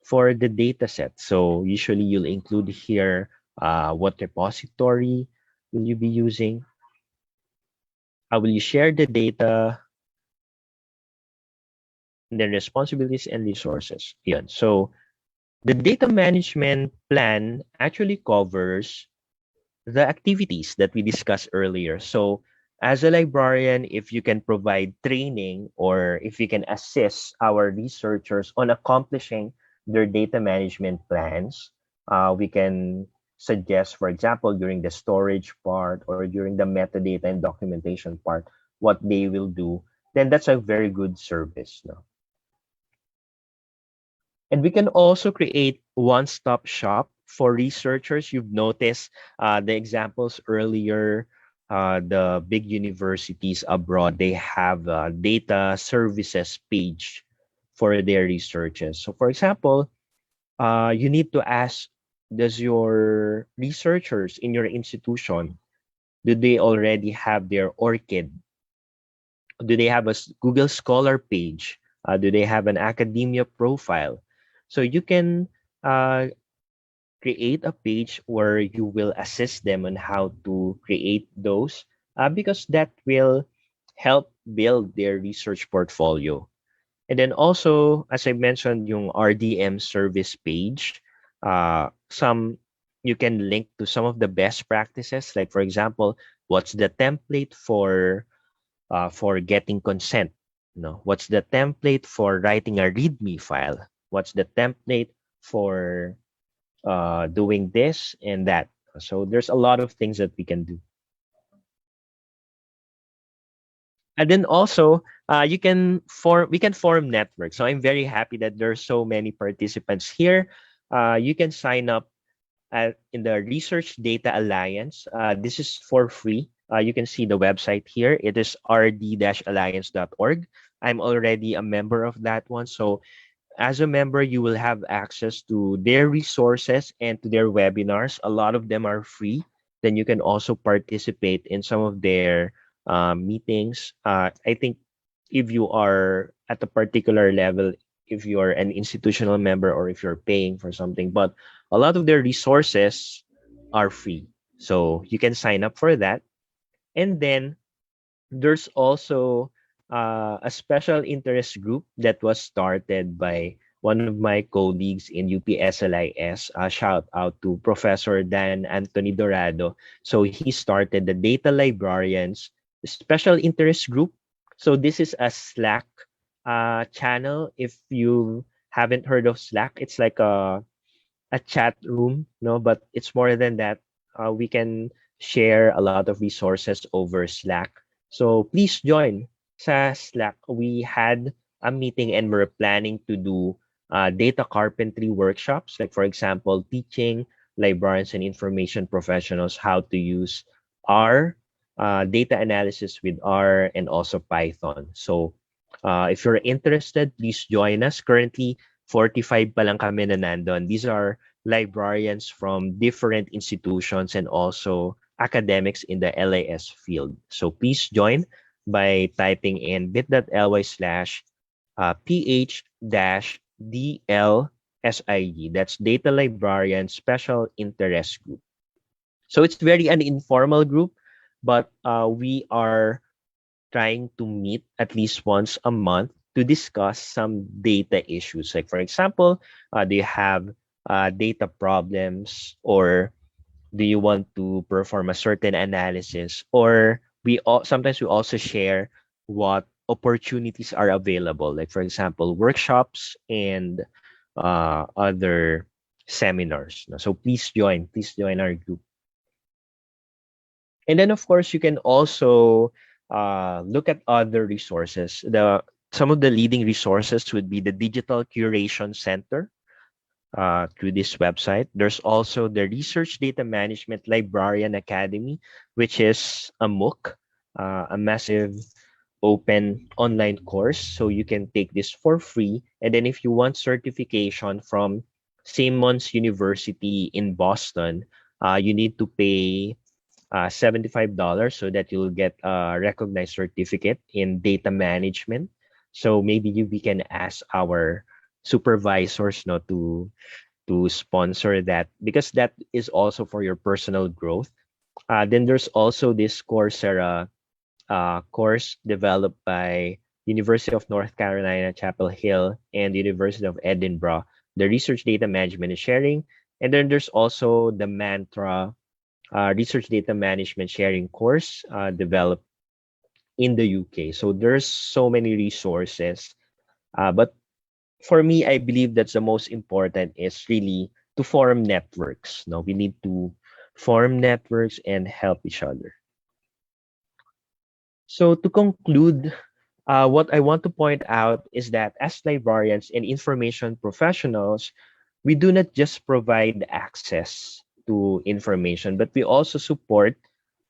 for the data set? So usually you'll include here what repository will you be using? How will you share the data? And then responsibilities and resources. Yun. So the data management plan actually covers the activities that we discussed earlier. So as a librarian, if you can provide training or if you can assist our researchers on accomplishing their data management plans, we can suggest, for example, during the storage part or during the metadata and documentation part, what they will do, then that's a very good service. No? And we can also create one-stop shop for researchers. You've noticed the examples earlier, the big universities abroad, they have a data services page for their researchers. So for example, you need to ask, does your researchers in your institution, do they already have their ORCID? Do they have a Google Scholar page? Do they have an academia profile? So you can uh, create a page where you will assist them on how to create those because that will help build their research portfolio. And then also, as I mentioned, yung RDM service page, some you can link to some of the best practices. Like for example, what's the template for getting consent? No, what's the template for writing a README file? What's the template for doing this and that? So there's a lot of things that we can do. And then also, we can form networks. So I'm very happy that there's so many participants here. You can sign up in the Research Data Alliance. This is for free. You can see the website here. It is rd-alliance.org. I'm already a member of that one. So as a member, you will have access to their resources and to their webinars. A lot of them are free. Then you can also participate in some of their meetings. I think if you are at a particular level, if you're an institutional member or if you're paying for something, but a lot of their resources are free. So you can sign up for that. And then there's also a special interest group that was started by one of my colleagues in UPSLIS. Shout out to Professor Dan Anthony Dorado. So he started the Data Librarians Special Interest Group. So this is a Slack channel. If you haven't heard of Slack, it's like a chat room, no, but it's more than that. We can share a lot of resources over Slack. So please join sa Slack. We had a meeting and we're planning to do data carpentry workshops, like for example, teaching librarians and information professionals how to use R, data analysis with R, and also Python. So if you're interested, please join us. Currently, 45 pa lang kami na nandun. These are librarians from different institutions and also academics in the LAS field. So please join by typing in bit.ly/ph-DLSIG. That's Data Librarian Special Interest Group. So it's very an informal group, but we are trying to meet at least once a month to discuss some data issues. Like for example, do you have data problems, or do you want to perform a certain analysis, or sometimes we also share what opportunities are available, like for example workshops and other seminars. So please join our group. And then of course you can also look at other resources. Some of the leading resources would be the Digital Curation Center. through this website. There's also the Research Data Management Librarian Academy, which is a MOOC, a massive open online course. So you can take this for free. And then if you want certification from Simmons University in Boston, you need to pay $75 so that you'll get a recognized certificate in data management. So maybe we can ask our supervisors not to sponsor that because that is also for your personal growth. Then there's also this Coursera course developed by University of North Carolina, Chapel Hill, and University of Edinburgh, the Research Data Management and Sharing. And then there's also the Mantra Research Data Management Sharing course developed in the UK. So there's so many resources. But for me, I believe that's the most important is really to form networks. No, we need to form networks and help each other. So to conclude, what I want to point out is that as librarians and information professionals, we do not just provide access to information, but we also support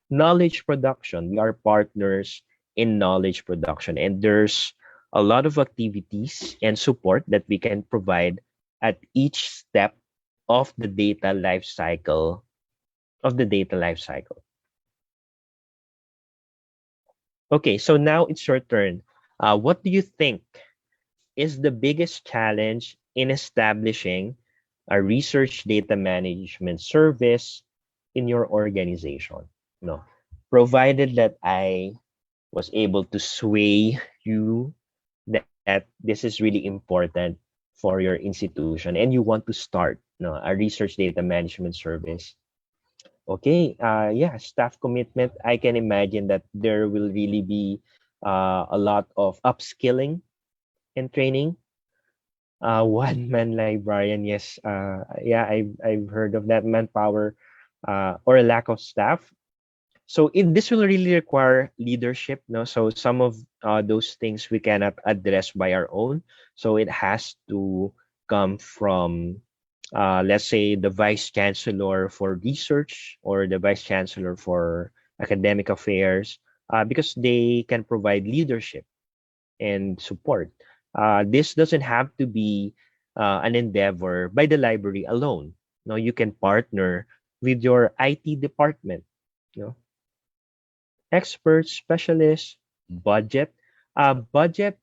knowledge production. We are partners in knowledge production, and there's a lot of activities and support that we can provide at each step of the data life cycle of the data life cycle. Okay, so now it's your turn. What do you think is the biggest challenge in establishing a research data management service in your organization? No, provided that I was able to sway you that this is really important for your institution and you want to start a research data management service. Okay, yeah, staff commitment. I can imagine that there will really be a lot of upskilling and training. One man librarian, yes, yeah, I've heard of that manpower or a lack of staff. So this will really require leadership, no? So some of those things we cannot address by our own. So it has to come from, let's say, the vice chancellor for research or the vice chancellor for academic affairs, because they can provide leadership and support. This doesn't have to be an endeavor by the library alone. No, you can partner with your IT department. You know, experts, specialists, budget. Budget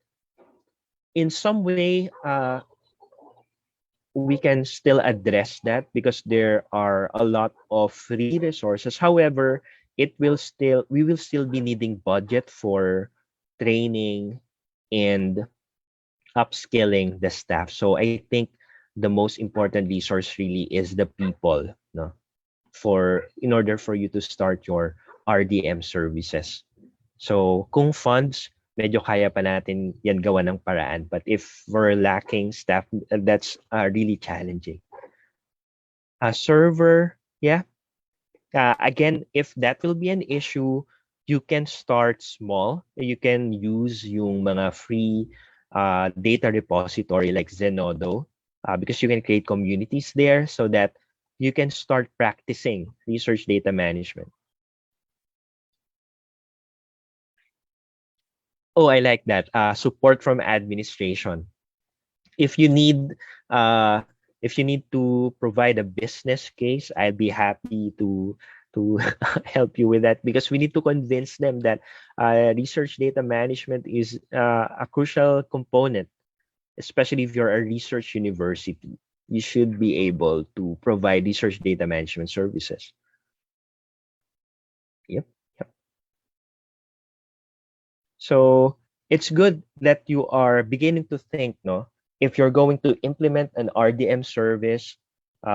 in some way we can still address that because there are a lot of free resources. However, we will still be needing budget for training and upskilling the staff. So I think the most important resource really is the people, no? For in order for you to start your RDM services. So kung funds, medyo kaya pa natin yan gawa ng paraan. But if we're lacking staff, that's really challenging. A server, yeah. Again, if that will be an issue, you can start small. You can use yung mga free data repository like Zenodo because you can create communities there so that you can start practicing research data management. Oh, I like that. Support from administration. If you need uh, if you need to provide a business case, I'd be happy to help you with that because we need to convince them that research data management is a crucial component, especially if you're a research university. You should be able to provide research data management services. Yep. So it's good that you are beginning to think, no, if you're going to implement an RDM service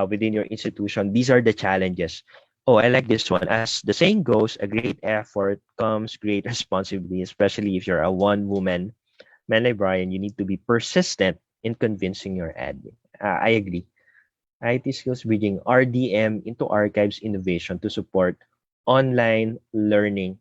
within your institution, these are the challenges. Oh, I like this one. As the saying goes, a great effort comes great responsibility, especially if you're a one-woman man like Brian, you need to be persistent in convincing your admin. I agree. IT skills bridging RDM into archives innovation to support online learning.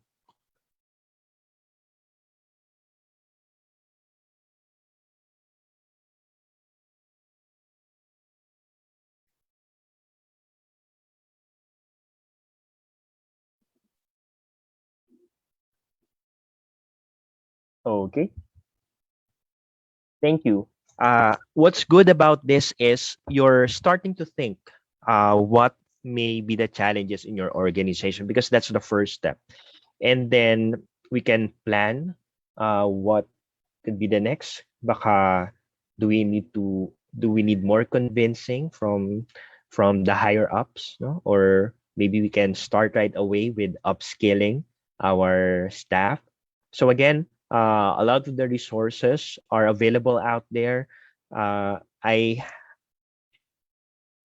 Okay. Thank you. What's good about this is you're starting to think what may be the challenges in your organization because that's the first step. And then we can plan what could be the next. Baka do we need more convincing from the higher ups, no? Or maybe we can start right away with upskilling our staff. So again, a lot of the resources are available out there. I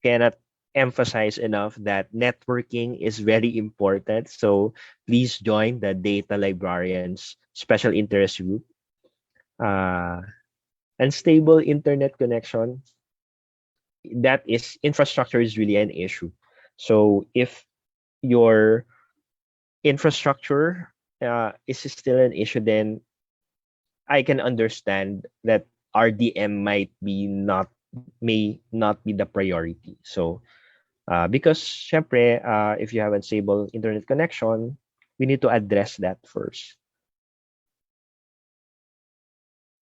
cannot emphasize enough that networking is very important. So please join the Data Librarians Special Interest Group. Uh, Unstable internet connection, that is infrastructure is really an issue. So if your infrastructure is still an issue, then I can understand that RDM may not be the priority. So because syempre, if you have unstable internet connection, we need to address that first.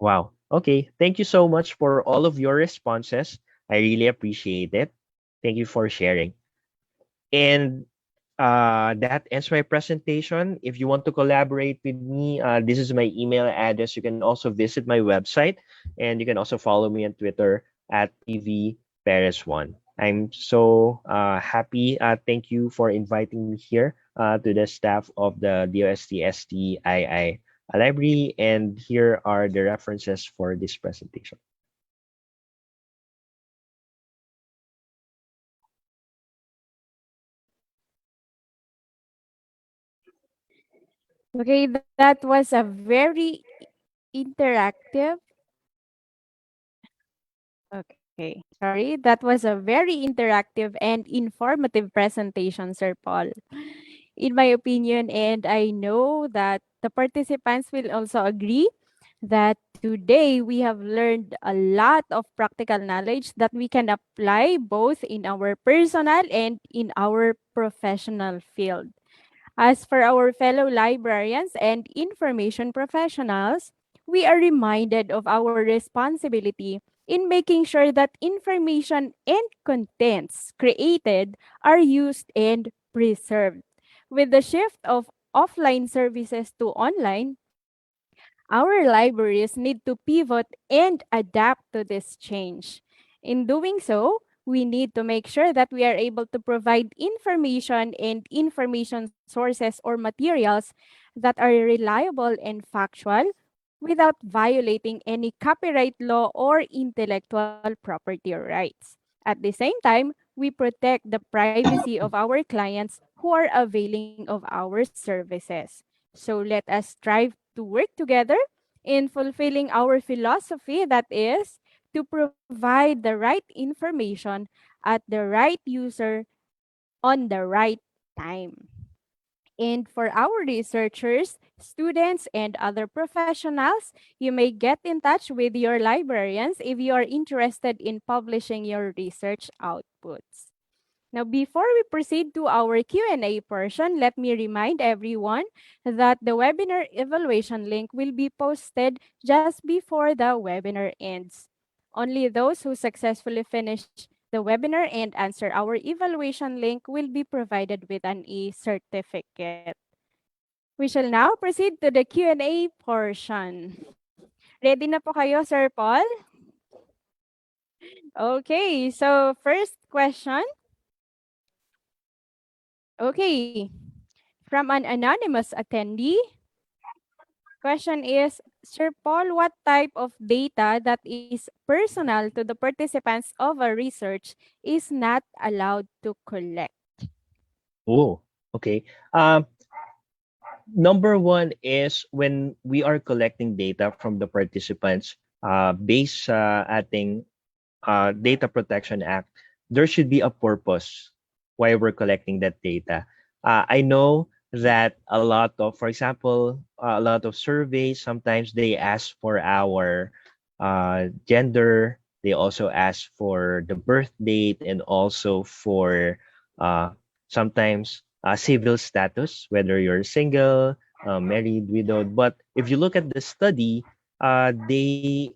Wow. Okay. Thank you so much for all of your responses. I really appreciate it. Thank you for sharing. And that ends my presentation. If you want to collaborate with me, this is my email address. You can also visit my website and you can also follow me on Twitter at PV Perez1. I'm so happy. Thank you for inviting me here to the staff of the DOST-STII library. And here are the references for this presentation. Okay, that was a very interactive. Okay, sorry. That was a very interactive and informative presentation, Sir Paul. In my opinion, and I know that the participants will also agree that today we have learned a lot of practical knowledge that we can apply both in our personal and in our professional field. As for our fellow librarians and information professionals, we are reminded of our responsibility in making sure that information and contents created are used and preserved. With the shift of offline services to online, our libraries need to pivot and adapt to this change. In doing so, we need to make sure that we are able to provide information and information sources or materials that are reliable and factual without violating any copyright law or intellectual property rights. At the same time, we protect the privacy of our clients who are availing of our services. So let us strive to work together in fulfilling our philosophy, that is, to provide the right information at the right user on the right time. And for our researchers, students, and other professionals, you may get in touch with your librarians if you are interested in publishing your research outputs. Now, before we proceed to our Q&A portion, let me remind everyone that the webinar evaluation link will be posted just before the webinar ends. Only those who successfully finish the webinar and answer our evaluation link will be provided with an e-certificate. We shall now proceed to the Q&A portion. Ready na po kayo, Sir Paul? Okay, so first question. Okay, from an anonymous attendee. Question is, Sir Paul, what type of data that is personal to the participants of a research is not allowed to collect? Oh, okay. Number one is when we are collecting data from the participants, based sa ating Data Protection Act, there should be a purpose why we're collecting that data. I know that a lot of, for example, a lot of surveys, sometimes they ask for our gender. They also ask for the birth date and also for uh, sometimes civil status, whether you're single, married, widowed. But if you look at the study, they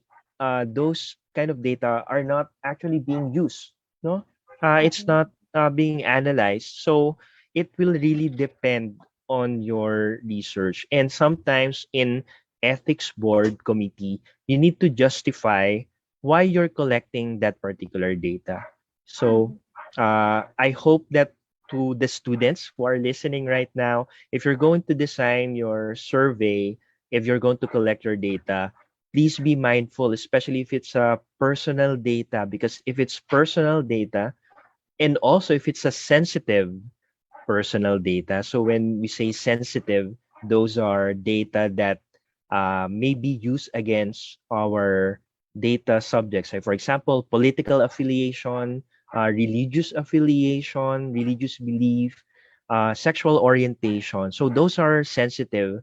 those kind of data are not actually being used. No, it's Mm-mm. not being analyzed. So it will really depend on your research. And sometimes in ethics board committee, you need to justify why you're collecting that particular data. So Mhm. I hope that to the students who are listening right now, if you're going to design your survey, if you're going to collect your data, please be mindful, especially if it's personal data, because if it's personal data, and also if it's a sensitive personal data. So when we say sensitive, those are data that may be used against our data subjects. Like for example, political affiliation, religious affiliation, religious belief, sexual orientation. So those are sensitive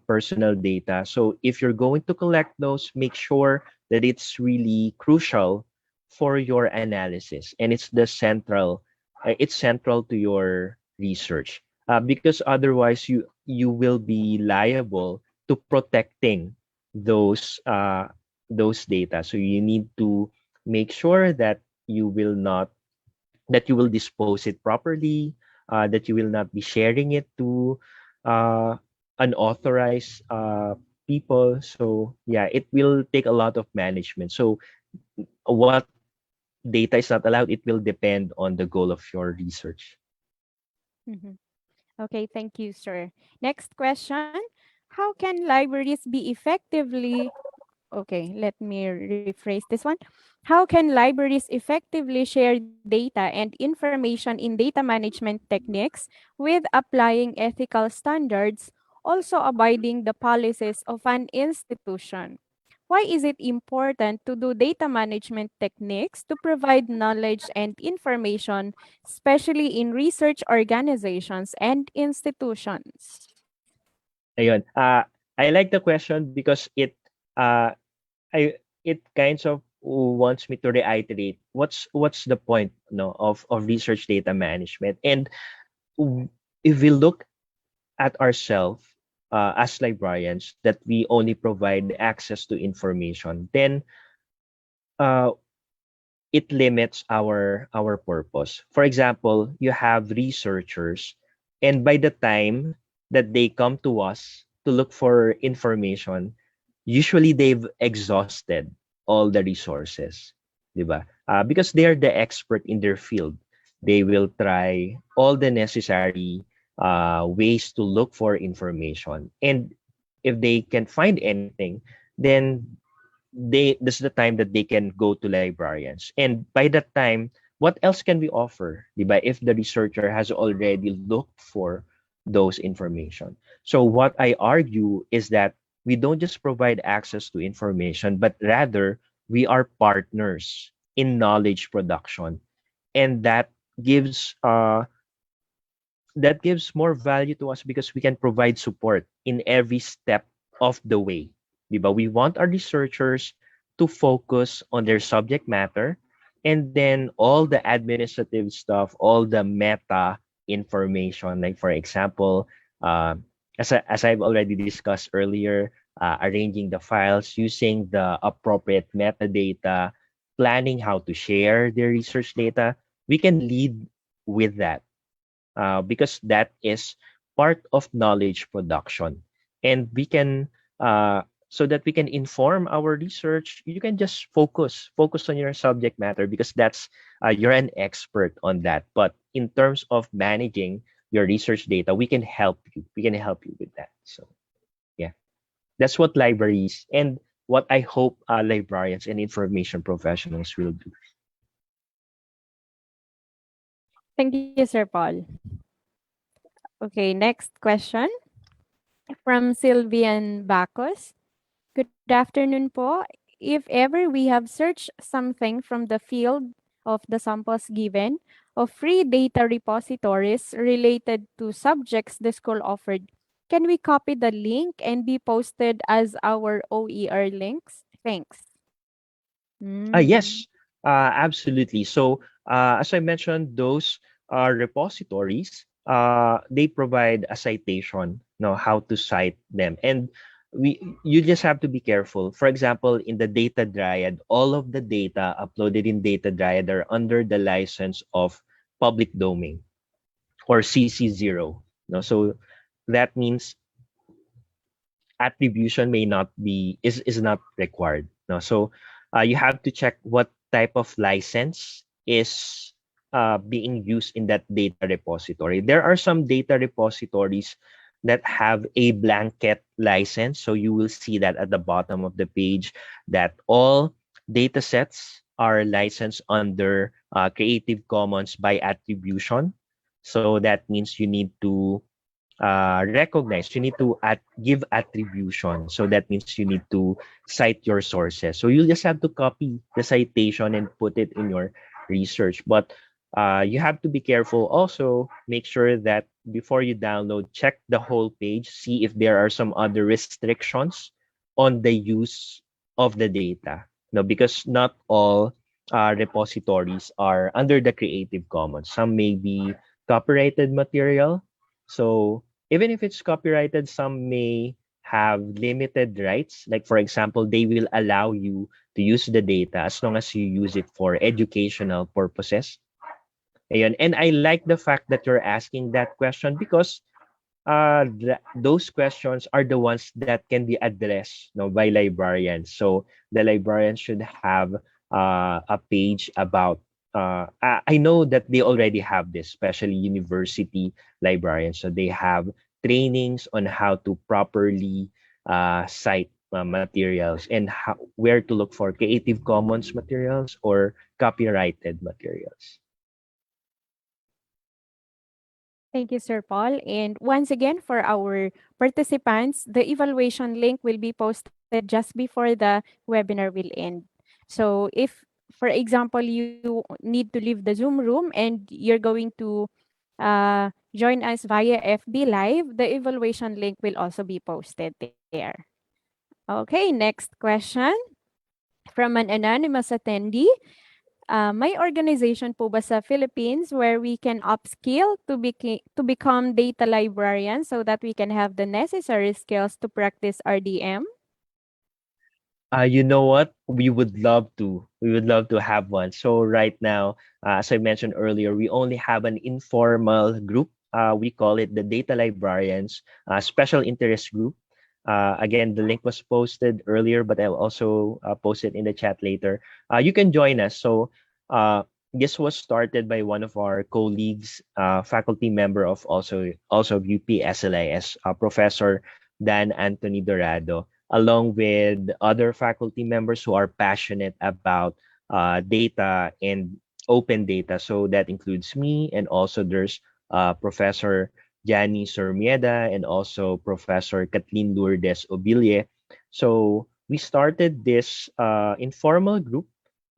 personal data. So if you're going to collect those, make sure that it's really crucial for your analysis and it's central to your research, because otherwise you will be liable to protecting those data. So you need to make sure that you will not that you will dispose it properly, that you will not be sharing it to uh, unauthorized people. So yeah, it will take a lot of management. So what data is not allowed, it will depend on the goal of your research. Mhm. Okay, thank you, sir. Next question. How can libraries be effectively Okay, let me rephrase this one. How can libraries effectively share data and information in data management techniques with applying ethical standards, also abiding the policies of an institution? Why is it important to do data management techniques to provide knowledge and information, especially in research organizations and institutions? Ayun. I like the question because uh I it kinds of wants me to reiterate what's the point, of research data management. And w- if we look at ourselves as librarians, that we only provide access to information, then uh, it limits our purpose. For example, you have researchers, and by the time that they come to us to look for information, usually they've exhausted all the resources, 'di ba? Because they are the expert in their field. They will try all the necessary ways to look for information, and if they can find anything, then this is the time that they can go to librarians. And by that time, what else can we offer, di ba, if the researcher has already looked for those information? So what I argue is that we don't just provide access to information, but rather we are partners in knowledge production, and that gives more value to us because we can provide support in every step of the way. Diba? We want our researchers to focus on their subject matter, and then all the administrative stuff, all the meta information, like for example, as I've already discussed earlier, arranging the files, using the appropriate metadata, planning how to share their research data, we can lead with that, because that is part of knowledge production. And we can, so that we can inform our research, you can just focus on your subject matter, because that's you're an expert on that. But in terms of managing your research data, we can help you with that. So yeah, that's what libraries and what I hope librarians and information professionals will do. Thank you, Sir Paul. Okay, next question from Sylvian Bacos. Good afternoon po. If ever we have searched something from the field of the samples given of free data repositories related to subjects the school offered, can we copy the link and be posted as our OER links? Thanks. Mm. Yes, absolutely. So, as I mentioned, those repositories, they provide a citation know how to cite them. And you just have to be careful. For example, in the data dryad, all of the data uploaded in data dryad are under the license of public domain or CC0. No, so that means attribution may not be is not required. No, so you have to check what type of license is being used in that data repository. There are some data repositories that have a blanket license, so you will see that at the bottom of the page that all data sets are licensed under Creative Commons by attribution. So that means you need to recognize, you need to give attribution. So that means you need to cite your sources. So you just have to copy the citation and put it in your research. But you have to be careful also. Make sure that before you download, check the whole page, see if there are some other restrictions on the use of the data. No, because not all repositories are under the Creative Commons. Some may be copyrighted material. So even if it's copyrighted, some may have limited rights. Like, for example, they will allow you to use the data as long as you use it for educational purposes. Ayan. And I like the fact that you're asking that question because those questions are the ones that can be addressed, by librarians. So the librarians should have a page about. I know that they already have this, especially university librarians. So they have trainings on how to properly cite materials and where to look for Creative Commons materials or copyrighted materials. Thank you, Sir Paul. And once again, for our participants, the evaluation link will be posted just before the webinar will end. So if, for example, you need to leave the Zoom room and you're going to join us via FB Live, the evaluation link will also be posted there. Okay, next question from an anonymous attendee. May organization po ba sa Philippines where we can upskill to become data librarians so that we can have the necessary skills to practice RDM? You know what? We would love to. We would love to have one. So right now, as I mentioned earlier, we only have an informal group. We call it the Data Librarians Special Interest Group. Again, the link was posted earlier, but I'll also post it in the chat later. You can join us. So this was started by one of our colleagues, faculty member of also of UP SLIS, Professor Dan Anthony Dorado, along with other faculty members who are passionate about data and open data. So that includes me, and also there's Professor Jani Sormieda and also Professor Kathleen Lourdes Obille. So we started this informal group,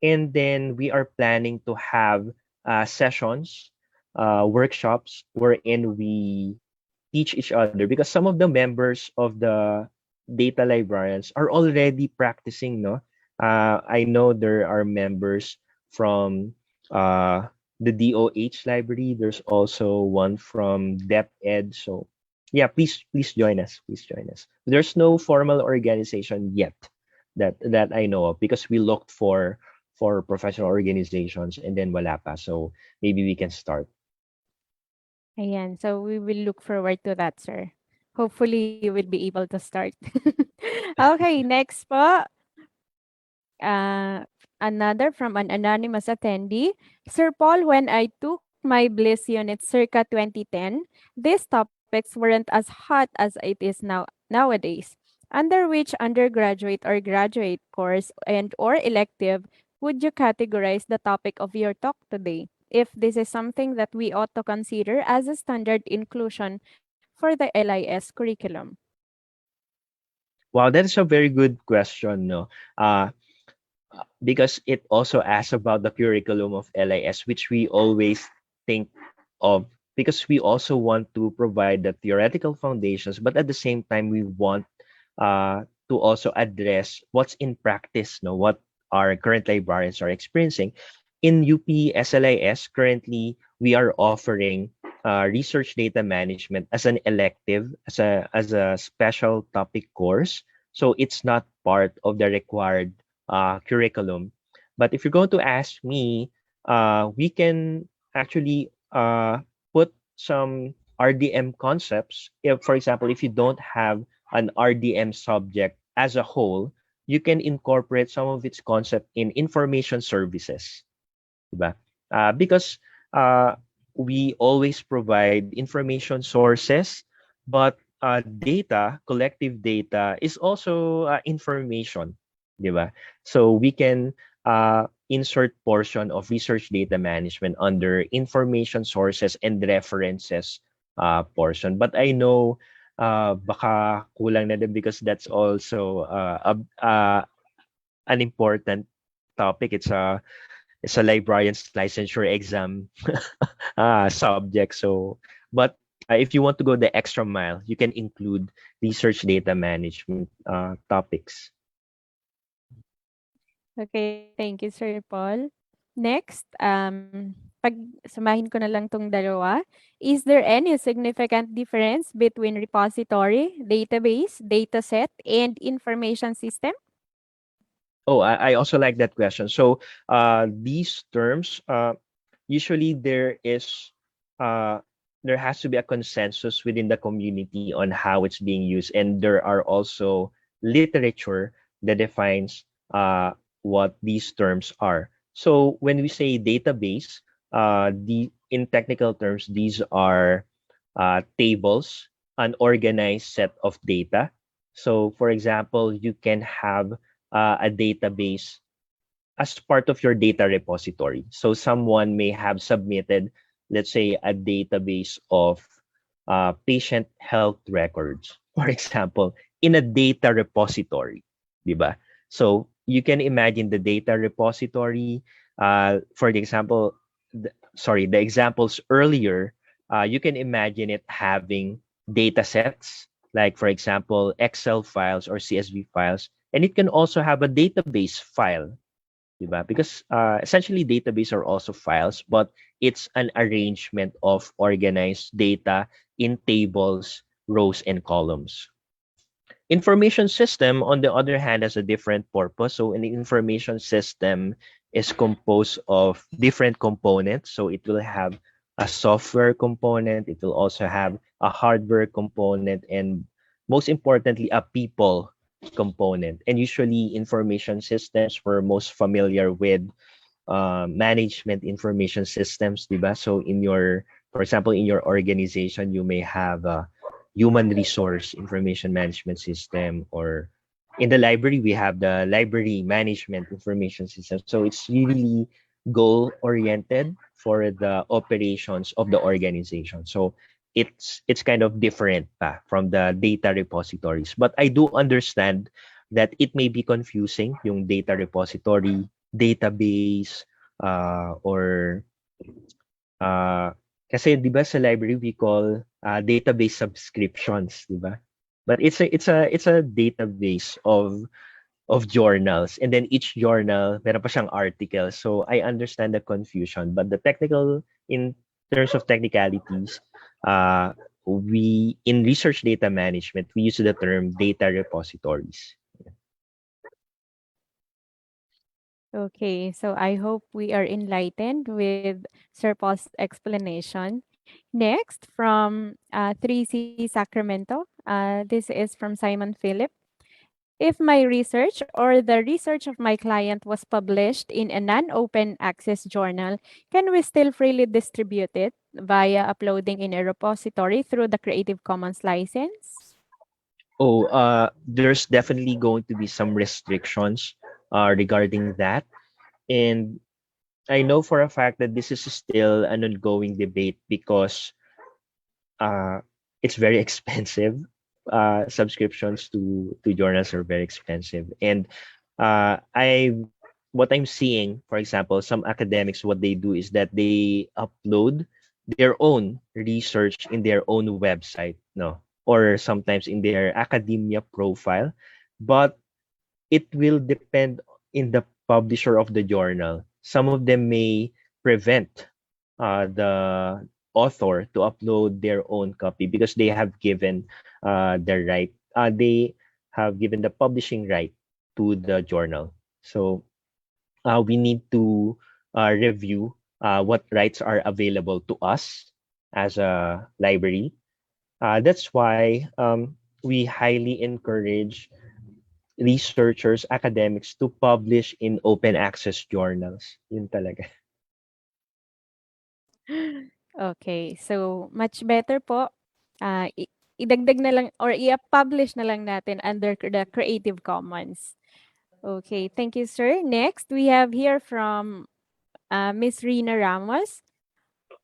and then we are planning to have sessions, workshops wherein we teach each other, because some of the members of the data librarians are already practicing, no? I know there are members from the DOH library. There's also one from DepEd. So yeah, please join us. Please join us. There's no formal organization yet that I know of, because we looked for professional organizations and then wala pa. So maybe we can start. Ayan, so we will look forward to that, sir. Hopefully, you will be able to start. Okay, next po. Another from an anonymous attendee. Sir Paul, when I took my Bliss unit circa 2010, these topics weren't as hot as it is nowadays. Under which undergraduate or graduate course and or elective would you categorize the topic of your talk today? If this is something that we ought to consider as a standard inclusion for the LIS curriculum. Wow, that is a very good question, no? Because it also asks about the curriculum of LIS, which we always think of, because we also want to provide the theoretical foundations, but at the same time, we want to also address what's in practice, no? What our current librarians are experiencing. In UP SLIS, currently, we are offering research data management as an elective, as a special topic course. So it's not part of the required curriculum. But if you're going to ask me, we can actually put some RDM concepts. If, for example, if you don't have an RDM subject as a whole, you can incorporate some of its concept in information services, diba? Because uh, we always provide information sources, but data, collective data, is also information, diba? So we can insert portion of research data management under information sources and references portion. But I know baka kulang na din because that's also an important topic. It's a librarian's licensure exam subject. So, but if you want to go the extra mile, you can include research data management topics. Okay, thank you, Sir Paul. Next, pag samahin ko na lang tong dalawa. Is there any significant difference between repository, database, dataset, and information system? Oh, I also like that question. So, these terms, usually uh, there has to be a consensus within the community on how it's being used, and there are also literature that defines what these terms are. So, when we say database, in technical terms, these are tables, an organized set of data. So, for example, you can have a database as part of your data repository. So someone may have submitted, let's say, a database of patient health records, for example, in a data repository, diba? So you can imagine the data repository. For the example, the examples earlier, you can imagine it having data sets, like for example, Excel files or CSV files, and it can also have a database file, diba? Because essentially database are also files, but it's an arrangement of organized data in tables, rows, and columns. Information system, on the other hand, has a different purpose. So an information system is composed of different components. So it will have a software component, it will also have a hardware component, and most importantly, a people component. And usually information systems, we're most familiar with management information systems, diba? So for example, in your organization, you may have a human resource information management system, or in the library, we have the library management information system. So it's really goal oriented for the operations of the organization. So it's kind of different from the data repositories. But I do understand that it may be confusing, yung data repository, database, or kasi 'di ba sa library we call database subscriptions, 'di ba? But it's a database of journals, and then each journal meron pa siyang article. So I understand the confusion, but the technical, in terms of technicalities, we in research data management we use the term data repositories. Okay, so I hope we are enlightened with Sir Paul's explanation. Next, from 3C Sacramento, this is from Simon Philip. If my research or the research of my client was published in a non-open access journal, can we still freely distribute it via uploading in a repository through the Creative Commons license? Oh, there's definitely going to be some restrictions regarding that. And I know for a fact that this is still an ongoing debate because uh, it's very expensive. Subscriptions to journals are very expensive. And I what I'm seeing, for example, some academics, what they do is that they upload their own research in their own website, no, or sometimes in their academia profile, but it will depend in the publisher of the journal. Some of them may prevent the author to upload their own copy because they have given the right. They have given the publishing right to the journal. So we need to review what rights are available to us as a library. That's why we highly encourage researchers, academics to publish in open access journals. Yun talaga. Okay, so much better po, idagdag na lang or i-publish na lang natin under the Creative Commons. Okay, thank you, sir. Next, we have here from Miss Rina Ramos.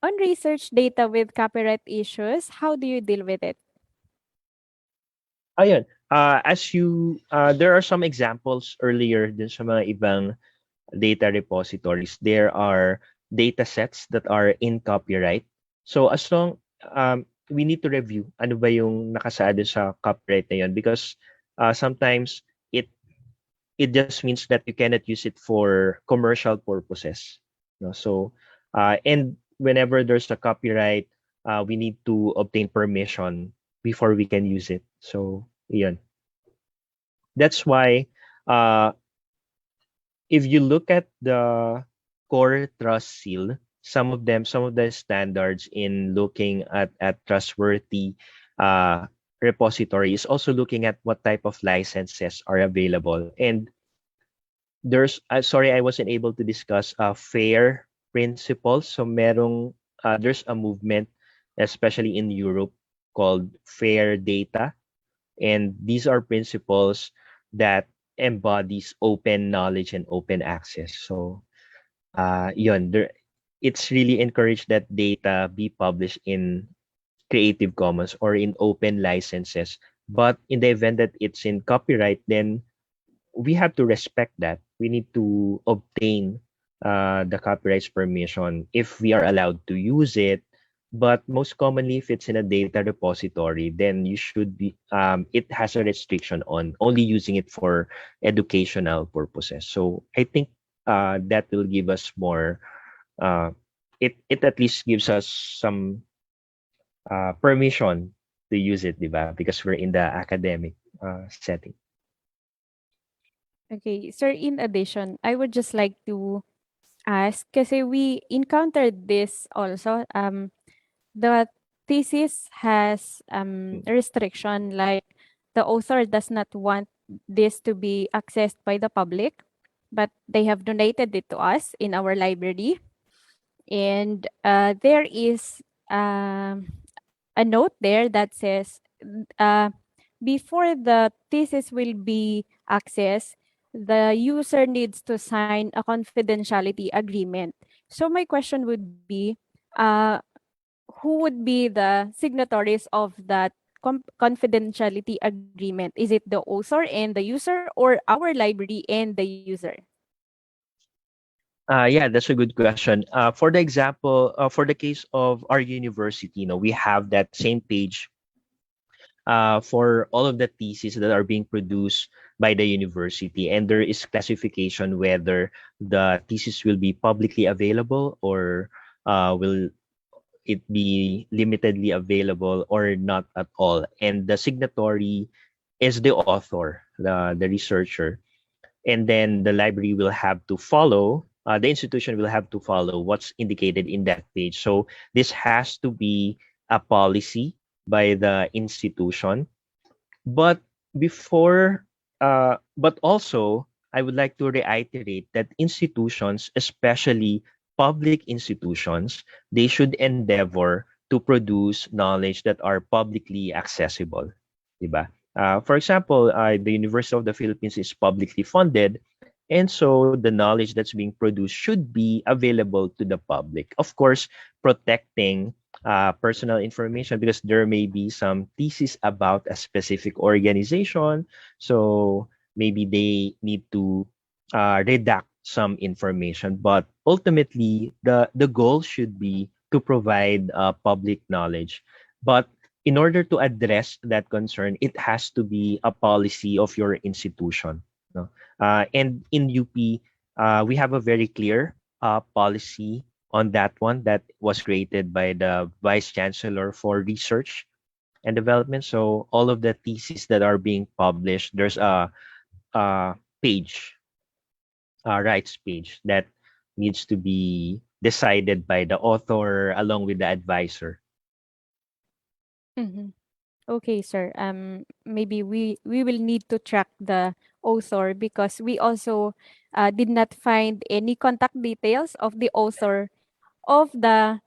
On research data with copyright issues, how do you deal with it? Ayun, there are some examples earlier dun sa mga ibang data repositories. There are data sets that are in copyright. So as long, we need to review ano ba yung nakasaad sa copyright na yun because sometimes it just means that you cannot use it for commercial purposes. No? So, and whenever there's a copyright, we need to obtain permission before we can use it. So, yun. That's why, if you look at the core trust seal, some of the standards in looking at trustworthy repository is also looking at what type of licenses are available. And there's sorry I wasn't able to discuss fair principles. So there's a movement, especially in Europe, called fair data, and these are principles that embodies open knowledge and open access. So it's really encouraged that data be published in Creative Commons or in open licenses. But in the event that it's in copyright, then we have to respect that. We need to obtain the copyright's permission if we are allowed to use it. But most commonly, if it's in a data repository, then you should be. It has a restriction on only using it for educational purposes. So I think that will give us more. It at least gives us some permission to use it, diba? Because we're in the academic setting. Okay, sir, in addition, I would just like to ask, kasi we encountered this also, the thesis has a restriction like the author does not want this to be accessed by the public, but they have donated it to us in our library. And there is a note there that says before the thesis will be accessed, the user needs to sign a confidentiality agreement. So my question would be, who would be the signatories of that confidentiality agreement? Is it the author and the user or our library and the user? Yeah, that's a good question. For the example, for the case of our university, we have that same page for all of the theses that are being produced by the university, and there is classification whether the thesis will be publicly available or will it be limitedly available or not at all. And the signatory is the author, the researcher, and then the library will have to follow. The institution will have to follow what's indicated in that page. So this has to be a policy by the institution. But but also, I would like to reiterate that institutions, especially public institutions, they should endeavor to produce knowledge that are publicly accessible. Diba? For example, the University of the Philippines is publicly funded, and so the knowledge that's being produced should be available to the public. Of course, protecting personal information because there may be some thesis about a specific organization. So maybe they need to redact some information. But ultimately, the goal should be to provide public knowledge. But in order to address that concern, it has to be a policy of your institution. No? And in UP, we have a very clear policy on that one that was created by the Vice Chancellor for Research and Development. So all of the theses that are being published, there's a page, a rights page that needs to be decided by the author along with the advisor. Mhm. Okay, sir. Maybe we will need to track the author because we also did not find any contact details of the author of the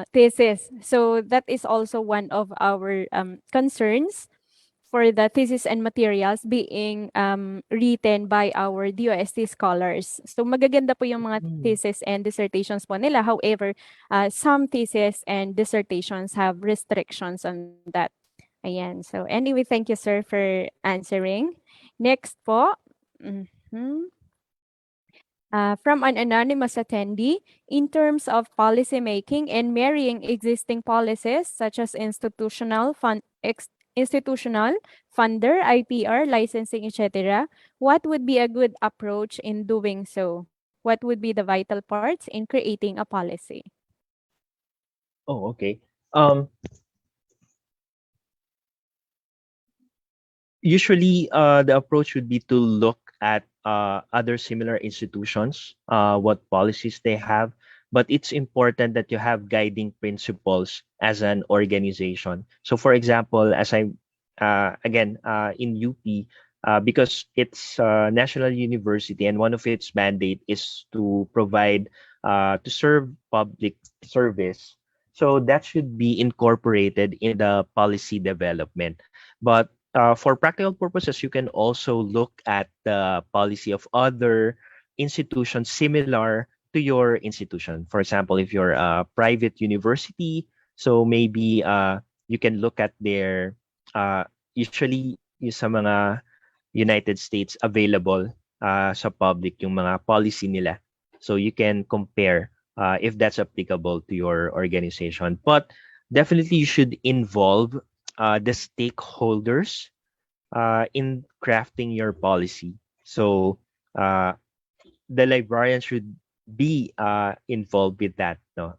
thesis. So that is also one of our concerns for the thesis and materials being written by our DOST scholars. So magaganda po yung mga Mm. thesis and dissertations po nila. However, some thesis and dissertations have restrictions on that. Ayan. So anyway, thank you, sir, for answering. Next po. Mhm. From an anonymous attendee, in terms of policy making and marrying existing policies such as institutional, funder, IPR, licensing, etc., what would be a good approach in doing so? What would be the vital parts in creating a policy? Oh, okay. Um, Usually the approach would be to look at other similar institutions, what policies they have, but it's important that you have guiding principles as an organization. So for example, as I again in UP, because it's a national university and one of its mandate is to provide to serve public service, so that should be incorporated in the policy development. But for practical purposes, you can also look at the policy of other institutions similar to your institution. For example, if you're a private university, so maybe you can look at their usually yung sa mga United States available sa public yung mga policy nila. So you can compare if that's applicable to your organization. But definitely you should involve the stakeholders in crafting your policy. So the librarian should be involved with that, no?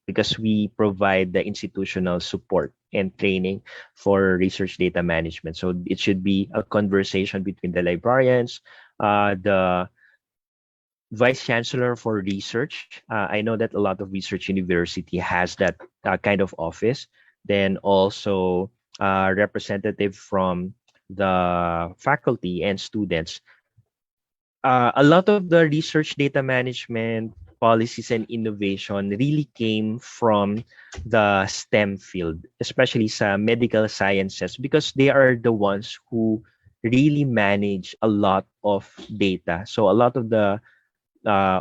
Because we provide the institutional support and training for research data management. So it should be a conversation between the librarians, the vice chancellor for research. I know that a lot of research university has that kind of office. Then also representative from the faculty and students. A lot of the research data management policies and innovation really came from the STEM field, especially sa medical sciences, because they are the ones who really manage a lot of data. So a lot of the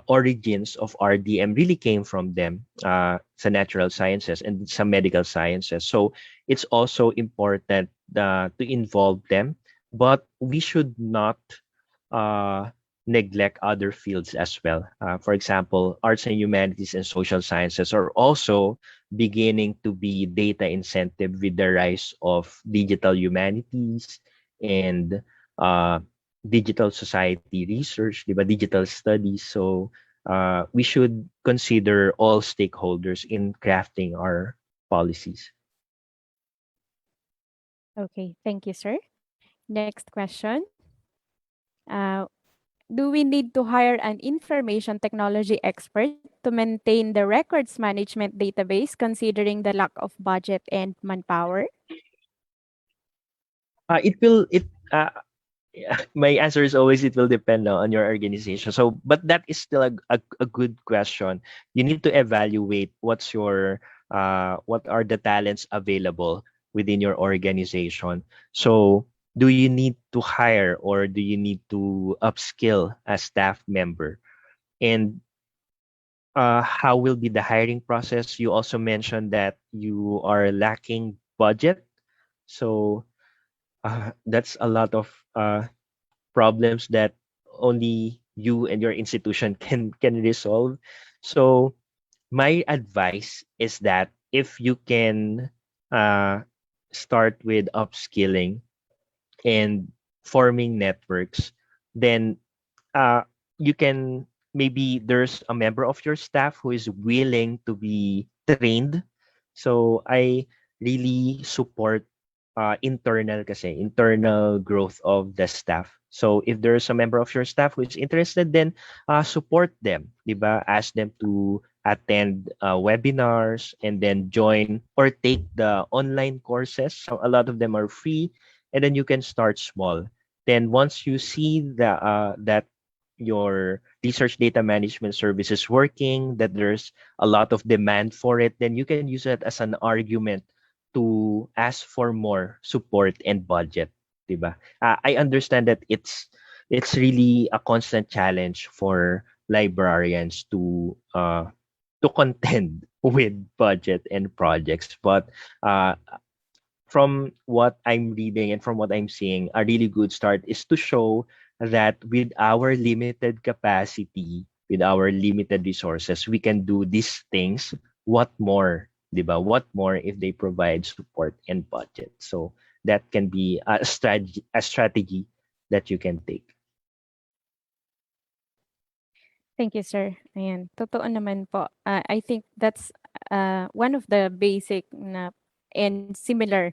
origins of RDM really came from them sa natural sciences and some medical sciences. So it's also important to involve them, but we should not uh, neglect other fields as well. For example, arts and humanities and social sciences are also beginning to be data incentive with the rise of digital humanities and uh, digital society research, di ba? Digital studies. So we should consider all stakeholders in crafting our policies. Okay, thank you, sir. Next question. Uh, do we need to hire an information technology expert to maintain the records management database considering the lack of budget and manpower? It will it My answer is always it will depend on your organization. So but that is still a good question. You need to evaluate what are the talents available within your organization. So do you need to hire or do you need to upskill a staff member? And how will be the hiring process? You also mentioned that you are lacking budget. So that's a lot of problems that only you and your institution can resolve. So my advice is that if you can uh, start with upskilling and forming networks, then uh, you can maybe there's a member of your staff who is willing to be trained. So I really support internal growth of the staff. So if there's a member of your staff who is interested, then support them, diba? Ask them to attend webinars and then join or take the online courses. So a lot of them are free, and then you can start small. Then once you see that your research data management service is working, that there's a lot of demand for it, then you can use it as an argument to ask for more support and budget, diba? I understand that it's really a constant challenge for librarians to contend with budget and projects, but from what I'm reading and from what I'm seeing, a really good start is to show that with our limited capacity, with our limited resources, we can do these things. What more, diba? What more if they provide support and budget? So that can be a strategy that you can take. Thank you, sir. Ayan, totoo naman po. I think that's one of the basic na and similar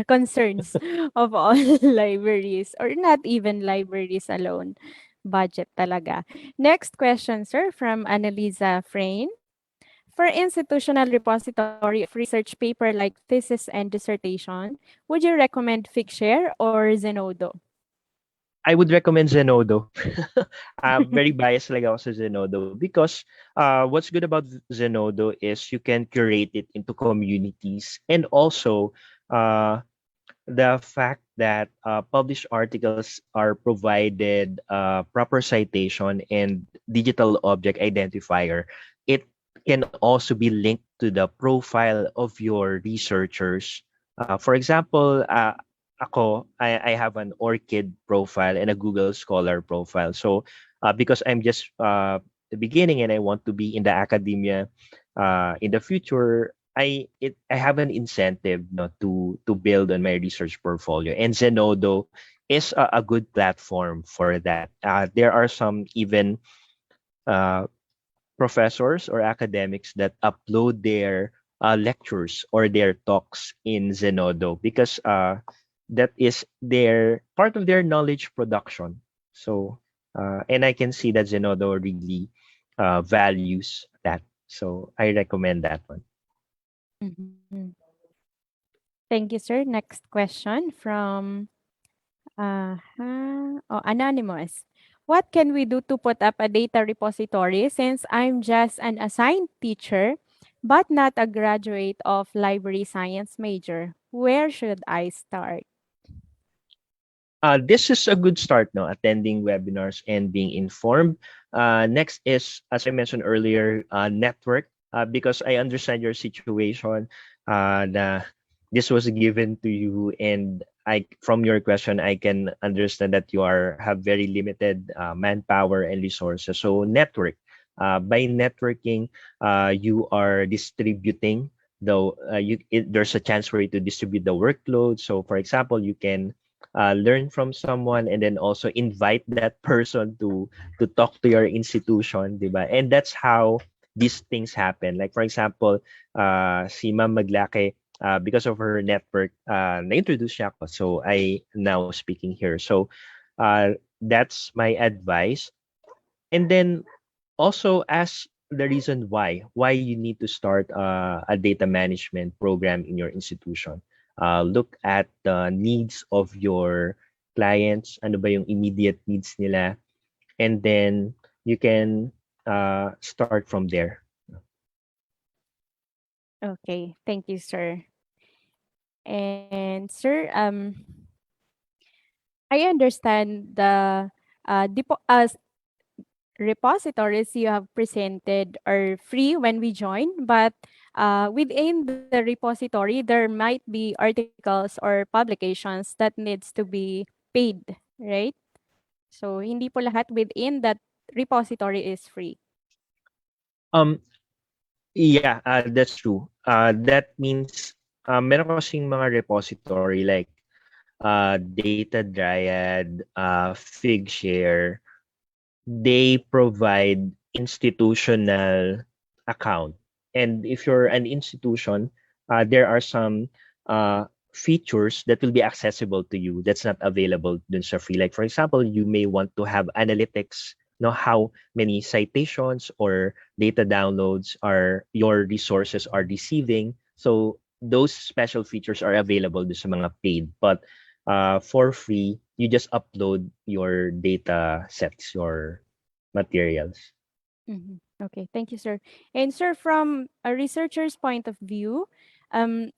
concerns of all libraries, or not even libraries alone. Budget talaga. Next question, sir, from Annalisa Frain. For institutional repository of research paper like thesis and dissertation, would you recommend Figshare or Zenodo? I would recommend Zenodo. Very biased like ako sa Zenodo because what's good about Zenodo is you can curate it into communities, and also uh, the fact that published articles are provided proper citation and digital object identifier. It can also be linked to the profile of your researchers. For example, I have an ORCID profile and a Google Scholar profile. So because I'm just the beginning and I want to be in the academia in the future, I have an incentive, to build on my research portfolio, and Zenodo is a good platform for that. There are some even uh, professors or academics that upload their lectures or their talks in Zenodo because that is their part of their knowledge production. So and I can see that Zenodo really values that. So I recommend that one. Mhm. Thank you, sir. Next question from Anonymous. What can we do to put up a data repository since I'm just an assigned teacher but not a graduate of library science major? Where should I start? This is a good start, no? Attending webinars and being informed. Next is, as I mentioned earlier, network. Because I understand your situation. This was given to you, and from your question, I can understand that you have very limited manpower and resources. So network. By networking, you are distributing. Though there's a chance for you to distribute the workload. So, for example, you can learn from someone and then also invite that person to talk to your institution, diba? And that's how these things happen. Like for example, si Ma'am Maglake, because of her network, na-introduce siya ako. So I now speaking here. So that's my advice. And then also ask the reason why you need to start a data management program in your institution. Look at the needs of your clients, ano ba yung immediate needs nila, and then you can start from there. Okay, thank you, sir. And sir, I understand the repositories you have presented are free when we join, but within the repository, there might be articles or publications that needs to be paid, right? So, hindi po lahat within that repository is free. Um, yeah, that's true. That means meron kasing mga repository like Data Dryad, Figshare, they provide institutional account. And if you're an institution, there are some features that will be accessible to you that's not available dun sa free. Like for example, you may want to have analytics, know how many citations or data downloads are your resources are receiving. So those special features are available dun sa mga paid. But for free, you just upload your data sets, your materials. Mhm. Okay, thank you, sir. And sir, from a researcher's point of view,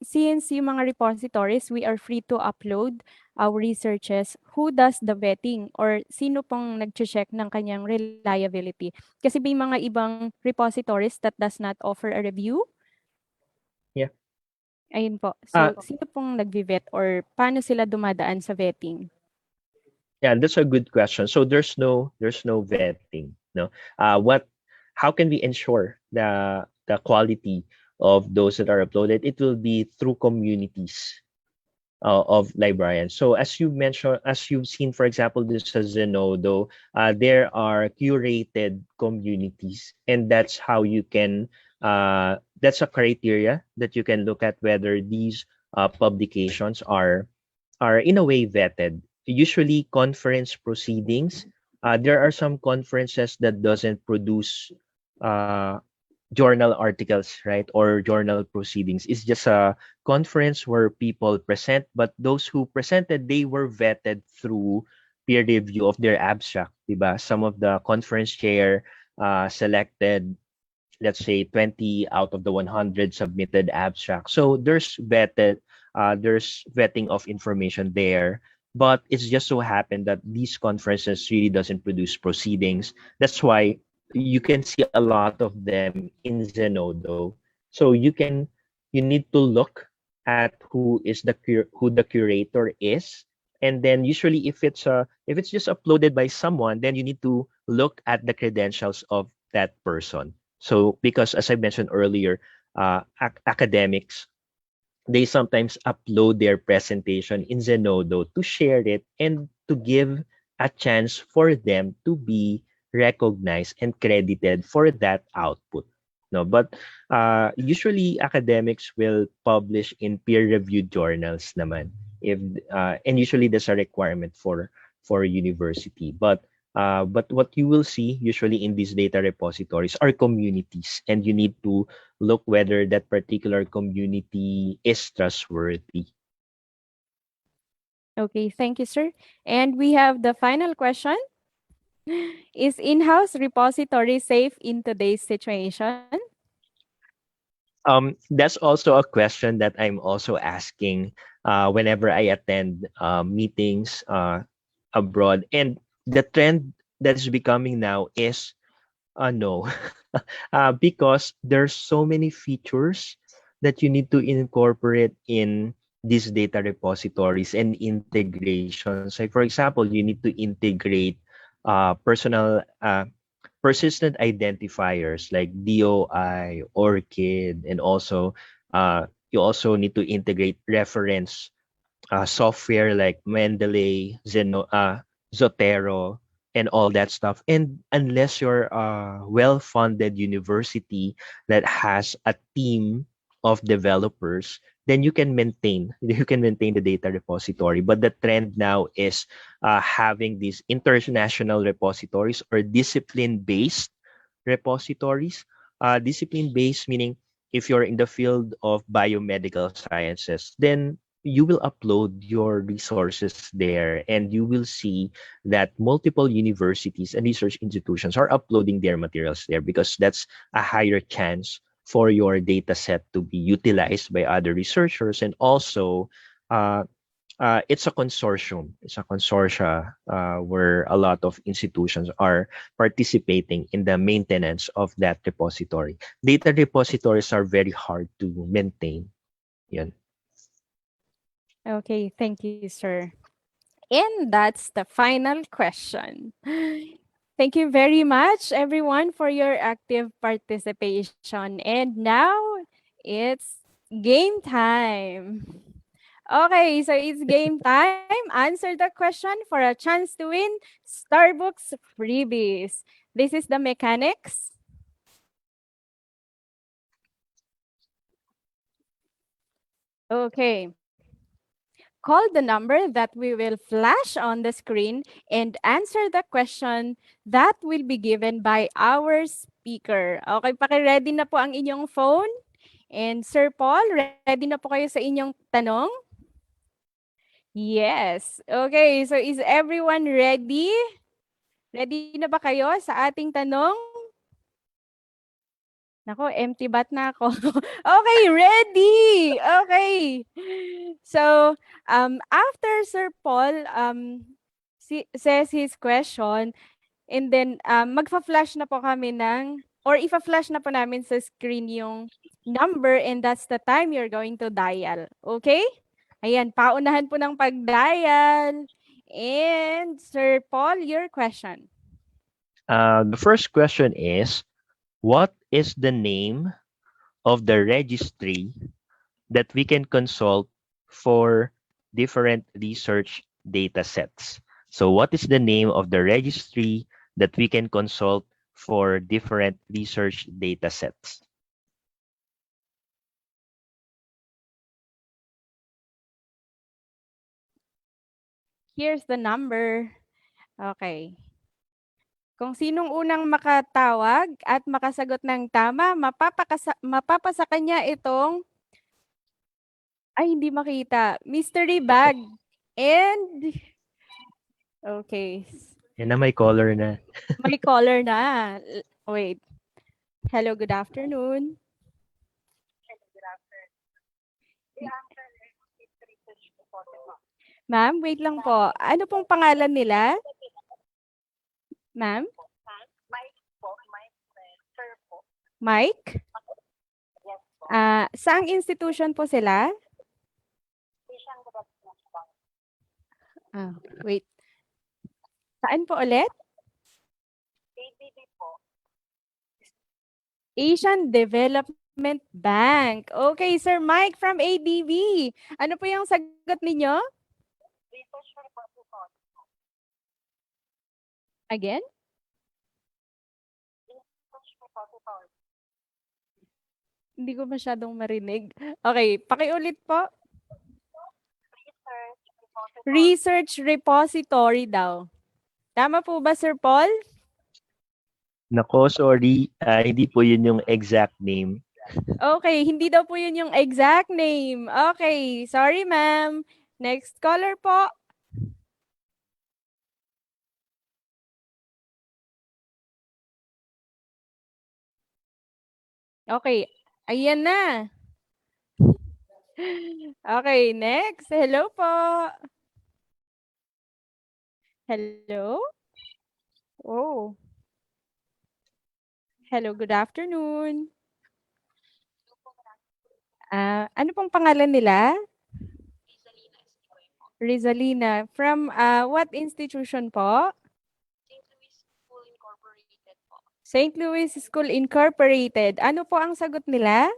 since yung mga repositories, we are free to upload our researches, who does the vetting or sino pong nag-check ng kanyang reliability? Kasi may mga ibang repositories that does not offer a review. Yeah. Ayun po. Uh, So, sino pong nag-vet or paano sila dumadaan sa vetting? yeah, that's a good question. So there's no vetting. No. How can we ensure the quality of those that are uploaded? It will be through communities of librarians. So as you mentioned, as you've seen, for example, this is Zenodo, there are curated communities, and that's how you can. That's a criteria that you can look at whether these publications are in a way vetted. Usually, conference proceedings. There are some conferences that doesn't produce uh, journal articles, right, or journal proceedings. It's just a conference where people present, but those who presented, they were vetted through peer review of their abstract, diba? Some of the conference chair selected, let's say, 20 out of the 100 submitted abstract. So there's vetting of information there. But it's just so happened that these conferences really doesn't produce proceedings. That's why you can see a lot of them in Zenodo. So you need to look at who the curator is, and then usually if it's just uploaded by someone, then you need to look at the credentials of that person. So because as I mentioned earlier, academics, they sometimes upload their presentation in Zenodo to share it and to give a chance for them to be recognized and credited for that output. No, but usually academics will publish in peer-reviewed journals naman. If and usually there's a requirement for university. But what you will see usually in these data repositories are communities, and you need to look whether that particular community is trustworthy. Okay, thank you, sir. And we have the final question. Is in-house repository safe in today's situation? That's also a question that I'm also asking whenever I attend meetings abroad. And the trend that's becoming now is no, because there's so many features that you need to incorporate in these data repositories and integrations. Like for example, you need to integrate personal persistent identifiers like DOI, ORCID, and also you also need to integrate reference software like Mendeley, Zotero, and all that stuff. And unless you're a well-funded university that has a team of developers, then you can maintain the data repository. But the trend now is having these international repositories or discipline-based repositories. Discipline-based meaning if you're in the field of biomedical sciences, then you will upload your resources there, and you will see that multiple universities and research institutions are uploading their materials there because that's a higher chance for your data set to be utilized by other researchers. And also uh, it's a consortium. It's a consortia where a lot of institutions are participating in the maintenance of that repository. Data repositories are very hard to maintain. Yan. Okay, thank you, sir. And that's the final question. Thank you very much, everyone, for your active participation. And now it's game time. Okay, so it's game time. Answer the question for a chance to win Starbucks freebies. This is the mechanics. Okay. Call the number that we will flash on the screen and answer the question that will be given by our speaker. Okay, paki-ready na po ang inyong phone. And Sir Paul, ready na po kayo sa inyong tanong? Yes. Okay, so is everyone ready? Ready na ba kayo sa ating tanong? Nako, empty bat na ako. Okay, ready. Okay. So, after Sir Paul says his question, and then magfa-flash na po kami ng, or ifa-flash na po namin sa screen yung number, and that's the time you're going to dial. Okay? Ayan, paunahan po ng pag-dial. And Sir Paul, your question. The first question is, what is the name of the registry that we can consult for different research data sets? So what is the name of the registry that we can consult for different research data sets? Here's the number. Okay. Kung sinong unang makatawag at makasagot ng tama, mapapasa kanya itong, ay hindi makita, mystery bag. And, okay, Yan na, may caller na. may caller na. Wait. Hello, good afternoon. Ma'am, wait lang po. Ano pong pangalan nila? Ma'am? Mike? Saang institution po sila? Wait. Saan po ulit? Asian Development Bank. Okay, Sir Mike from ADB. Ano po yung sagot ninyo? Again? Hindi ko masyadong marinig. Okay, pakiulit po. Research repository daw. Tama po ba, Sir Paul? Nako, sorry. Hindi po yun yung exact name. Okay, hindi daw po yun yung exact name. Okay, sorry ma'am. Next caller po. Okay, ayan na. Okay, next. Hello po. Hello? Oh. Hello, good afternoon. Ano pong pangalan nila? Rizalina. From what institution po? St. Louis School Incorporated. Ano po ang sagot nila?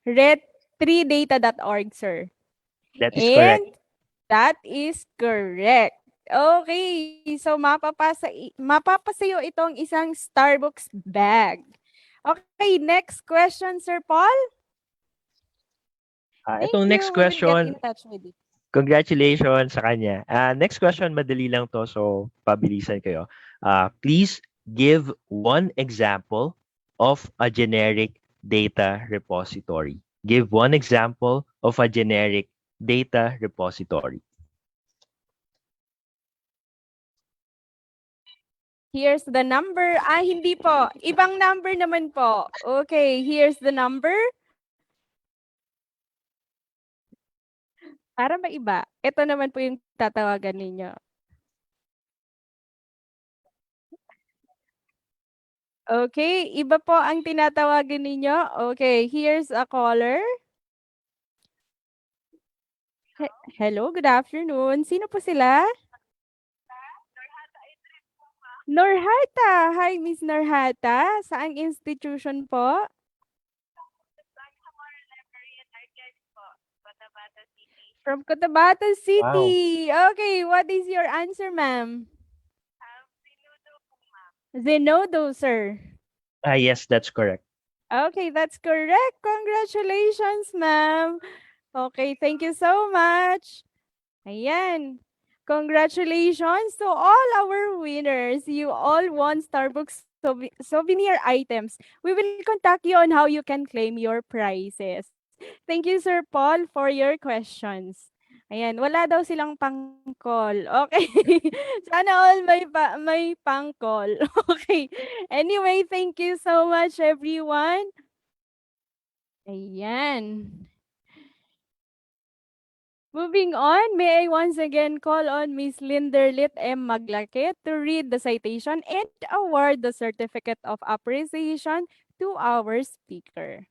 red3data.org, sir. That is correct. And that is correct. Okay, so mapapasayo itong isang Starbucks bag. Okay, next question, Sir Paul. Itong next question, congratulations sa kanya. Next question, madali lang to, so pabilisan kayo. Please give one example of a generic data repository. Give one example of a generic data repository. Here's the number. Hindi po. Ibang number naman po. Okay, here's the number. Para maiba, ito naman po yung tatawagan ninyo. Okay, iba po ang tinatawagan ninyo. Okay, here's a caller. Hello, good afternoon. Sino po sila? Norhata. Hi, Miss Norhata. Saang institution po? From Cotabato Wow. City. Okay, what is your answer, ma'am? Zenodo, sir. Yes, that's correct. Okay, that's correct. Congratulations, ma'am. Okay, thank you so much. Ayan. Congratulations to all our winners. You all won Starbucks souvenir items. We will contact you on how you can claim your prizes. Thank you, Sir Paul, for your questions. Ayan, wala daw silang pang-call. Okay. Sana all may pang-call. Okay. Anyway, thank you so much, everyone. Ayan. Moving on, may I once again call on Miss Linderlit M. Maglake to read the citation and award the certificate of appreciation to our speaker.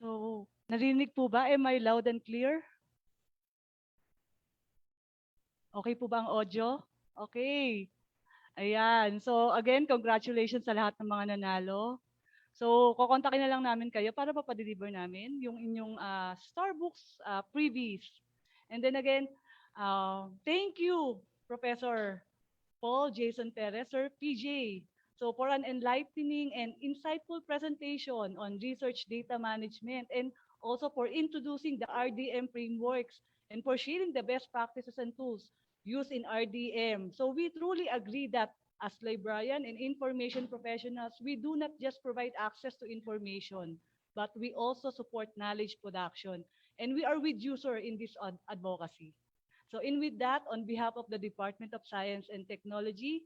So, narinig po ba? Am I loud and clear? Okay po ba ang audio? Okay. Ayan. So, again, congratulations sa lahat ng mga nanalo. So, kukontakin na lang namin kayo para papadeliver namin yung inyong Starbucks freebies. And then again, thank you, Professor Paul Jason Perez, Sir PJ. So for an enlightening and insightful presentation on research data management and also for introducing the RDM frameworks and for sharing the best practices and tools used in RDM. So we truly agree that as librarian and information professionals, we do not just provide access to information, but we also support knowledge production. And we are with you, sir, in this advocacy. So in with that, on behalf of the Department of Science and Technology,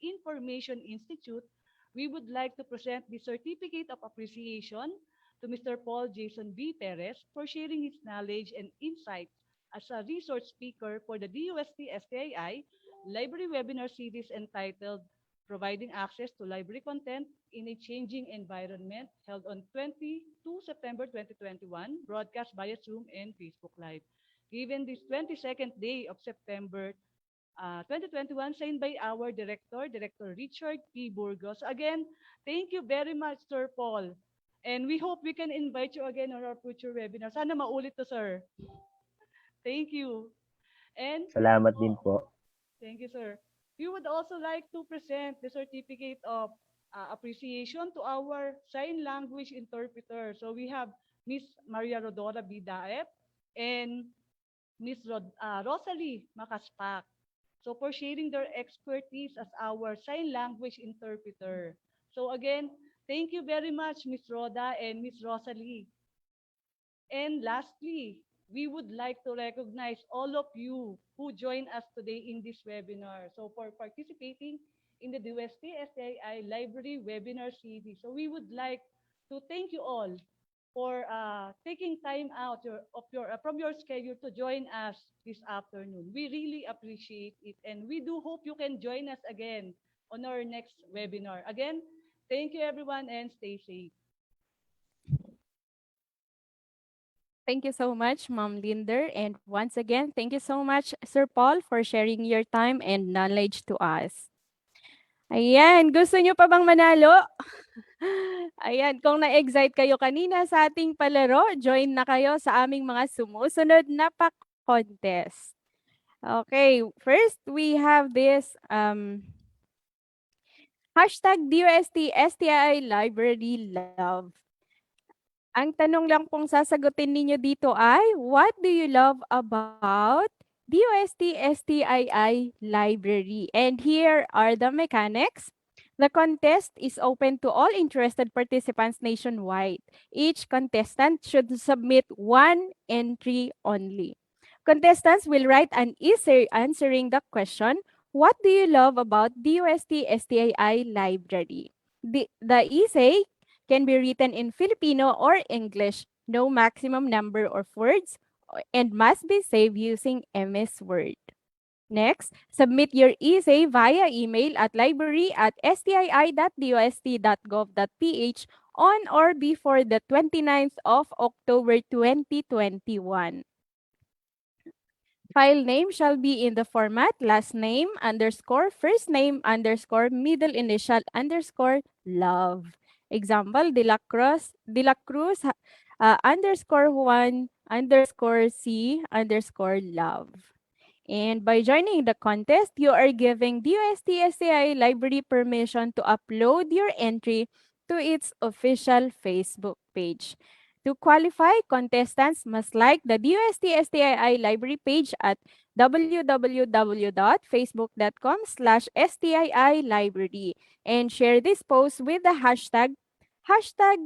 Information Institute, we would like to present the Certificate of Appreciation to Mr. Paul Jason B. Perez for sharing his knowledge and insights as a resource speaker for the DOST-STII Library Webinar Series entitled Providing Access to Library Content in a Changing Environment, held on 22 September 2021, broadcast via Zoom and Facebook Live. Given this 22nd day of September 2021, signed by our Director Richard P. Burgos. Again, thank you very much, Sir Paul. And we hope we can invite you again on our future webinar. Sana maulit to, sir. Thank you. And Salamat din po. thank you, sir. We would also like to present the certificate of appreciation to our sign language interpreter. So we have Miss Maria Rodora B. Daep and Rosalie Makaspak. So for sharing their expertise as our sign language interpreter. So again, thank you very much, Miss Rhoda and Miss Rosalie. And lastly, we would like to recognize all of you who joined us today in this webinar. So for participating in the DOST-STII Library Webinar Series. So we would like to thank you all for taking time out from your schedule to join us this afternoon. We really appreciate it, and we do hope you can join us again on our next webinar. Again, thank you everyone and stay safe. Thank you so much, Ma'am Linder. And once again, thank you so much, Sir Paul, for sharing your time and knowledge to us. Ayan, gusto nyo pa bang manalo? Ayan, kung na-excite kayo kanina sa ating palaro, join na kayo sa aming mga sumusunod na contest. Okay, first we have this hashtag DOST-STI Library Love. Ang tanong lang pong sasagutin ninyo dito ay, what do you love about DOST-STII Library? And here are the mechanics. The contest is open to all interested participants nationwide. Each contestant should submit one entry only. Contestants will write an essay answering the question, what do you love about DOST-STII Library? The essay can be written in Filipino or English, no maximum number of words, and must be saved using MS Word. Next, submit your essay via email at library@stii.dost.gov.ph on or before the 29th of October 2021. File name shall be in the format last name underscore first name underscore middle initial underscore love. Example, De La Cruz _1_C_love. And by joining the contest, you are giving DOST-STII library permission to upload your entry to its official Facebook page. To qualify, contestants must like the DOST-STII library page at www.facebook.com/STII library and share this post with the hashtag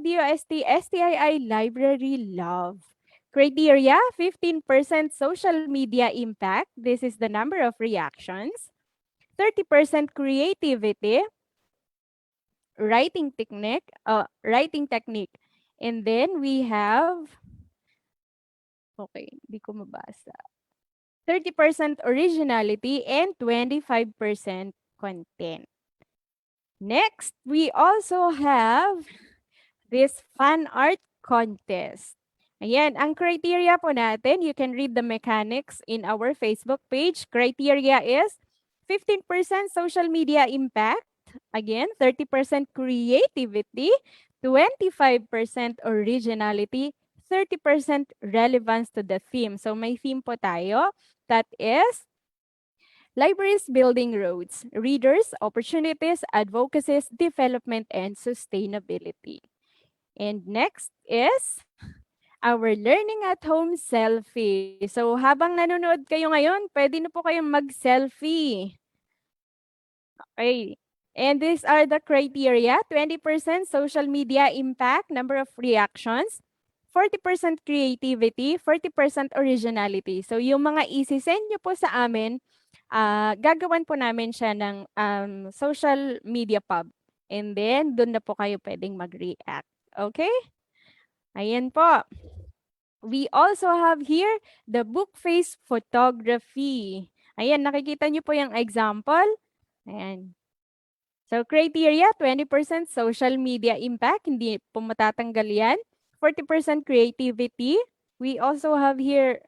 DOST-STII library love. Criteria, 15% social media impact. This is the number of reactions. 30% creativity, writing technique. And then we have, okay, hindi ko mabasa. 30% originality and 25% content. Next, we also have this fan art contest. Ayan, ang criteria po natin, you can read the mechanics in our Facebook page. Criteria is 15% social media impact, again, 30% creativity, 25% originality, 30% relevance to the theme. So may theme po tayo, that is libraries building roads, readers, opportunities, advocacies, development, and sustainability. And next is our learning at home selfie. So habang nanonood kayo ngayon, pwede na po kayong mag-selfie. Okay. And these are the criteria: 20% social media impact, number of reactions, 40% creativity, 40% originality. So yung mga isi-send nyo po sa amin, gagawan po namin siya ng social media pub. And then, doon na po kayo pwedeng mag-react. Okay? Ayan po. We also have here the book face photography. Ayan, nakikita niyo po yung example. Ayan. So, criteria, 20% social media impact. Hindi po matatanggal yan. 40% creativity. We also have here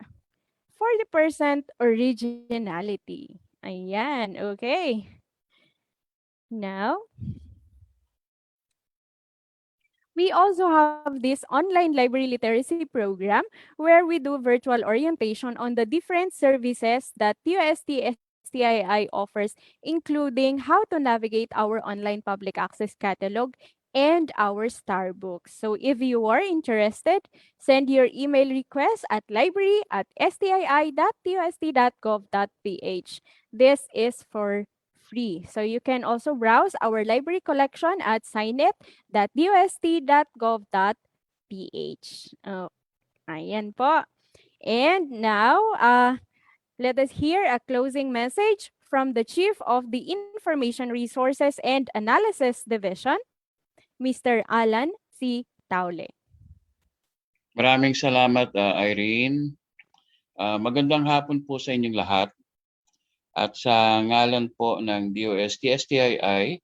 40% originality. Ayan, okay. Now, we also have this online library literacy program where we do virtual orientation on the different services that DOST-STII offers, including how to navigate our online public access catalog and our Starbooks. So if you are interested, send your email request at library@stii.dost.gov.ph. This is for free. So you can also browse our library collection at signup.dost.gov.ph. Oh, ayan po. And now, let us hear a closing message from the Chief of the Information Resources and Analysis Division, Mr. Alan C. Taule. Maraming salamat, Irene. Magandang hapon po sa inyong lahat. At sa ngalan po ng DOST-STII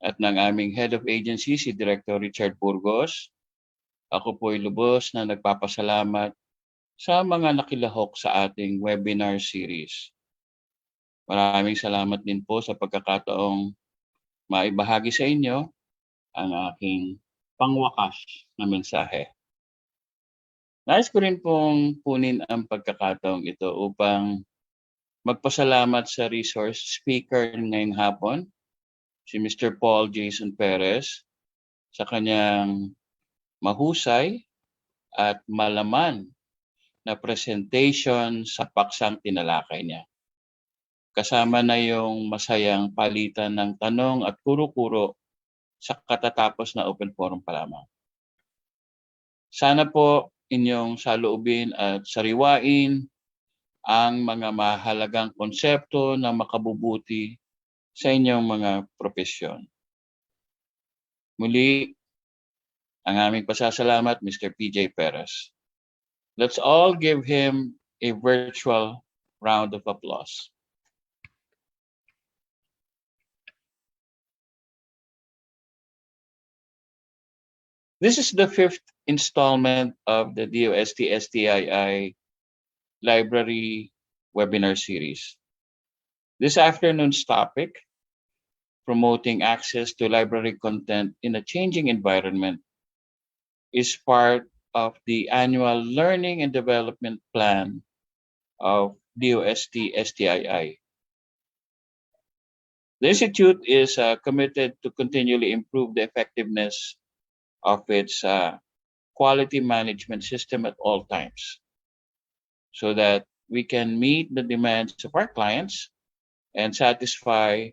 at ng aming Head of Agency, si Director Richard Burgos, ako po ay lubos na nagpapasalamat sa mga nakilahok sa ating webinar series. Maraming salamat din po sa pagkakataong maibahagi sa inyo ang aking pangwakas na mensahe. Nais ko rin pong punin ang pagkakataong ito upang magpasalamat sa resource speaker ngayong hapon, si Mr. Paul Jason Perez, sa kanyang mahusay at malaman na presentation sa paksang tinalakay niya. Kasama na yung masayang palitan ng tanong at kuro-kuro sa katatapos na open forum pa lamang. Sana po inyong saloobin at sariwain ang mga mahalagang konsepto na makabubuti sa inyong mga propesyon. Muli, ang aming pasasalamat, Mr. PJ Perez. Let's all give him a virtual round of applause. This is the 5th installment of the DOST-STII Library Webinar Series. This afternoon's topic, promoting access to library content in a changing environment is part of the annual Learning and Development Plan of DOST-STII. The Institute is committed to continually improve the effectiveness of its quality management system at all times so that we can meet the demands of our clients and satisfy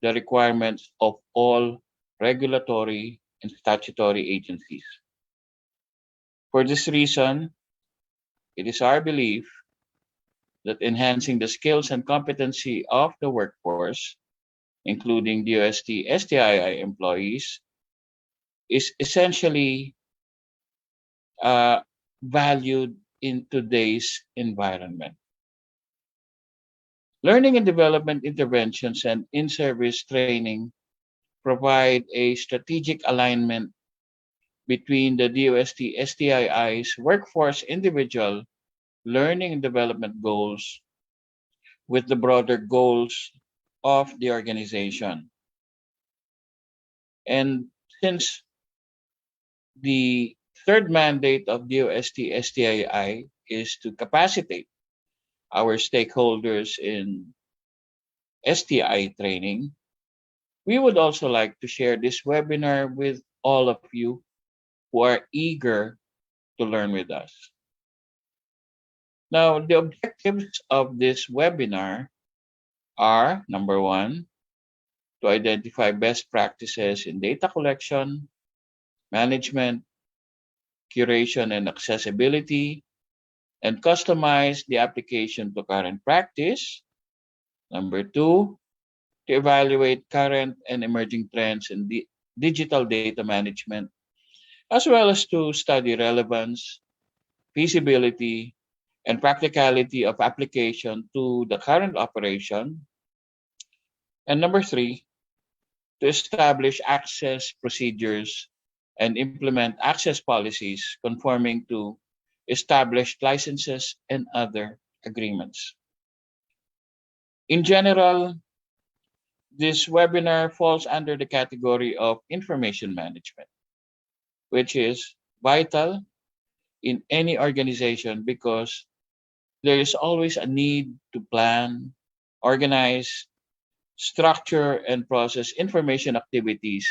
the requirements of all regulatory and statutory agencies. For this reason, it is our belief that enhancing the skills and competency of the workforce, including DOST STII employees, is essentially valued in today's environment. Learning and development interventions and in-service training provide a strategic alignment between the DOST STII's workforce individual learning and development goals with the broader goals of the organization. And since the third mandate of DOST STII is to capacitate our stakeholders in STI training, we would also like to share this webinar with all of you who are eager to learn with us. Now, the objectives of this webinar are, number one, to identify best practices in data collection, management, curation, and accessibility, and customize the application to current practice. Number two, to evaluate current and emerging trends in digital data management, as well as to study relevance, feasibility, and practicality of application to the current operation. And number three, to establish access procedures and implement access policies conforming to established licenses and other agreements. In general, this webinar falls under the category of information management, which is vital in any organization because there is always a need to plan, organize, structure, and process information activities,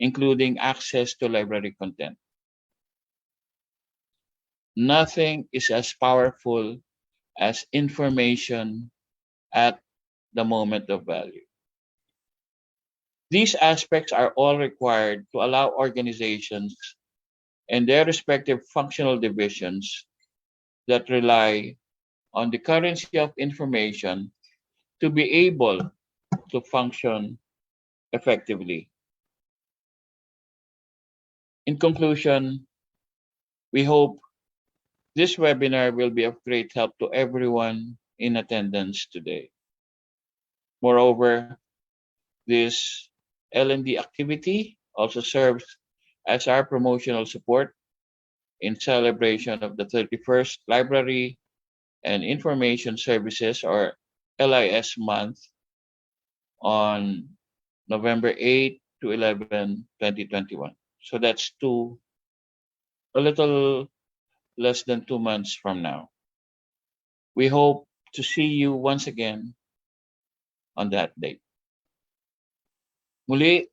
including access to library content. Nothing is as powerful as information at the moment of value. These aspects are all required to allow organizations and their respective functional divisions that rely on the currency of information to be able to function effectively. In conclusion, we hope this webinar will be of great help to everyone in attendance today. Moreover, this L&D activity also serves as our promotional support in celebration of the 31st Library and Information Services or LIS month on November 8 to 11, 2021. So that's a little less than 2 months from now. We hope to see you once again on that date. Muli,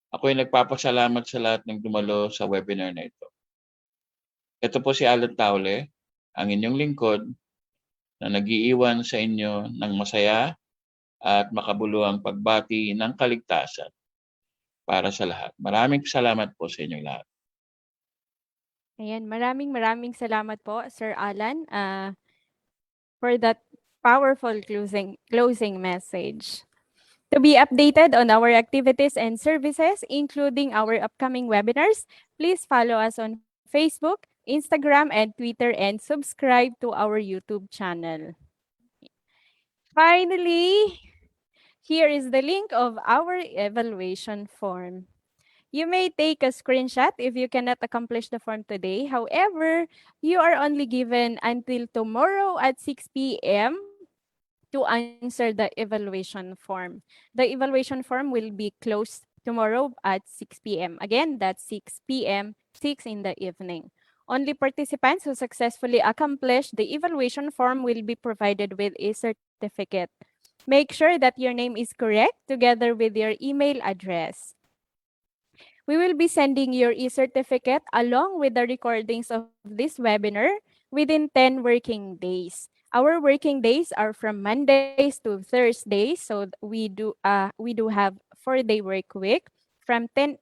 ako'y nagpapasalamat sa lahat ng dumalo sa webinar na ito. Ito po si Alan Taule, ang inyong lingkod na nag-iiwan sa inyo ng masaya at makabuluhang pagbati ng kaligtasan para sa lahat. Maraming salamat po sa inyong lahat. Ayan, maraming salamat po, Sir Alan, for that powerful closing message. To be updated on our activities and services, including our upcoming webinars, please follow us on Facebook, Instagram, and Twitter, and subscribe to our YouTube channel. Finally, here is the link of our evaluation form. You may take a screenshot if you cannot accomplish the form today. However, you are only given until tomorrow at 6 p.m. to answer the evaluation form. The evaluation form will be closed tomorrow at 6 p.m. Again, that's 6 p.m., 6 in the evening. Only participants who successfully accomplish the evaluation form will be provided with a certificate. Make sure that your name is correct together with your email address. We will be sending your e-certificate along with the recordings of this webinar within 10 working days. Our working days are from Mondays to Thursdays, so we do have 4-day work week from 7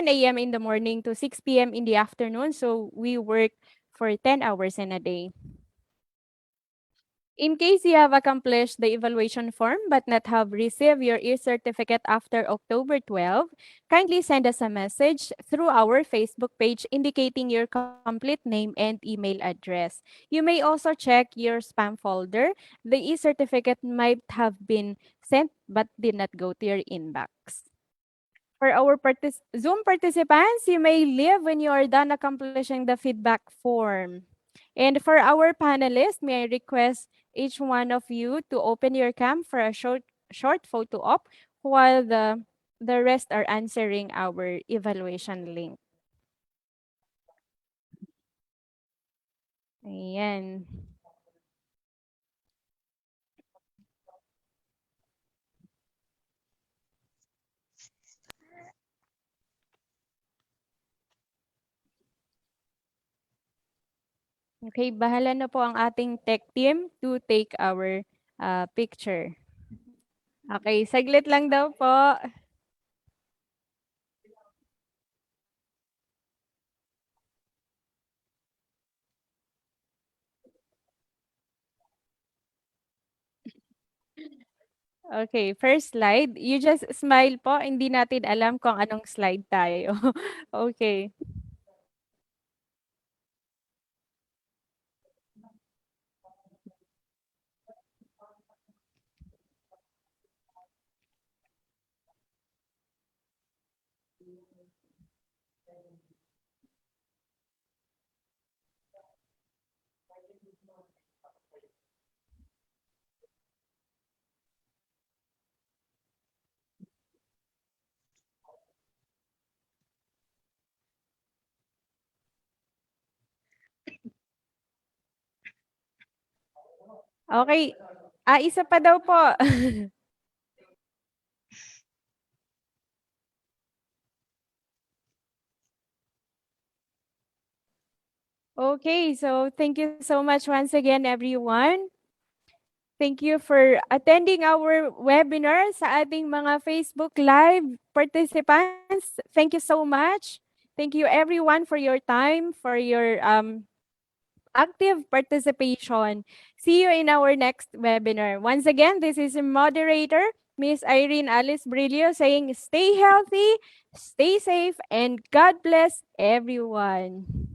a.m. in the morning to 6 p.m. in the afternoon. So we work for 10 hours in a day. In case you have accomplished the evaluation form but not have received your e-certificate after October 12, kindly send us a message through our Facebook page indicating your complete name and email address. You may also check your spam folder. The e-certificate might have been sent but did not go to your inbox. For our Zoom participants, you may leave when you are done accomplishing the feedback form. And for our panelists, may I request each one of you to open your cam for a short photo op while the rest are answering our evaluation link. Ayan. Okay, bahala na po ang ating tech team to take our picture. Okay, saglit lang daw po. Okay, first slide. You just smile po. Hindi natin alam kung anong slide tayo. Okay. Okay. Isa pa daw po. Okay, so thank you so much once again, everyone. Thank you for attending our webinar sa ating mga Facebook Live participants. Thank you so much. Thank you everyone for your time, for your active participation. See you in our next webinar. Once again, this is your moderator, Miss Irene Alice Brillo, saying stay healthy, stay safe, and God bless everyone.